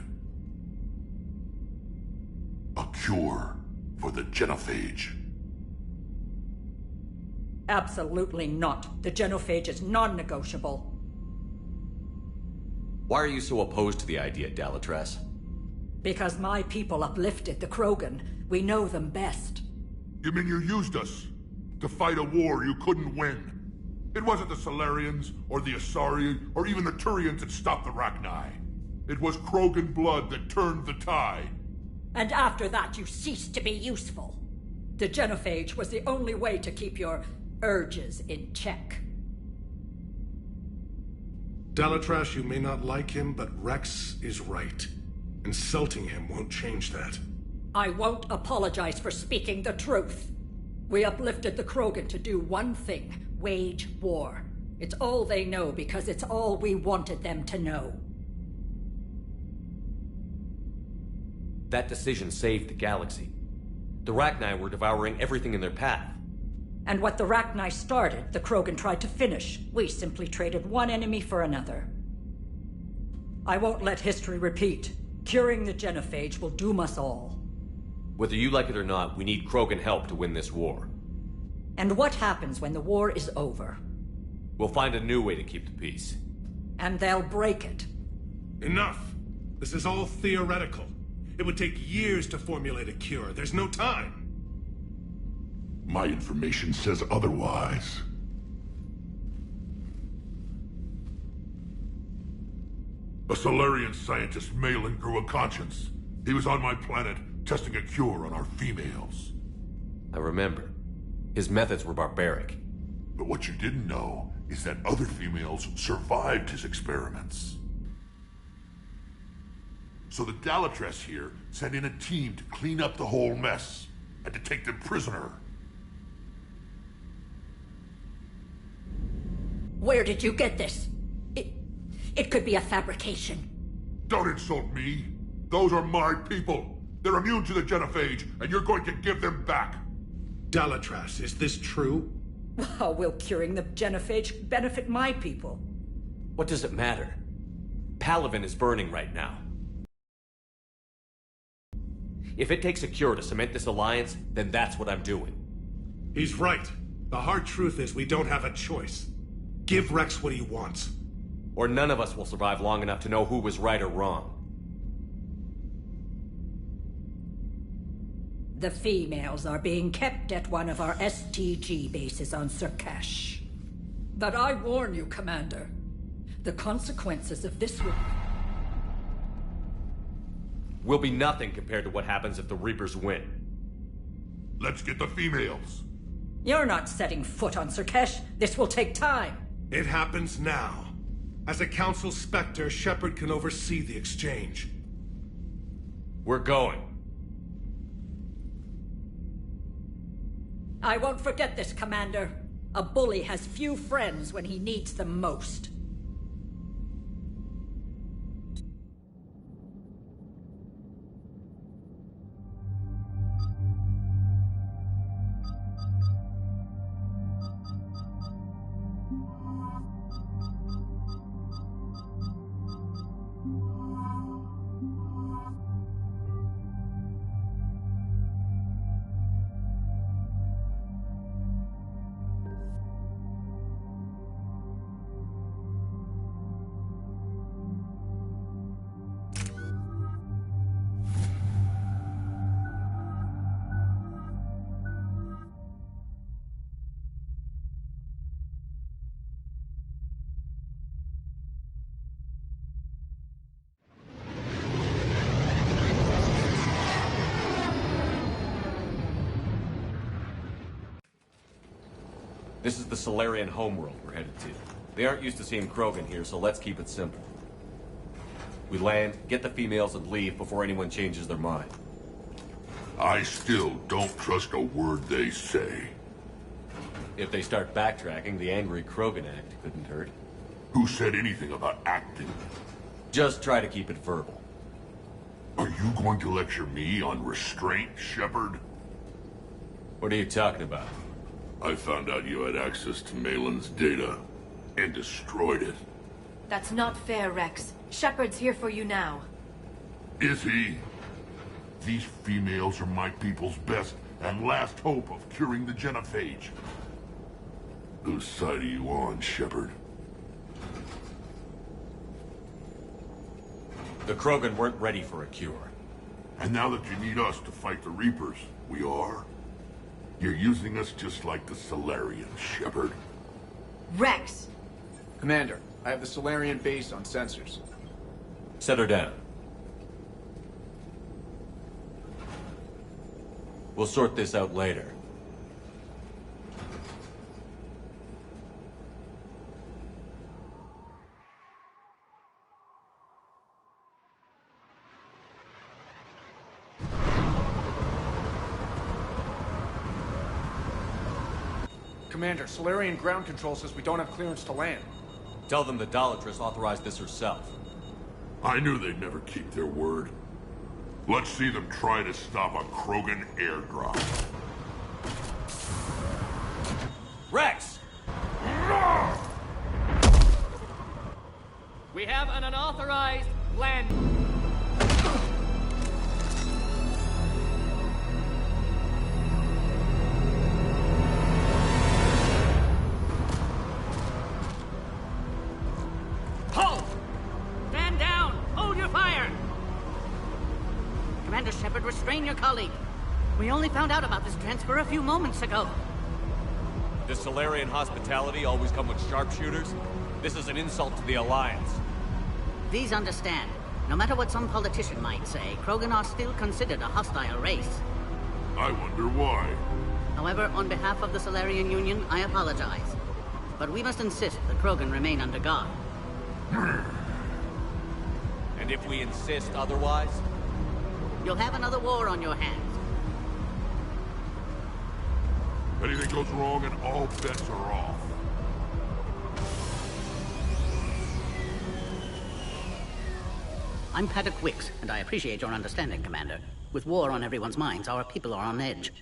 [SPEAKER 17] A cure for the genophage.
[SPEAKER 14] Absolutely not. The genophage is non-negotiable.
[SPEAKER 6] Why are you so opposed to the idea, Dalatras?
[SPEAKER 14] Because my people uplifted the Krogan. We know them best.
[SPEAKER 17] You mean you used us to fight a war you couldn't win? It wasn't the Salarians, or the Asari, or even the Turians that stopped the Rachni. It was Krogan blood that turned the tide.
[SPEAKER 14] And after that, you ceased to be useful. The genophage was the only way to keep your urges in check.
[SPEAKER 18] Dalatras, you may not like him, but Rex is right. Insulting him won't change that.
[SPEAKER 14] I won't apologize for speaking the truth. We uplifted the Krogan to do one thing: wage war. It's all they know because it's all we wanted them to know.
[SPEAKER 6] That decision saved the galaxy. The Rachni were devouring everything in their path.
[SPEAKER 14] And what the Rachni started, the Krogan tried to finish. We simply traded one enemy for another. I won't let history repeat. Curing the genophage will doom us all.
[SPEAKER 6] Whether you like it or not, we need Krogan help to win this war.
[SPEAKER 14] And what happens when the war is over?
[SPEAKER 6] We'll find a new way to keep the peace.
[SPEAKER 14] And they'll break it.
[SPEAKER 18] Enough! This is all theoretical. It would take years to formulate a cure. There's no time.
[SPEAKER 17] My information says otherwise. A Solarian scientist, Malin, grew a conscience. He was on my planet, testing a cure on our females.
[SPEAKER 6] I remember. His methods were barbaric.
[SPEAKER 17] But what you didn't know is that other females survived his experiments. So the Dalatress here sent in a team to clean up the whole mess, and to take them prisoner.
[SPEAKER 14] Where did you get this? It could be a fabrication.
[SPEAKER 17] Don't insult me. Those are my people. They're immune to the genophage, and you're going to give them back.
[SPEAKER 18] Dalatrass, is this true?
[SPEAKER 14] How will curing the genophage benefit my people?
[SPEAKER 6] What does it matter? Palaven is burning right now. If it takes a cure to cement this alliance, then that's what I'm doing.
[SPEAKER 18] He's right. The hard truth is we don't have a choice. Give Rex what he wants.
[SPEAKER 6] Or none of us will survive long enough to know who was right or wrong.
[SPEAKER 14] The females are being kept at one of our STG bases on Surkash. But I warn you, Commander. The consequences of this
[SPEAKER 6] will be nothing compared to what happens if the Reapers win.
[SPEAKER 17] Let's get the females.
[SPEAKER 14] You're not setting foot on Surkash. This will take time.
[SPEAKER 18] It happens now. As a Council Spectre, Shepard can oversee the exchange.
[SPEAKER 6] We're going.
[SPEAKER 14] I won't forget this, Commander. A bully has few friends when he needs them most.
[SPEAKER 6] This is the Solarian homeworld we're headed to. They aren't used to seeing Krogan here, so let's keep it simple. We land, get the females, and leave before anyone changes their mind.
[SPEAKER 17] I still don't trust a word they say.
[SPEAKER 6] If they start backtracking, the angry Krogan act couldn't hurt.
[SPEAKER 17] Who said anything about acting?
[SPEAKER 6] Just try to keep it verbal.
[SPEAKER 17] Are you going to lecture me on restraint, Shepard?
[SPEAKER 6] What are you talking about?
[SPEAKER 17] I found out you had access to Malin's data, and destroyed it.
[SPEAKER 9] That's not fair, Rex. Shepard's here for you now.
[SPEAKER 17] Is he? These females are my people's best and last hope of curing the genophage. Whose side are you on, Shepard?
[SPEAKER 6] The Krogan weren't ready for a cure.
[SPEAKER 17] And now that you need us to fight the Reapers, we are? You're using us just like the Solarians, Shepard.
[SPEAKER 9] Rex!
[SPEAKER 23] Commander, I have the Solarian base on sensors.
[SPEAKER 6] Set her down. We'll sort this out later.
[SPEAKER 23] Commander, Solarian ground control says we don't have clearance to land.
[SPEAKER 6] Tell them the Dalatress authorized this herself.
[SPEAKER 17] I knew they'd never keep their word. Let's see them try to stop a Krogan airdrop.
[SPEAKER 6] Rex!
[SPEAKER 16] We have an unauthorized land. Halt! Stand down! Hold your fire! Commander Shepard, restrain your colleague.
[SPEAKER 20] We only found out about this transfer a few moments ago.
[SPEAKER 6] Does Salarian hospitality always come with sharpshooters? This is an insult to the Alliance.
[SPEAKER 20] Please understand, no matter what some politician might say, Krogan are still considered a hostile race.
[SPEAKER 17] I wonder why.
[SPEAKER 20] However, on behalf of the Salarian Union, I apologize. But we must insist the Krogan remain under guard.
[SPEAKER 6] And if we insist otherwise?
[SPEAKER 20] You'll have another war on your hands.
[SPEAKER 17] Anything goes wrong and all bets are off.
[SPEAKER 20] I'm Paddock Wicks, and I appreciate your understanding, Commander. With war on everyone's minds, our people are on edge.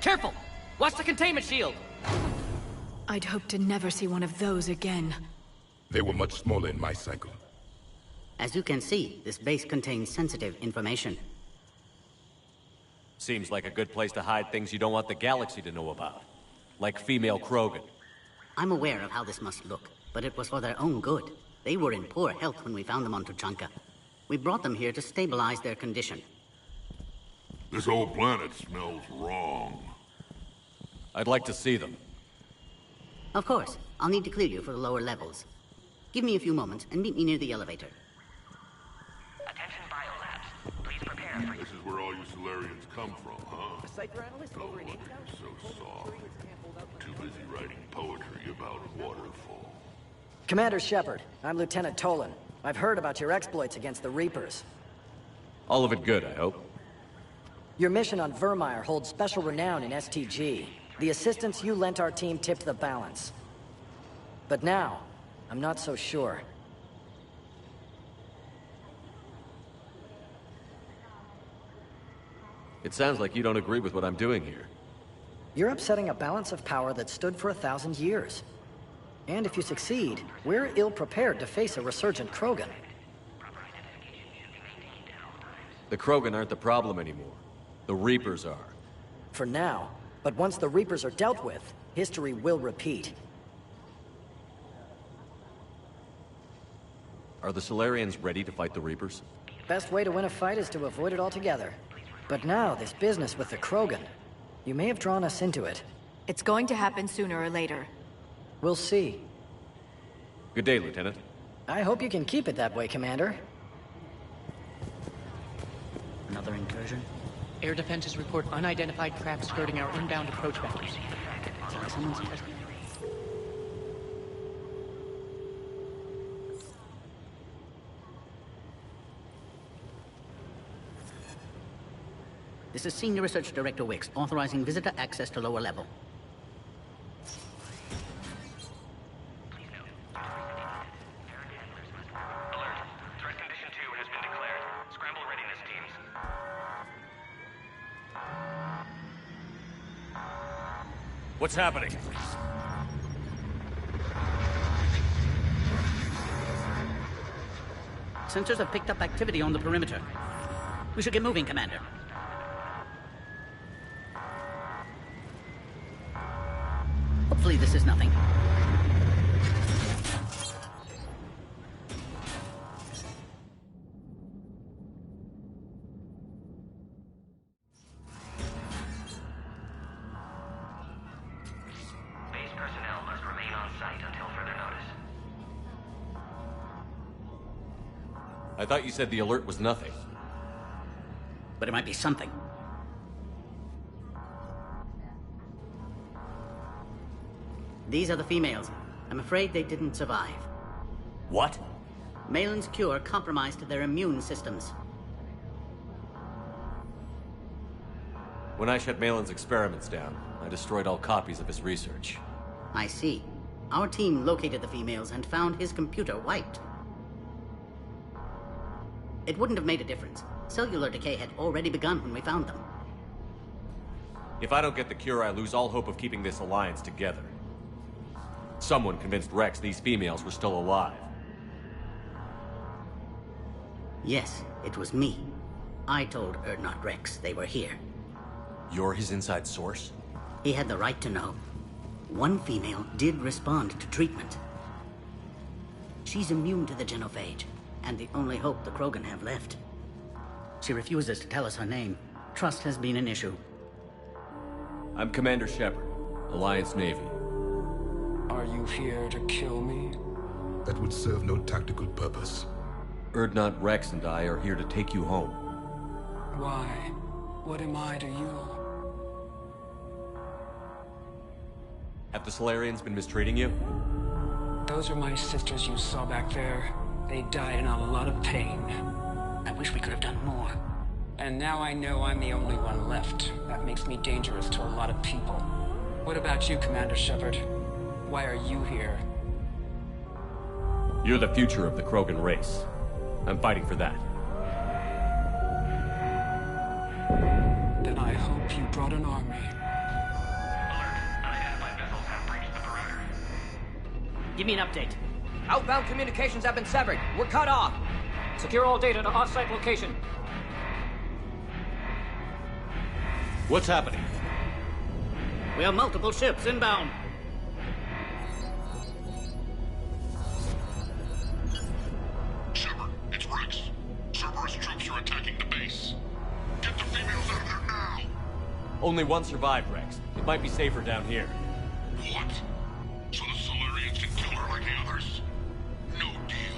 [SPEAKER 16] Careful! Watch the containment shield!
[SPEAKER 9] I'd hoped to never see one of those again.
[SPEAKER 3] They were much smaller in my cycle.
[SPEAKER 20] As you can see, this base contains sensitive information.
[SPEAKER 6] Seems like a good place to hide things you don't want the galaxy to know about. Like female Krogan.
[SPEAKER 20] I'm aware of how this must look, but it was for their own good. They were in poor health when we found them on Tuchanka. We brought them here to stabilize their condition.
[SPEAKER 17] This whole planet smells wrong.
[SPEAKER 6] I'd like to see them.
[SPEAKER 20] Of course. I'll need to clear you for the lower levels. Give me a few moments and meet me near the elevator.
[SPEAKER 17] Attention biolabs. Please prepare for This is where all you Solarians come from, huh?
[SPEAKER 16] A Cypher analyst over in India?
[SPEAKER 17] So soft. Too busy writing poetry about waterfall.
[SPEAKER 21] Commander Shepard, I'm Lieutenant Tolan. I've heard about your exploits against the Reapers.
[SPEAKER 6] All of it good, I hope.
[SPEAKER 21] Your mission on Vermeer holds special renown in STG. The assistance you lent our team tipped the balance. But now, I'm not so sure.
[SPEAKER 6] It sounds like you don't agree with what I'm doing here.
[SPEAKER 21] You're upsetting a balance of power that stood for 1,000 years. And if you succeed, we're ill-prepared to face a resurgent Krogan.
[SPEAKER 6] The Krogan aren't the problem anymore. The Reapers are.
[SPEAKER 21] For now. But once the Reapers are dealt with, history will repeat.
[SPEAKER 6] Are the Solarians ready to fight the Reapers?
[SPEAKER 21] Best way to win a fight is to avoid it altogether. But now, this business with the Krogan. You may have drawn us into it.
[SPEAKER 9] It's going to happen sooner or later.
[SPEAKER 21] We'll see.
[SPEAKER 6] Good day, Lieutenant.
[SPEAKER 21] I hope you can keep it that way, Commander.
[SPEAKER 20] Another incursion?
[SPEAKER 16] Air defenses report unidentified craft skirting our inbound approach vectors.
[SPEAKER 20] Someone's present. This is Senior Research Director Wicks, authorizing visitor access to lower level.
[SPEAKER 6] What's happening?
[SPEAKER 20] Sensors have picked up activity on the perimeter. We should get moving, Commander. Hopefully this is nothing.
[SPEAKER 6] I thought you said the alert was nothing.
[SPEAKER 20] But it might be something. These are the females. I'm afraid they didn't survive.
[SPEAKER 6] What?
[SPEAKER 20] Malin's cure compromised their immune systems.
[SPEAKER 6] When I shut Malin's experiments down, I destroyed all copies of his research.
[SPEAKER 20] I see. Our team located the females and found his computer wiped. It wouldn't have made a difference. Cellular decay had already begun when we found them.
[SPEAKER 6] If I don't get the cure, I lose all hope of keeping this alliance together. Someone convinced Rex these females were still alive.
[SPEAKER 20] Yes, it was me. I told Urdnot Rex they were here.
[SPEAKER 6] You're his inside source?
[SPEAKER 20] He had the right to know. One female did respond to treatment. She's immune to the genophage. and the only hope the Krogan have left. She refuses to tell us her name. Trust has been an issue.
[SPEAKER 6] I'm Commander Shepard, Alliance Navy.
[SPEAKER 11] Are you here to kill me?
[SPEAKER 3] That would serve no tactical purpose.
[SPEAKER 6] Urdnot Rex and I are here to take you home.
[SPEAKER 11] Why? What am I to you?
[SPEAKER 6] Have the Salarians been mistreating you?
[SPEAKER 11] Those are my sisters you saw back there. They died in a lot of pain.
[SPEAKER 20] I wish we could have done more.
[SPEAKER 11] And now I know I'm the only one left. That makes me dangerous to a lot of people. What about you, Commander Shepard? Why are you here?
[SPEAKER 6] You're the future of the Krogan race. I'm fighting for that.
[SPEAKER 11] Then I hope you brought an army.
[SPEAKER 15] Give me an update. Outbound communications have been severed. We're cut off. Secure all data to off-site location.
[SPEAKER 6] What's happening?
[SPEAKER 20] We have multiple ships inbound.
[SPEAKER 17] Shepard, it's Rex. Cerberus troops are attacking the base. Get the females out of there now!
[SPEAKER 6] Only one survived, Rex. It might be safer down here.
[SPEAKER 17] What? So the Salarians can kill her like the others? No deal.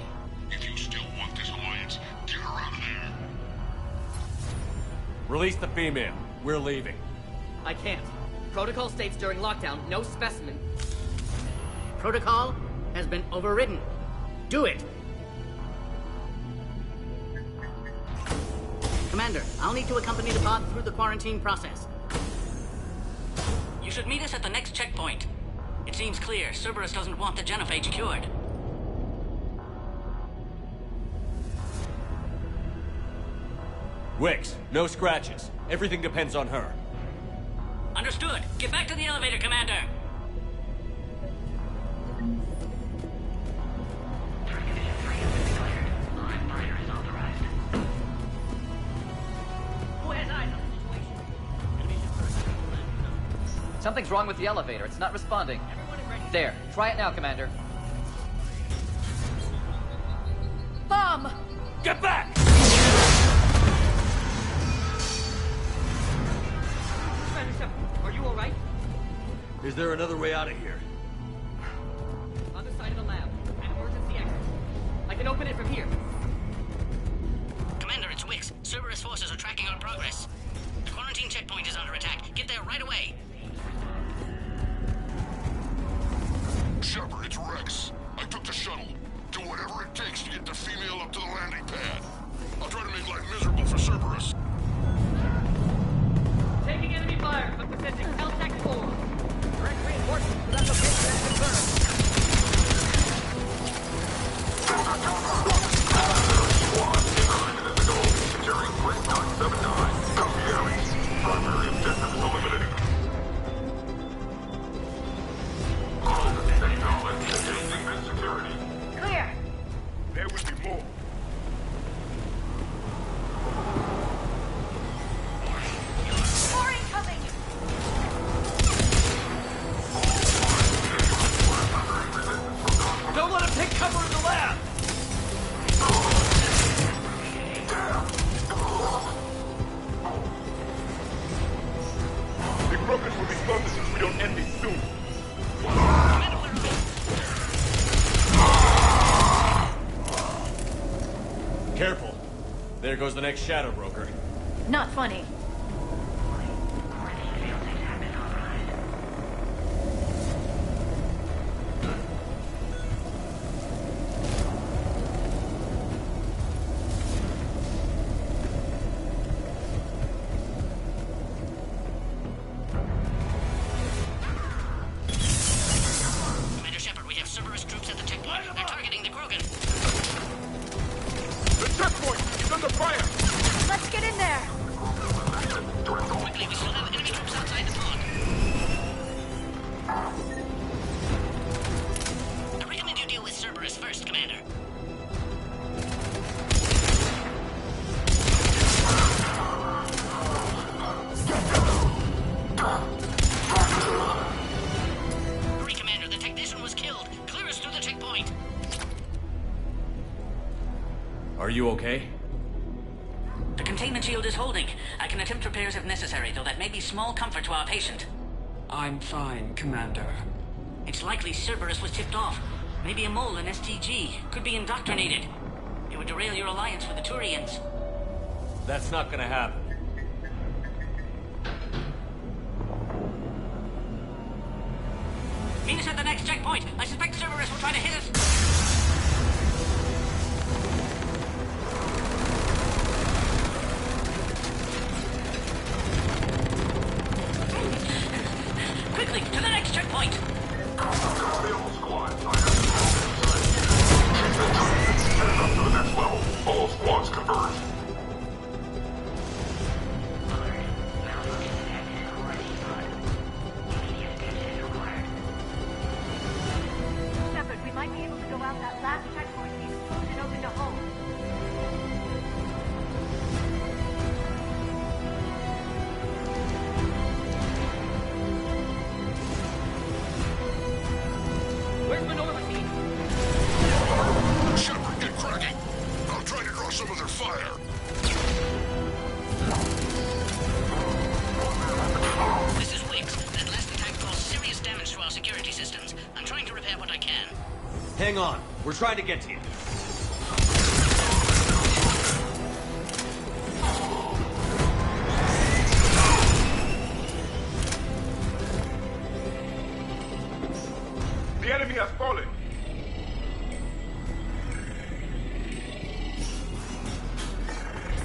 [SPEAKER 17] If you still want this alliance, get her out of there.
[SPEAKER 6] Release the female. We're leaving.
[SPEAKER 15] I can't. Protocol states during lockdown, no specimen.
[SPEAKER 20] Protocol has been overridden. Do it! Commander, I'll need to accompany the pod through the quarantine process.
[SPEAKER 22] You should meet us at the next checkpoint. It seems clear Cerberus doesn't want the genophage cured.
[SPEAKER 6] Wix, no scratches. Everything depends on her.
[SPEAKER 22] Understood. Get back to the elevator, Commander.
[SPEAKER 15] Something's wrong with the elevator. It's not responding. There. Try it now, Commander.
[SPEAKER 22] Bomb!
[SPEAKER 6] Get back!
[SPEAKER 15] Are you all right?
[SPEAKER 6] Is there another way out of here?
[SPEAKER 15] Other side of the lab. An emergency exit. I can open it from here.
[SPEAKER 22] Commander, it's Wix. Cerberus forces are tracking our progress. The quarantine checkpoint is under attack. Get there right away.
[SPEAKER 17] Shepard, it's Rex. I took the shuttle. Do whatever it takes to get the female up to the landing pad. I'll try to make life miserable for Cerberus.
[SPEAKER 15] Taking enemy fire, but possessing Caltech 4. Direct reinforcements to that location has confirmed.
[SPEAKER 17] Securing Quest 979. Copy, Aries. Primary objectives eliminated. Security.
[SPEAKER 8] Clear.
[SPEAKER 17] There will be more.
[SPEAKER 8] More incoming!
[SPEAKER 6] Don't let him take cover in the lab!
[SPEAKER 17] The Krogan will be focused if we don't end this soon.
[SPEAKER 6] Careful. There goes the next Shadow Broker.
[SPEAKER 1] Not funny.
[SPEAKER 22] Commander Shepard, we have Cerberus troops at the checkpoint. They're targeting the Krogan.
[SPEAKER 17] The checkpoint is under fire!
[SPEAKER 1] Let's get in there!
[SPEAKER 22] Quickly, we still have enemy troops outside the pod. I recommend you deal with Cerberus first, Commander. Hurry, Commander, the technician was killed. Clear us through the checkpoint.
[SPEAKER 4] Are you okay?
[SPEAKER 22] The containment shield is holding. I can attempt repairs if necessary, though that may be small comfort to our patient.
[SPEAKER 11] I'm fine, Commander.
[SPEAKER 22] It's likely Cerberus was tipped off. Maybe a mole in STG. Could be indoctrinated. It would derail your alliance with the Turians.
[SPEAKER 6] That's not gonna happen.
[SPEAKER 22] Meet us at the next checkpoint. I suspect Cerberus will try to hit us. Quickly, to the next checkpoint!
[SPEAKER 17] All squads converge.
[SPEAKER 8] Shepard, we might be able to go out that last checkpoint and explode and open a hole.
[SPEAKER 15] Where's Minerva team?
[SPEAKER 17] Shepard, get cracking. I'll try to draw some of their fire.
[SPEAKER 22] This is Wix. That last attack caused serious damage to our security systems. I'm trying to repair what I can.
[SPEAKER 6] Hang on. We're trying to get to you.
[SPEAKER 3] The enemy has fallen.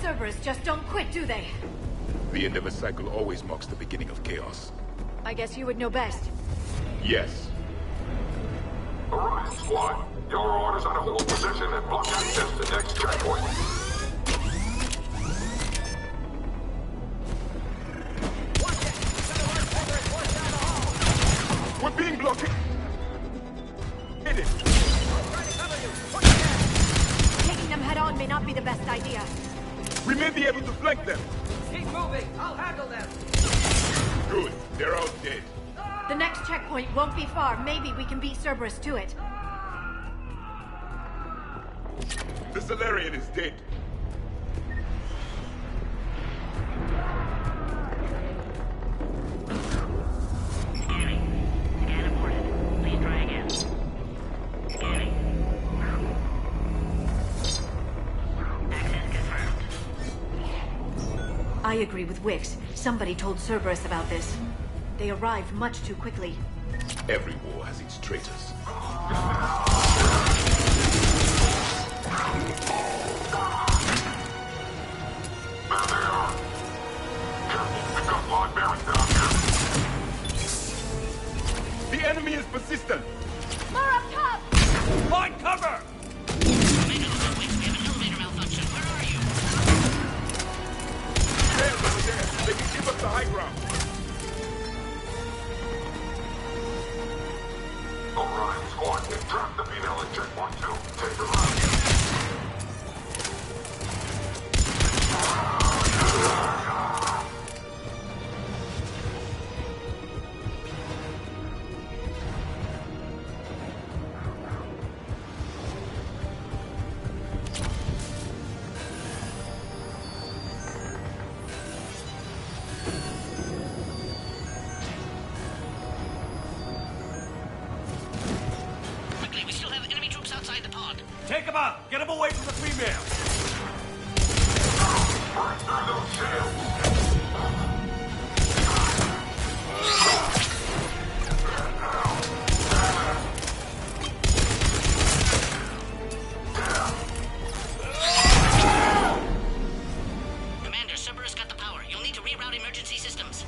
[SPEAKER 8] Cerberus just don't quit, do they?
[SPEAKER 3] The end of a cycle always marks the beginning of chaos.
[SPEAKER 8] I guess you would know best.
[SPEAKER 3] Yes.
[SPEAKER 17] Orion Squad, your orders are to hold position and block access to next checkpoint.
[SPEAKER 3] We're being blocked. Hit it.
[SPEAKER 8] Taking them head on may not be the best idea.
[SPEAKER 3] We may be able to flank them.
[SPEAKER 15] Keep moving. I'll handle them.
[SPEAKER 3] Good. They're all dead.
[SPEAKER 8] The next checkpoint won't be far. Maybe we can beat Cerberus to it.
[SPEAKER 3] The Salarian is dead.
[SPEAKER 22] Scan aborted. Please try again. Scanning. Access confirmed.
[SPEAKER 8] I agree with Wix. Somebody told Cerberus about this. They arrived much too quickly.
[SPEAKER 3] Every war has its traitors. The enemy is persistent.
[SPEAKER 8] More up top!
[SPEAKER 3] Find cover!
[SPEAKER 22] We have an elevator malfunction. Where are you?
[SPEAKER 3] There, over there. They can give us the high ground.
[SPEAKER 17] Orion Squad, they trapped the female at checkpoint 2. Take her out.
[SPEAKER 22] Quickly, we still have enemy troops outside the pod.
[SPEAKER 6] Take him out! Get him away from the female!
[SPEAKER 17] Break through those shields.
[SPEAKER 22] Commander, Cerberus got the power. You'll need to reroute emergency systems.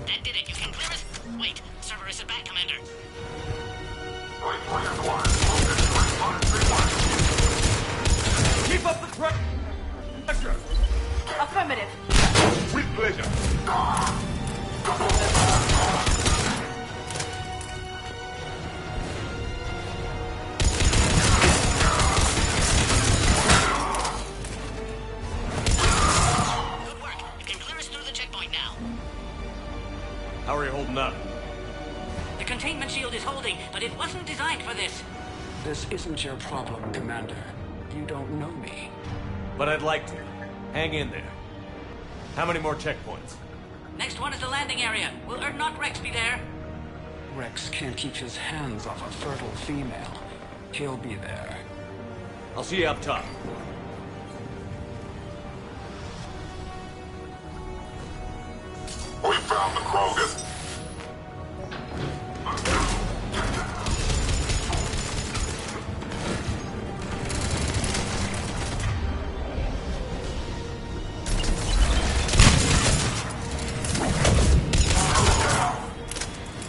[SPEAKER 22] That did it. You can clear us. Wait, Cerberus is back, Commander.
[SPEAKER 17] Wait for your quiet.
[SPEAKER 6] Keep up the pressure!
[SPEAKER 8] Affirmative.
[SPEAKER 3] With pleasure.
[SPEAKER 6] How are you holding up?
[SPEAKER 22] The containment shield is holding, but it wasn't designed for this.
[SPEAKER 11] This isn't your problem, Commander. You don't know me.
[SPEAKER 6] But I'd like to. Hang in there. How many more checkpoints?
[SPEAKER 22] Next one is the landing area. Will Urdnot Rex be there?
[SPEAKER 11] Rex can't keep his hands off a fertile female. He'll be there.
[SPEAKER 6] I'll see you up top.
[SPEAKER 17] We found the Krogan!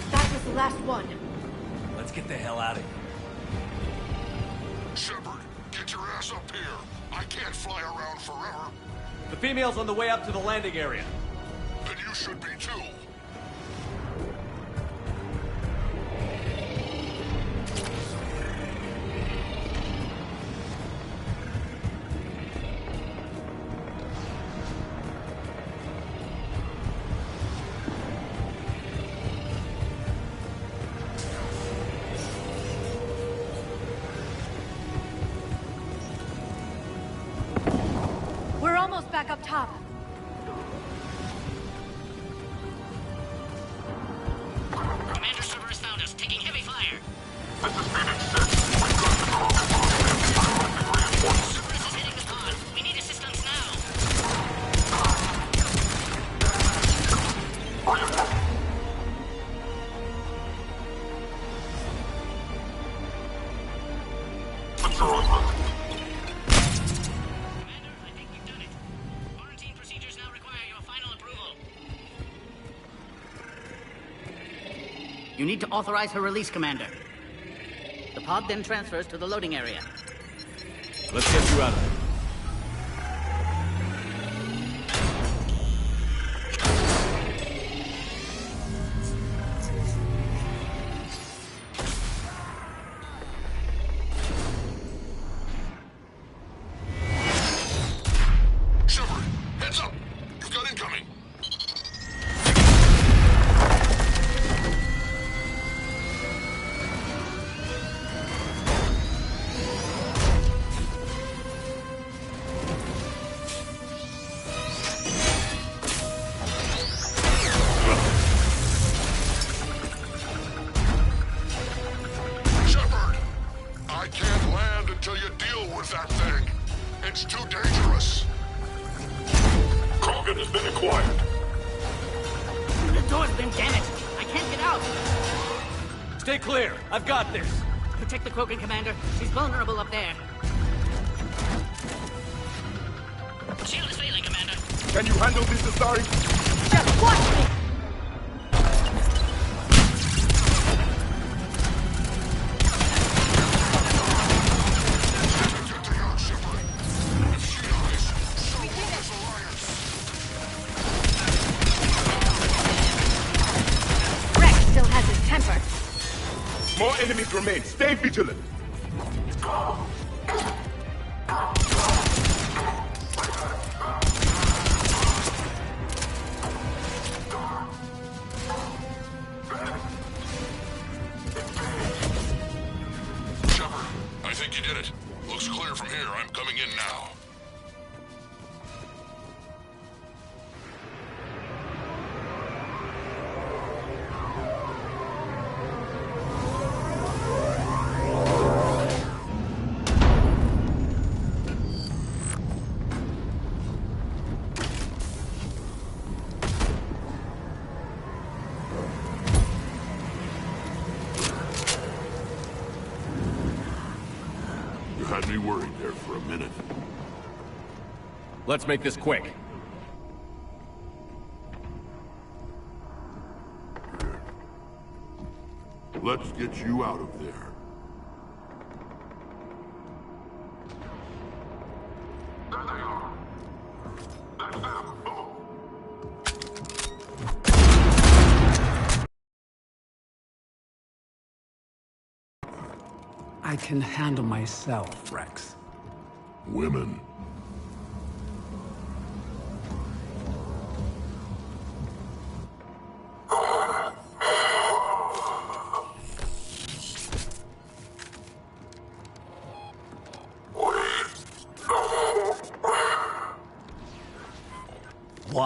[SPEAKER 1] That was the last one.
[SPEAKER 6] Let's get the hell out of here.
[SPEAKER 17] Shepard, get your ass up here. I can't fly around forever.
[SPEAKER 6] The female's on the way up to the landing area.
[SPEAKER 17] Then you should be too.
[SPEAKER 1] We're almost back up top.
[SPEAKER 22] Commander Cerberus found us, taking heavy fire.
[SPEAKER 17] This is Phoenix 6. We've got the Krogan reinforcements.
[SPEAKER 22] Cerberus is hitting the pod. We need assistance now. Commander, I think we've done it. Quarantine procedures now require your final approval.
[SPEAKER 20] You need to authorize her release, Commander. The pod then transfers to the loading area.
[SPEAKER 6] Let's get you out of there.
[SPEAKER 17] Shepard, heads up! You've got incoming! Shepard! I can't land until you deal with that thing. It's too dangerous. Krogan has been acquired.
[SPEAKER 20] The door's been damaged. I can't get out.
[SPEAKER 6] Stay clear. I've got this.
[SPEAKER 20] Protect the Krogan, Commander. She's vulnerable up there.
[SPEAKER 22] Shield is failing, Commander.
[SPEAKER 3] Can you handle this, Astari?
[SPEAKER 1] Just watch me!
[SPEAKER 17] Getting out, Shepard. If she dies, so will this alliance.
[SPEAKER 1] Rex still has his temper.
[SPEAKER 3] More enemies remain. Stay vigilant.
[SPEAKER 17] Shepard, I think you did it. Looks clear from here. I'm coming in now. You had me worried there for a minute.
[SPEAKER 6] Let's make this quick.
[SPEAKER 17] Let's get you out of there. There they are. That's them.
[SPEAKER 11] I can handle myself, Rex.
[SPEAKER 17] Women.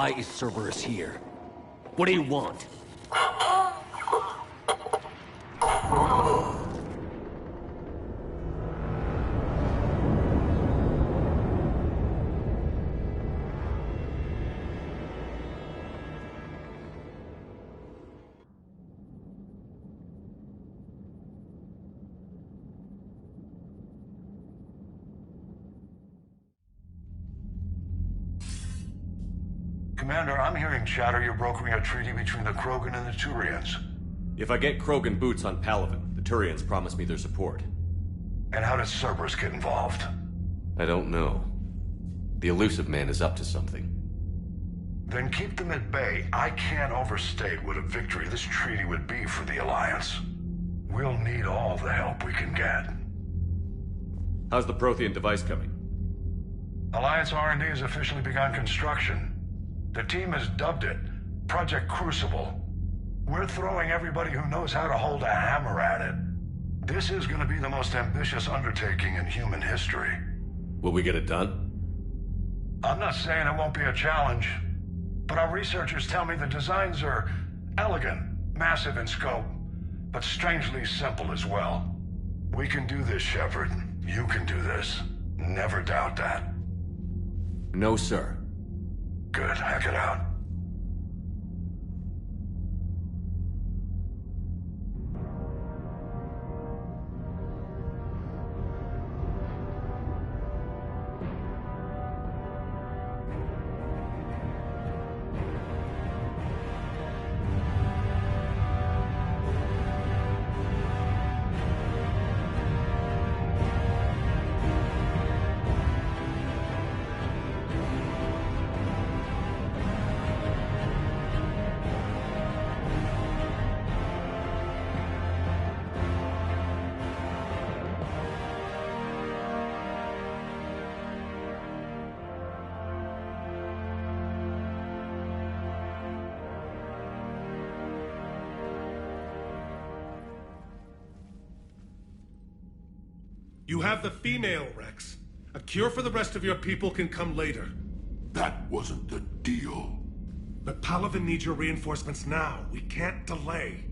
[SPEAKER 2] Why is Cerberus here? What do you want?
[SPEAKER 7] Commander, I'm hearing chatter you're brokering a treaty between the Krogan and the Turians.
[SPEAKER 6] If I get Krogan boots on Palaven, the Turians promise me their support.
[SPEAKER 7] And how does Cerberus get involved?
[SPEAKER 6] I don't know. The Illusive Man is up to something.
[SPEAKER 7] Then keep them at bay. I can't overstate what a victory this treaty would be for the Alliance. We'll need all the help we can get.
[SPEAKER 6] How's the Prothean device coming?
[SPEAKER 7] Alliance R&D has officially begun construction. The team has dubbed it Project Crucible. We're throwing everybody who knows how to hold a hammer at it. This is going to be the most ambitious undertaking in human history.
[SPEAKER 6] Will we get it done?
[SPEAKER 7] I'm not saying it won't be a challenge, but our researchers tell me the designs are elegant, massive in scope, but strangely simple as well. We can do this, Shepard. You can do this. Never doubt that.
[SPEAKER 6] No, sir.
[SPEAKER 7] Good. Hack it out.
[SPEAKER 18] You have the female, Rex. A cure for the rest of your people can come later.
[SPEAKER 17] That wasn't the deal.
[SPEAKER 18] But Palaven needs your reinforcements now. We can't delay.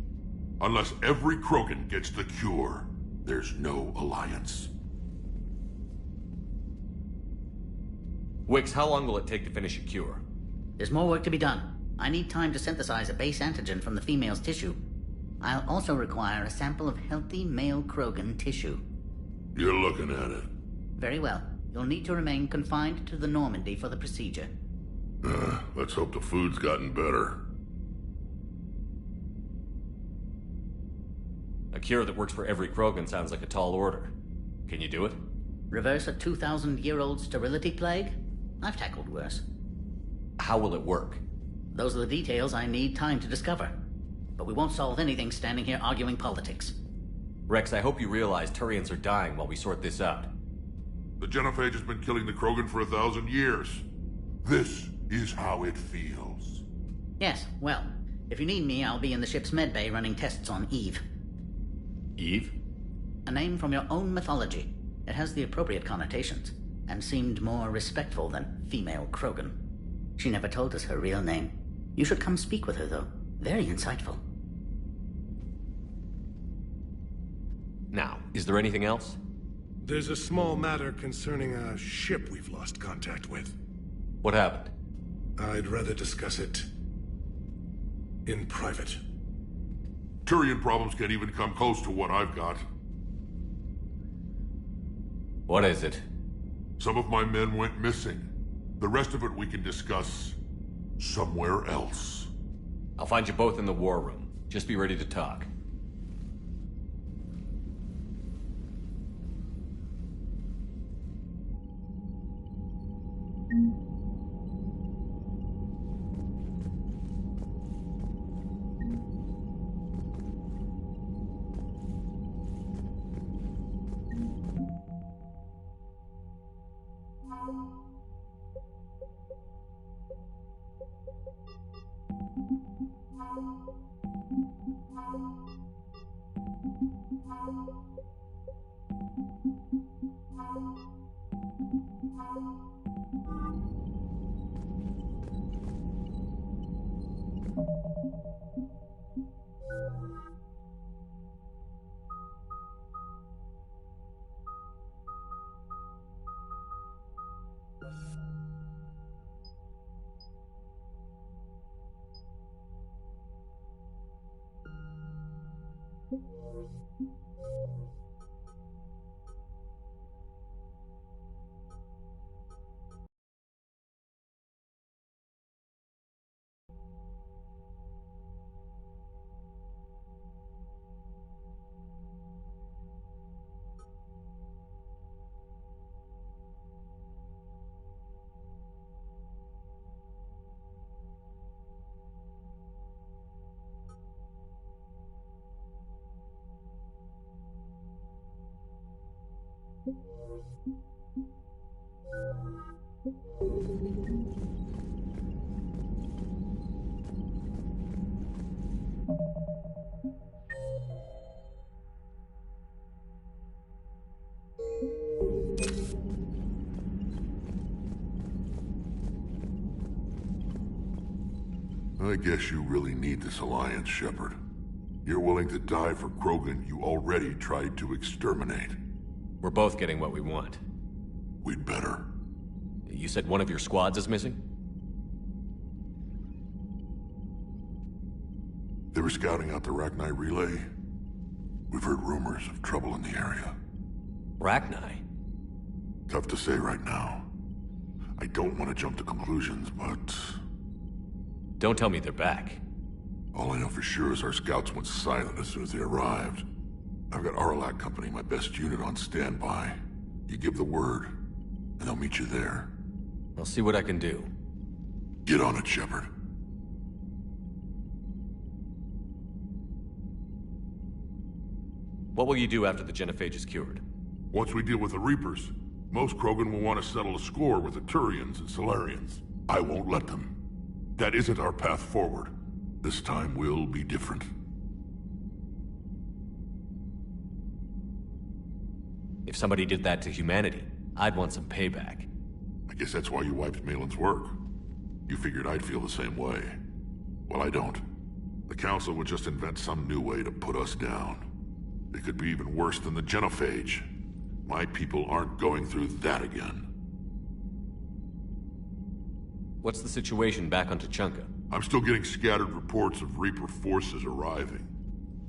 [SPEAKER 17] Unless every Krogan gets the cure, there's no alliance.
[SPEAKER 6] Wix, how long will it take to finish a cure?
[SPEAKER 20] There's more work to be done. I need time to synthesize a base antigen from the female's tissue. I'll also require a sample of healthy male Krogan tissue.
[SPEAKER 17] You're looking at it.
[SPEAKER 20] Very well. You'll need to remain confined to the Normandy for the procedure.
[SPEAKER 17] Let's hope the food's gotten better.
[SPEAKER 6] A cure that works for every Krogan sounds like a tall order. Can you do it?
[SPEAKER 20] Reverse a 2,000-year-old sterility plague? I've tackled worse.
[SPEAKER 6] How will it work?
[SPEAKER 20] Those are the details I need time to discover. But we won't solve anything standing here arguing politics.
[SPEAKER 6] Rex, I hope you realize Turians are dying while we sort this out.
[SPEAKER 17] The Genophage has been killing the Krogan for 1,000 years. This is how it feels.
[SPEAKER 20] Yes, well, if you need me, I'll be in the ship's medbay running tests on Eve.
[SPEAKER 6] Eve?
[SPEAKER 20] A name from your own mythology. It has the appropriate connotations, and seemed more respectful than female Krogan. She never told us her real name. You should come speak with her, though. Very insightful.
[SPEAKER 6] Now, is there anything else?
[SPEAKER 18] There's a small matter concerning a ship we've lost contact with.
[SPEAKER 6] What happened?
[SPEAKER 18] I'd rather discuss it in private.
[SPEAKER 17] Turian problems can't even come close to what I've got.
[SPEAKER 6] What is it?
[SPEAKER 17] Some of my men went missing. The rest of it we can discuss somewhere else.
[SPEAKER 6] I'll find you both in the war room. Just be ready to talk.
[SPEAKER 17] I guess you really need this alliance, Shepard. You're willing to die for Krogan you already tried to exterminate.
[SPEAKER 6] We're both getting what we want.
[SPEAKER 17] We'd better.
[SPEAKER 6] You said one of your squads is missing?
[SPEAKER 17] They were scouting out the Rachni relay. We've heard rumors of trouble in the area.
[SPEAKER 6] Rachni?
[SPEAKER 17] Tough to say right now. I don't want to jump to conclusions, but...
[SPEAKER 6] Don't tell me they're back.
[SPEAKER 17] All I know for sure is our scouts went silent as soon as they arrived. I've got Aralak Company, my best unit, on standby. You give the word, and they'll meet you there.
[SPEAKER 6] I'll see what I can do.
[SPEAKER 17] Get on it, Shepard.
[SPEAKER 6] What will you do after the Genophage is cured?
[SPEAKER 17] Once we deal with the Reapers, most Krogan will want to settle a score with the Turians and Solarians. I won't let them. That isn't our path forward. This time will be different.
[SPEAKER 6] If somebody did that to humanity, I'd want some payback.
[SPEAKER 17] I guess that's why you wiped Malin's work. You figured I'd feel the same way. Well, I don't. The Council would just invent some new way to put us down. It could be even worse than the Genophage. My people aren't going through that again.
[SPEAKER 6] What's the situation back on Tuchanka?
[SPEAKER 17] I'm still getting scattered reports of Reaper forces arriving.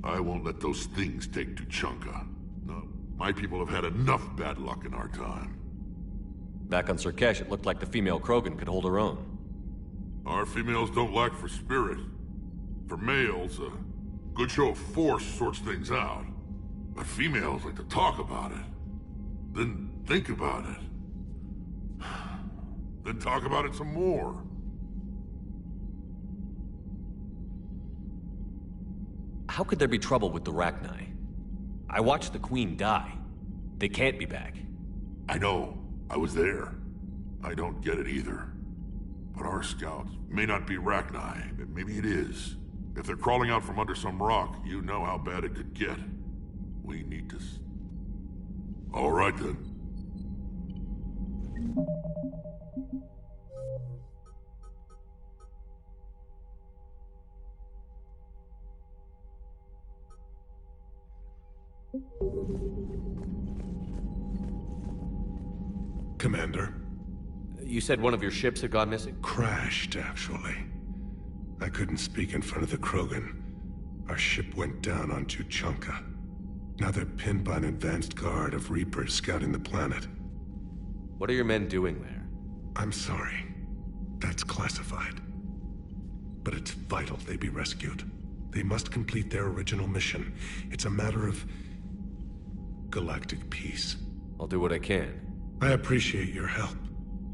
[SPEAKER 17] I won't let those things take Tuchanka. No, my people have had enough bad luck in our time.
[SPEAKER 6] Back on Surkesh, it looked like the female Krogan could hold her own.
[SPEAKER 17] Our females don't lack for spirit. For males, a good show of force sorts things out. But females like to talk about it. Then think about it. Then talk about it some more.
[SPEAKER 6] How could there be trouble with the Rachni? I watched the Queen die. They can't be back.
[SPEAKER 17] I know. I was there. I don't get it either. But our scouts may not be Rachni, but maybe it is. If they're crawling out from under some rock, you know how bad it could get. We need to... All right, then.
[SPEAKER 18] Commander.
[SPEAKER 6] You said one of your ships had gone missing?
[SPEAKER 18] Crashed, actually. I couldn't speak in front of the Krogan. Our ship went down on Tuchanka. Now they're pinned by an advanced guard of Reapers scouting the planet.
[SPEAKER 6] What are your men doing there?
[SPEAKER 18] I'm sorry. That's classified. But it's vital they be rescued. They must complete their original mission. It's a matter of... galactic peace.
[SPEAKER 6] I'll do what I can.
[SPEAKER 18] I appreciate your help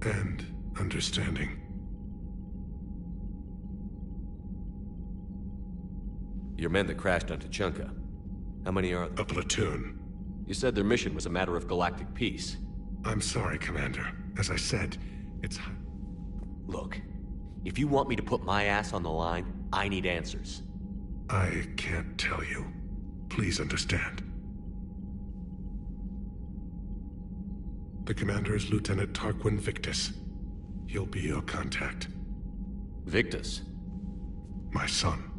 [SPEAKER 18] and understanding.
[SPEAKER 6] Your men that crashed on Tuchanka. How many are there?
[SPEAKER 18] A platoon.
[SPEAKER 6] You said their mission was a matter of galactic peace.
[SPEAKER 18] I'm sorry, Commander. As I said, it's...
[SPEAKER 6] Look, if you want me to put my ass on the line, I need answers.
[SPEAKER 18] I can't tell you. Please understand. The commander is Lieutenant Tarquin Victus. He'll be your contact.
[SPEAKER 6] Victus?
[SPEAKER 18] My son.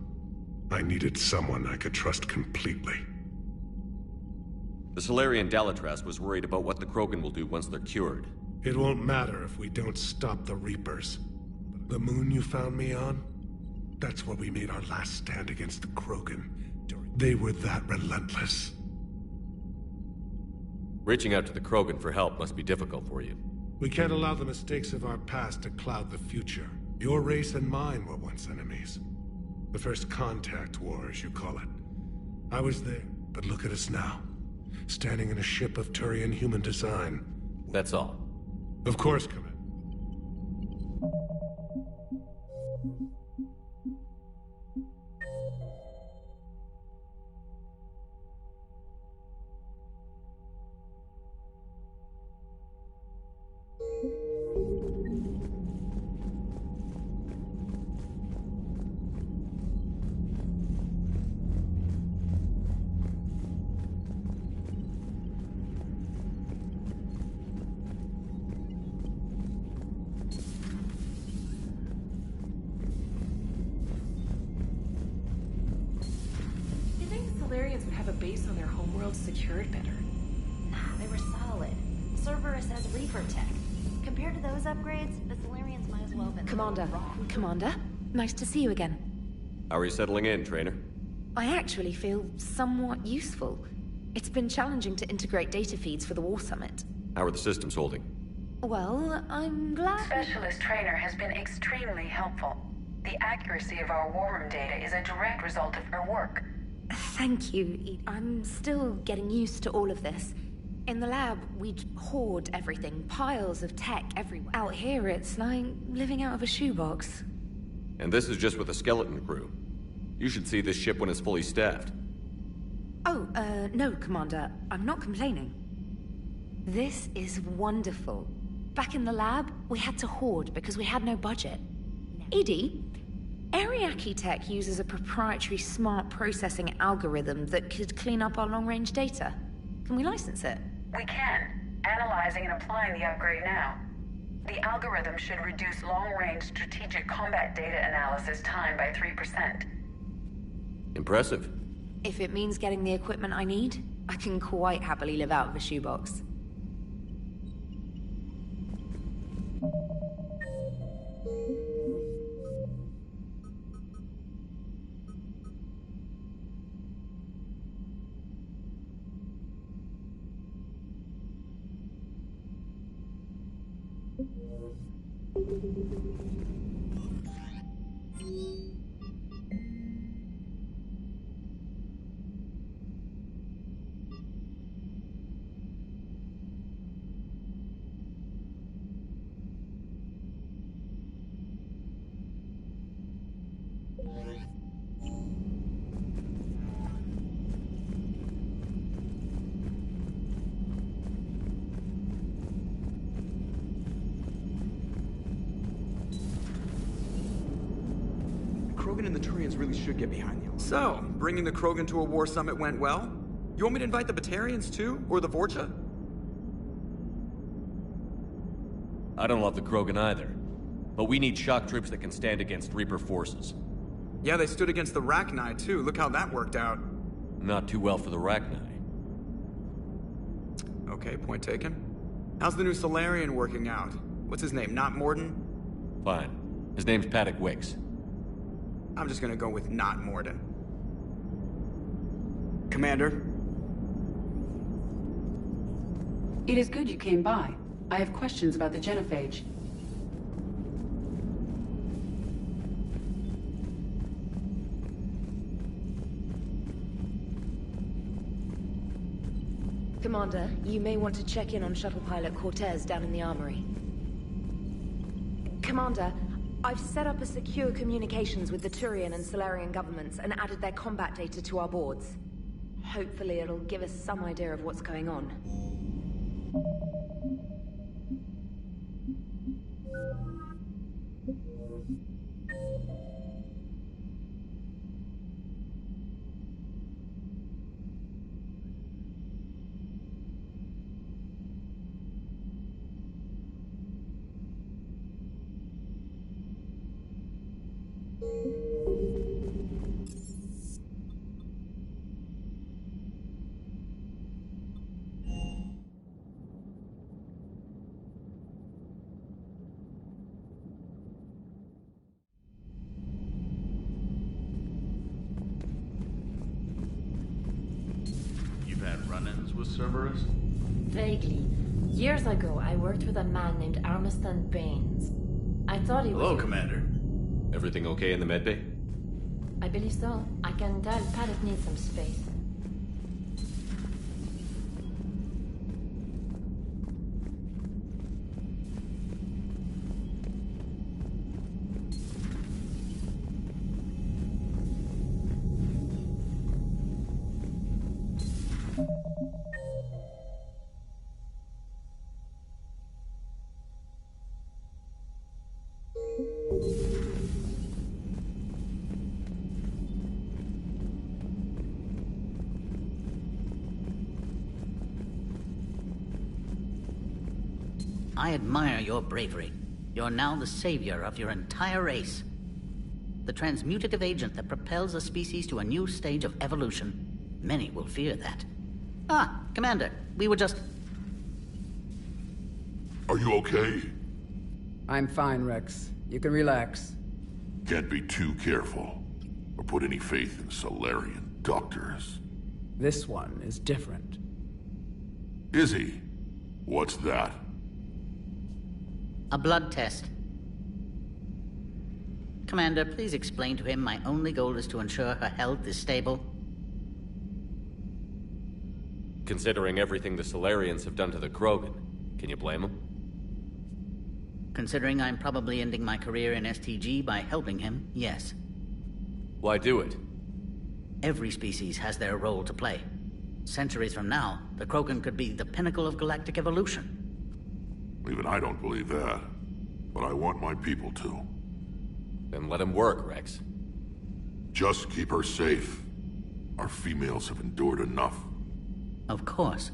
[SPEAKER 18] I needed someone I could trust completely.
[SPEAKER 6] The Solarian Dalatras was worried about what the Krogan will do once they're cured.
[SPEAKER 18] It won't matter if we don't stop the Reapers. The moon you found me on? That's where we made our last stand against the Krogan during... They were that relentless.
[SPEAKER 12] Reaching out to the Krogan for help must be difficult for you.
[SPEAKER 18] We can't allow the mistakes of our past to cloud the future. Your race and mine were once enemies. The first contact war, as you call it. I was there, but look at us now. Standing in a ship of Turian human design.
[SPEAKER 12] That's all.
[SPEAKER 18] Of course, Commander.
[SPEAKER 5] Would have a base on their homeworld secured better.
[SPEAKER 1] Nah, they were solid. Cerberus has Reaper tech. Compared to those upgrades, the Solarians might as well have been...
[SPEAKER 13] Commander, nice to see you again.
[SPEAKER 12] How are you settling in, Trainer?
[SPEAKER 13] I actually feel somewhat useful. It's been challenging to integrate data feeds for the War Summit.
[SPEAKER 12] How are the systems holding?
[SPEAKER 13] Well, I'm glad...
[SPEAKER 8] Specialist Trainer has been extremely helpful. The accuracy of our war room data is a direct result of her work.
[SPEAKER 13] Thank you. I'm still getting used to all of this. In the lab, we'd hoard everything, piles of tech everywhere. Out here, it's like living out of a shoebox.
[SPEAKER 12] And this is just with a skeleton crew. You should see this ship when it's fully staffed.
[SPEAKER 13] Oh, no, Commander. I'm not complaining. This is wonderful. Back in the lab, we had to hoard because we had no budget. EDI, Ariake Tech uses a proprietary smart processing algorithm that could clean up our long-range data. Can we license it?
[SPEAKER 8] We can. Analyzing and applying the upgrade now. The algorithm should reduce long-range strategic combat data analysis time by 3%.
[SPEAKER 12] Impressive.
[SPEAKER 13] If it means getting the equipment I need, I can quite happily live out of a shoebox.
[SPEAKER 10] Krogan and the Turians really should get behind you. So, bringing the Krogan to a war summit went well? You want me to invite the Batarians too? Or the Vorcha?
[SPEAKER 6] I don't love the Krogan either. But we need shock troops that can stand against Reaper forces.
[SPEAKER 10] Yeah, they stood against the Rachni too. Look how that worked out.
[SPEAKER 6] Not too well for the Rachni.
[SPEAKER 10] Okay, point taken. How's the new Solarian working out? What's his name, not Morden?
[SPEAKER 6] Fine. His name's Paddock Wicks.
[SPEAKER 10] I'm just gonna go with not Morden. Commander?
[SPEAKER 19] It is good you came by. I have questions about the genophage.
[SPEAKER 13] Commander, you may want to check in on shuttle pilot Cortez down in the armory. Commander, I've set up a secure communications with the Turian and Solarian governments and added their combat data to our boards. Hopefully it'll give us some idea of what's going on.
[SPEAKER 4] with Cerberus?
[SPEAKER 1] Vaguely. Years ago, I worked with a man named Armiston Baines. I thought he was...
[SPEAKER 4] Hello, Commander.
[SPEAKER 12] Everything okay in the medbay?
[SPEAKER 1] I believe so. I can tell Paddock needs some space.
[SPEAKER 20] I admire your bravery. You're now the savior of your entire race. The transmutative agent that propels a species to a new stage of evolution. Many will fear that. Ah, Commander, we were just...
[SPEAKER 17] Are you okay?
[SPEAKER 9] I'm fine, Rex. You can relax.
[SPEAKER 17] Can't be too careful, or put any faith in Solarian doctors.
[SPEAKER 9] This one is different.
[SPEAKER 17] Is he? What's that?
[SPEAKER 20] A blood test. Commander, please explain to him my only goal is to ensure her health is stable.
[SPEAKER 12] Considering everything the Solarians have done to the Krogan, can you blame them?
[SPEAKER 20] Considering I'm probably ending my career in STG by helping him, yes.
[SPEAKER 12] Why do it?
[SPEAKER 20] Every species has their role to play. Centuries from now, the Krogan could be the pinnacle of galactic evolution.
[SPEAKER 17] Even I don't believe that. But I want my people to.
[SPEAKER 12] Then let him work, Rex.
[SPEAKER 17] Just keep her safe. Our females have endured enough.
[SPEAKER 20] Of course.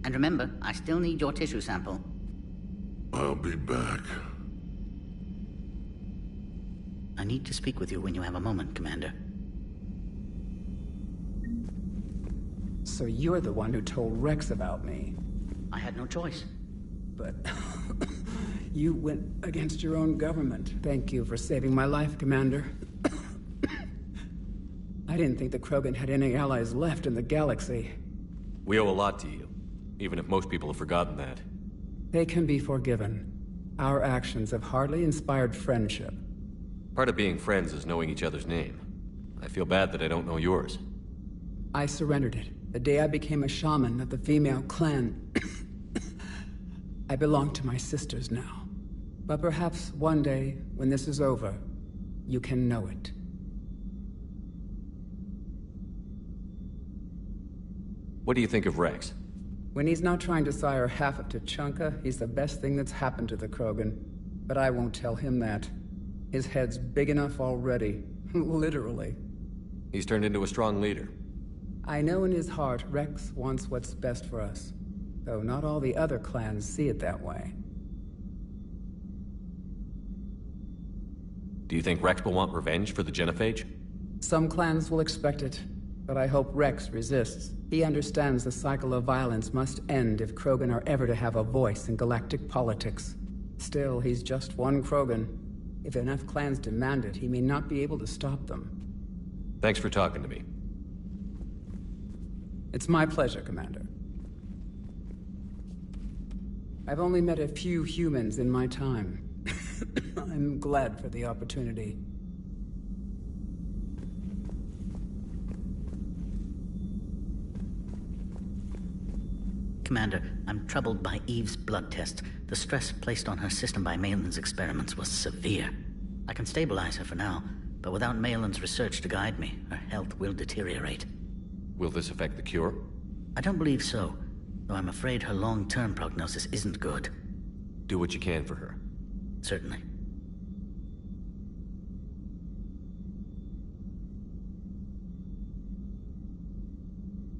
[SPEAKER 20] And remember, I still need your tissue sample.
[SPEAKER 17] I'll be back.
[SPEAKER 20] I need to speak with you when you have a moment, Commander.
[SPEAKER 9] So you're the one who told Rex about me.
[SPEAKER 20] I had no choice.
[SPEAKER 9] But you went against your own government. Thank you for saving my life, Commander. I didn't think the Krogan had any allies left in the galaxy.
[SPEAKER 12] We owe a lot to you, even if most people have forgotten that.
[SPEAKER 9] They can be forgiven. Our actions have hardly inspired friendship.
[SPEAKER 12] Part of being friends is knowing each other's name. I feel bad that I don't know yours.
[SPEAKER 9] I surrendered it the day I became a shaman of the female clan. I belong to my sisters now. But perhaps one day, when this is over, you can know it.
[SPEAKER 12] What do you think of Rex?
[SPEAKER 9] When he's not trying to sire half of Tuchanka, he's the best thing that's happened to the Krogan. But I won't tell him that. His head's big enough already. Literally.
[SPEAKER 12] He's turned into a strong leader.
[SPEAKER 9] I know in his heart Rex wants what's best for us. Though not all the other clans see it that way.
[SPEAKER 12] Do you think Rex will want revenge for the Genophage?
[SPEAKER 9] Some clans will expect it, but I hope Rex resists. He understands the cycle of violence must end if Krogan are ever to have a voice in galactic politics. Still, he's just one Krogan. If enough clans demand it, he may not be able to stop them.
[SPEAKER 12] Thanks for talking to me.
[SPEAKER 9] It's my pleasure, Commander. I've only met a few humans in my time. I'm glad for the opportunity.
[SPEAKER 20] Commander, I'm troubled by Eve's blood test. The stress placed on her system by Malin's experiments was severe. I can stabilize her for now, but without Malin's research to guide me, her health will deteriorate.
[SPEAKER 12] Will this affect the cure?
[SPEAKER 20] I don't believe so, though I'm afraid her long-term prognosis isn't good.
[SPEAKER 12] Do what you can for her.
[SPEAKER 20] Certainly.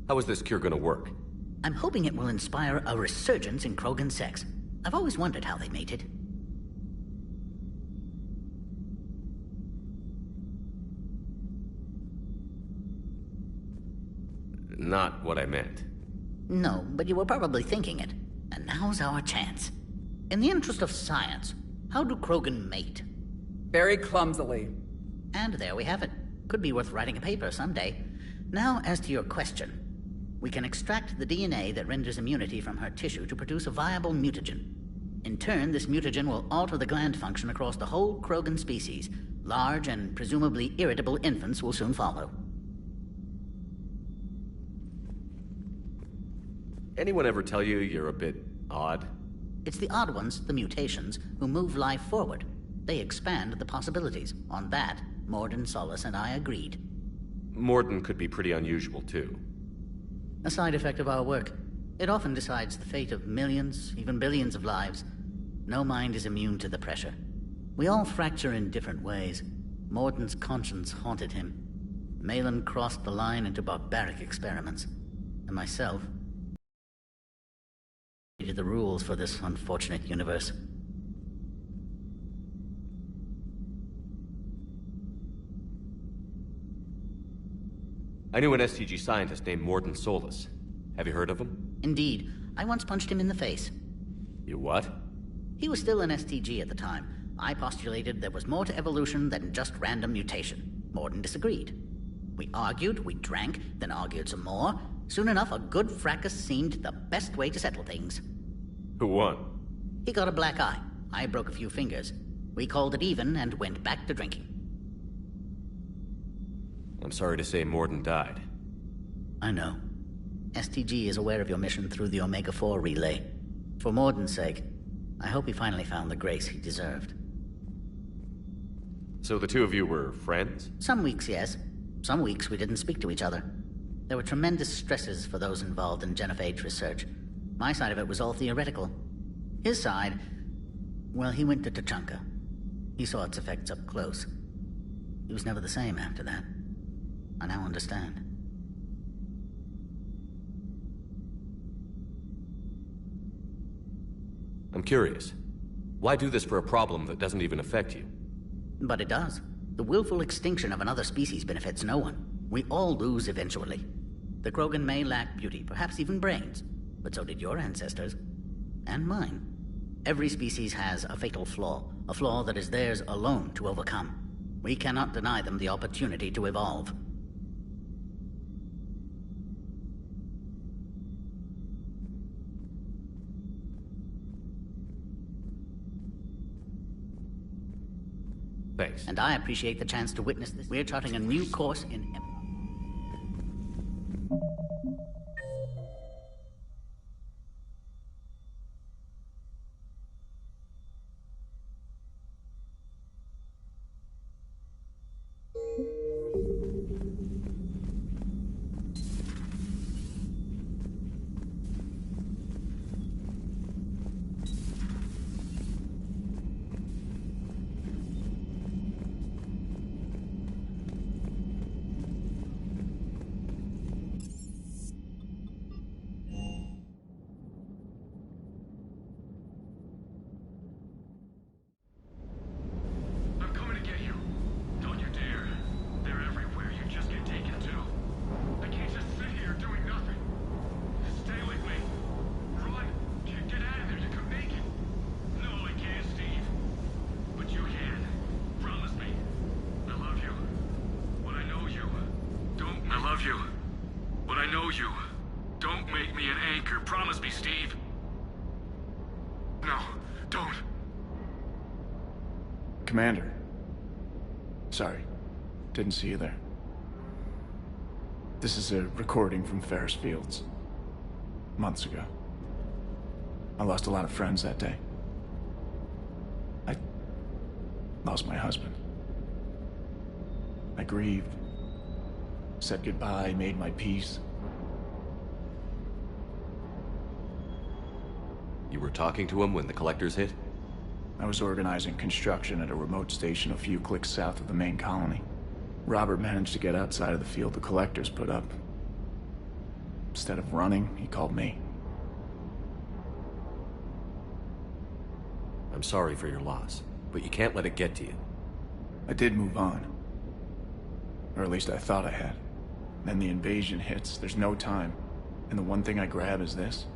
[SPEAKER 12] How is this cure gonna work?
[SPEAKER 20] I'm hoping it will inspire a resurgence in Krogan sex. I've always wondered how they mated.
[SPEAKER 12] Not what I meant.
[SPEAKER 20] No, but you were probably thinking it. And now's our chance. In the interest of science, how do Krogan mate?
[SPEAKER 9] Very clumsily.
[SPEAKER 20] And there we have it. Could be worth writing a paper someday. Now, as to your question. We can extract the DNA that renders immunity from her tissue to produce a viable mutagen. In turn, this mutagen will alter the gland function across the whole Krogan species. Large and presumably irritable infants will soon follow.
[SPEAKER 6] Anyone ever tell you you're a bit odd?
[SPEAKER 20] It's the odd ones, the mutations, who move life forward. They expand the possibilities. On that, Mordin, Solis, and I agreed.
[SPEAKER 6] Mordin could be pretty unusual, too.
[SPEAKER 20] A side effect of our work. It often decides the fate of millions, even billions of lives. No mind is immune to the pressure. We all fracture in different ways. Mordin's conscience haunted him. Malin crossed the line into barbaric experiments. And myself created the rules for this unfortunate universe.
[SPEAKER 6] I knew an STG scientist named Mordin Solis. Have you heard of him?
[SPEAKER 20] Indeed. I once punched him in the face.
[SPEAKER 6] You what?
[SPEAKER 20] He was still an STG at the time. I postulated there was more to evolution than just random mutation. Mordin disagreed. We argued, we drank, then argued some more. Soon enough, a good fracas seemed the best way to settle things.
[SPEAKER 6] Who won?
[SPEAKER 20] He got a black eye. I broke a few fingers. We called it even and went back to drinking.
[SPEAKER 6] I'm sorry to say Mordin died.
[SPEAKER 20] I know. STG is aware of your mission through the Omega-4 relay. For Mordin's sake, I hope he finally found the grace he deserved.
[SPEAKER 6] So the two of you were friends?
[SPEAKER 20] Some weeks, yes. Some weeks we didn't speak to each other. There were tremendous stresses for those involved in genophage research. My side of it was all theoretical. His side, well, he went to Tuchanka. He saw its effects up close. He was never the same after that. I now understand.
[SPEAKER 6] I'm curious. Why do this for a problem that doesn't even affect you?
[SPEAKER 20] But it does. The willful extinction of another species benefits no one. We all lose eventually. The Krogan may lack beauty, perhaps even brains, but so did your ancestors. And mine. Every species has a fatal flaw, a flaw that is theirs alone to overcome. We cannot deny them the opportunity to evolve.
[SPEAKER 6] Thanks.
[SPEAKER 20] And I appreciate the chance to witness this. We're charting a new course in...
[SPEAKER 14] Commander. Sorry, didn't see you there. This is a recording from Ferris Fields. Months ago. I lost a lot of friends that day. I lost my husband. I grieved, said goodbye, made my peace.
[SPEAKER 6] You were talking to him when the collectors hit?
[SPEAKER 14] I was organizing construction at a remote station a few clicks south of the main colony. Robert managed to get outside of the field the collectors put up. Instead of running, he called me.
[SPEAKER 6] I'm sorry for your loss, but you can't let it get to you.
[SPEAKER 14] I did move on. Or at least I thought I had. Then the invasion hits, there's no time. And the one thing I grab is this.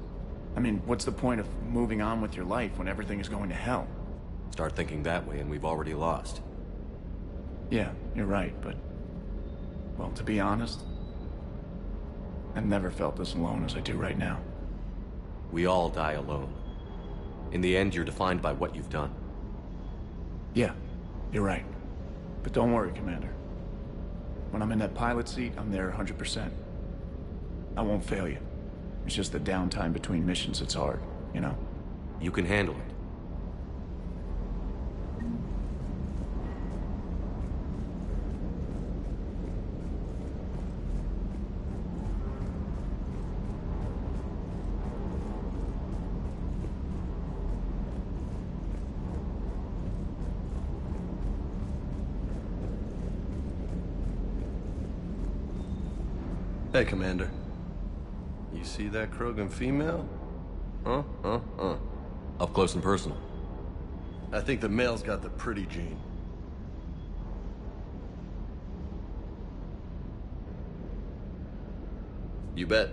[SPEAKER 14] I mean, what's the point of moving on with your life when everything is going to hell?
[SPEAKER 6] Start thinking that way and we've already lost.
[SPEAKER 14] Yeah, you're right, but... well, to be honest, I've never felt this alone as I do right now.
[SPEAKER 6] We all die alone. In the end, you're defined by what you've done.
[SPEAKER 14] Yeah, you're right. But don't worry, Commander. When I'm in that pilot seat, I'm there 100%. I won't fail you. It's just the downtime between missions that's hard, you know?
[SPEAKER 6] You can handle it.
[SPEAKER 16] Hey, Commander. You see that Krogan female?
[SPEAKER 6] Up close and personal.
[SPEAKER 16] I think the male's got the pretty gene. You bet.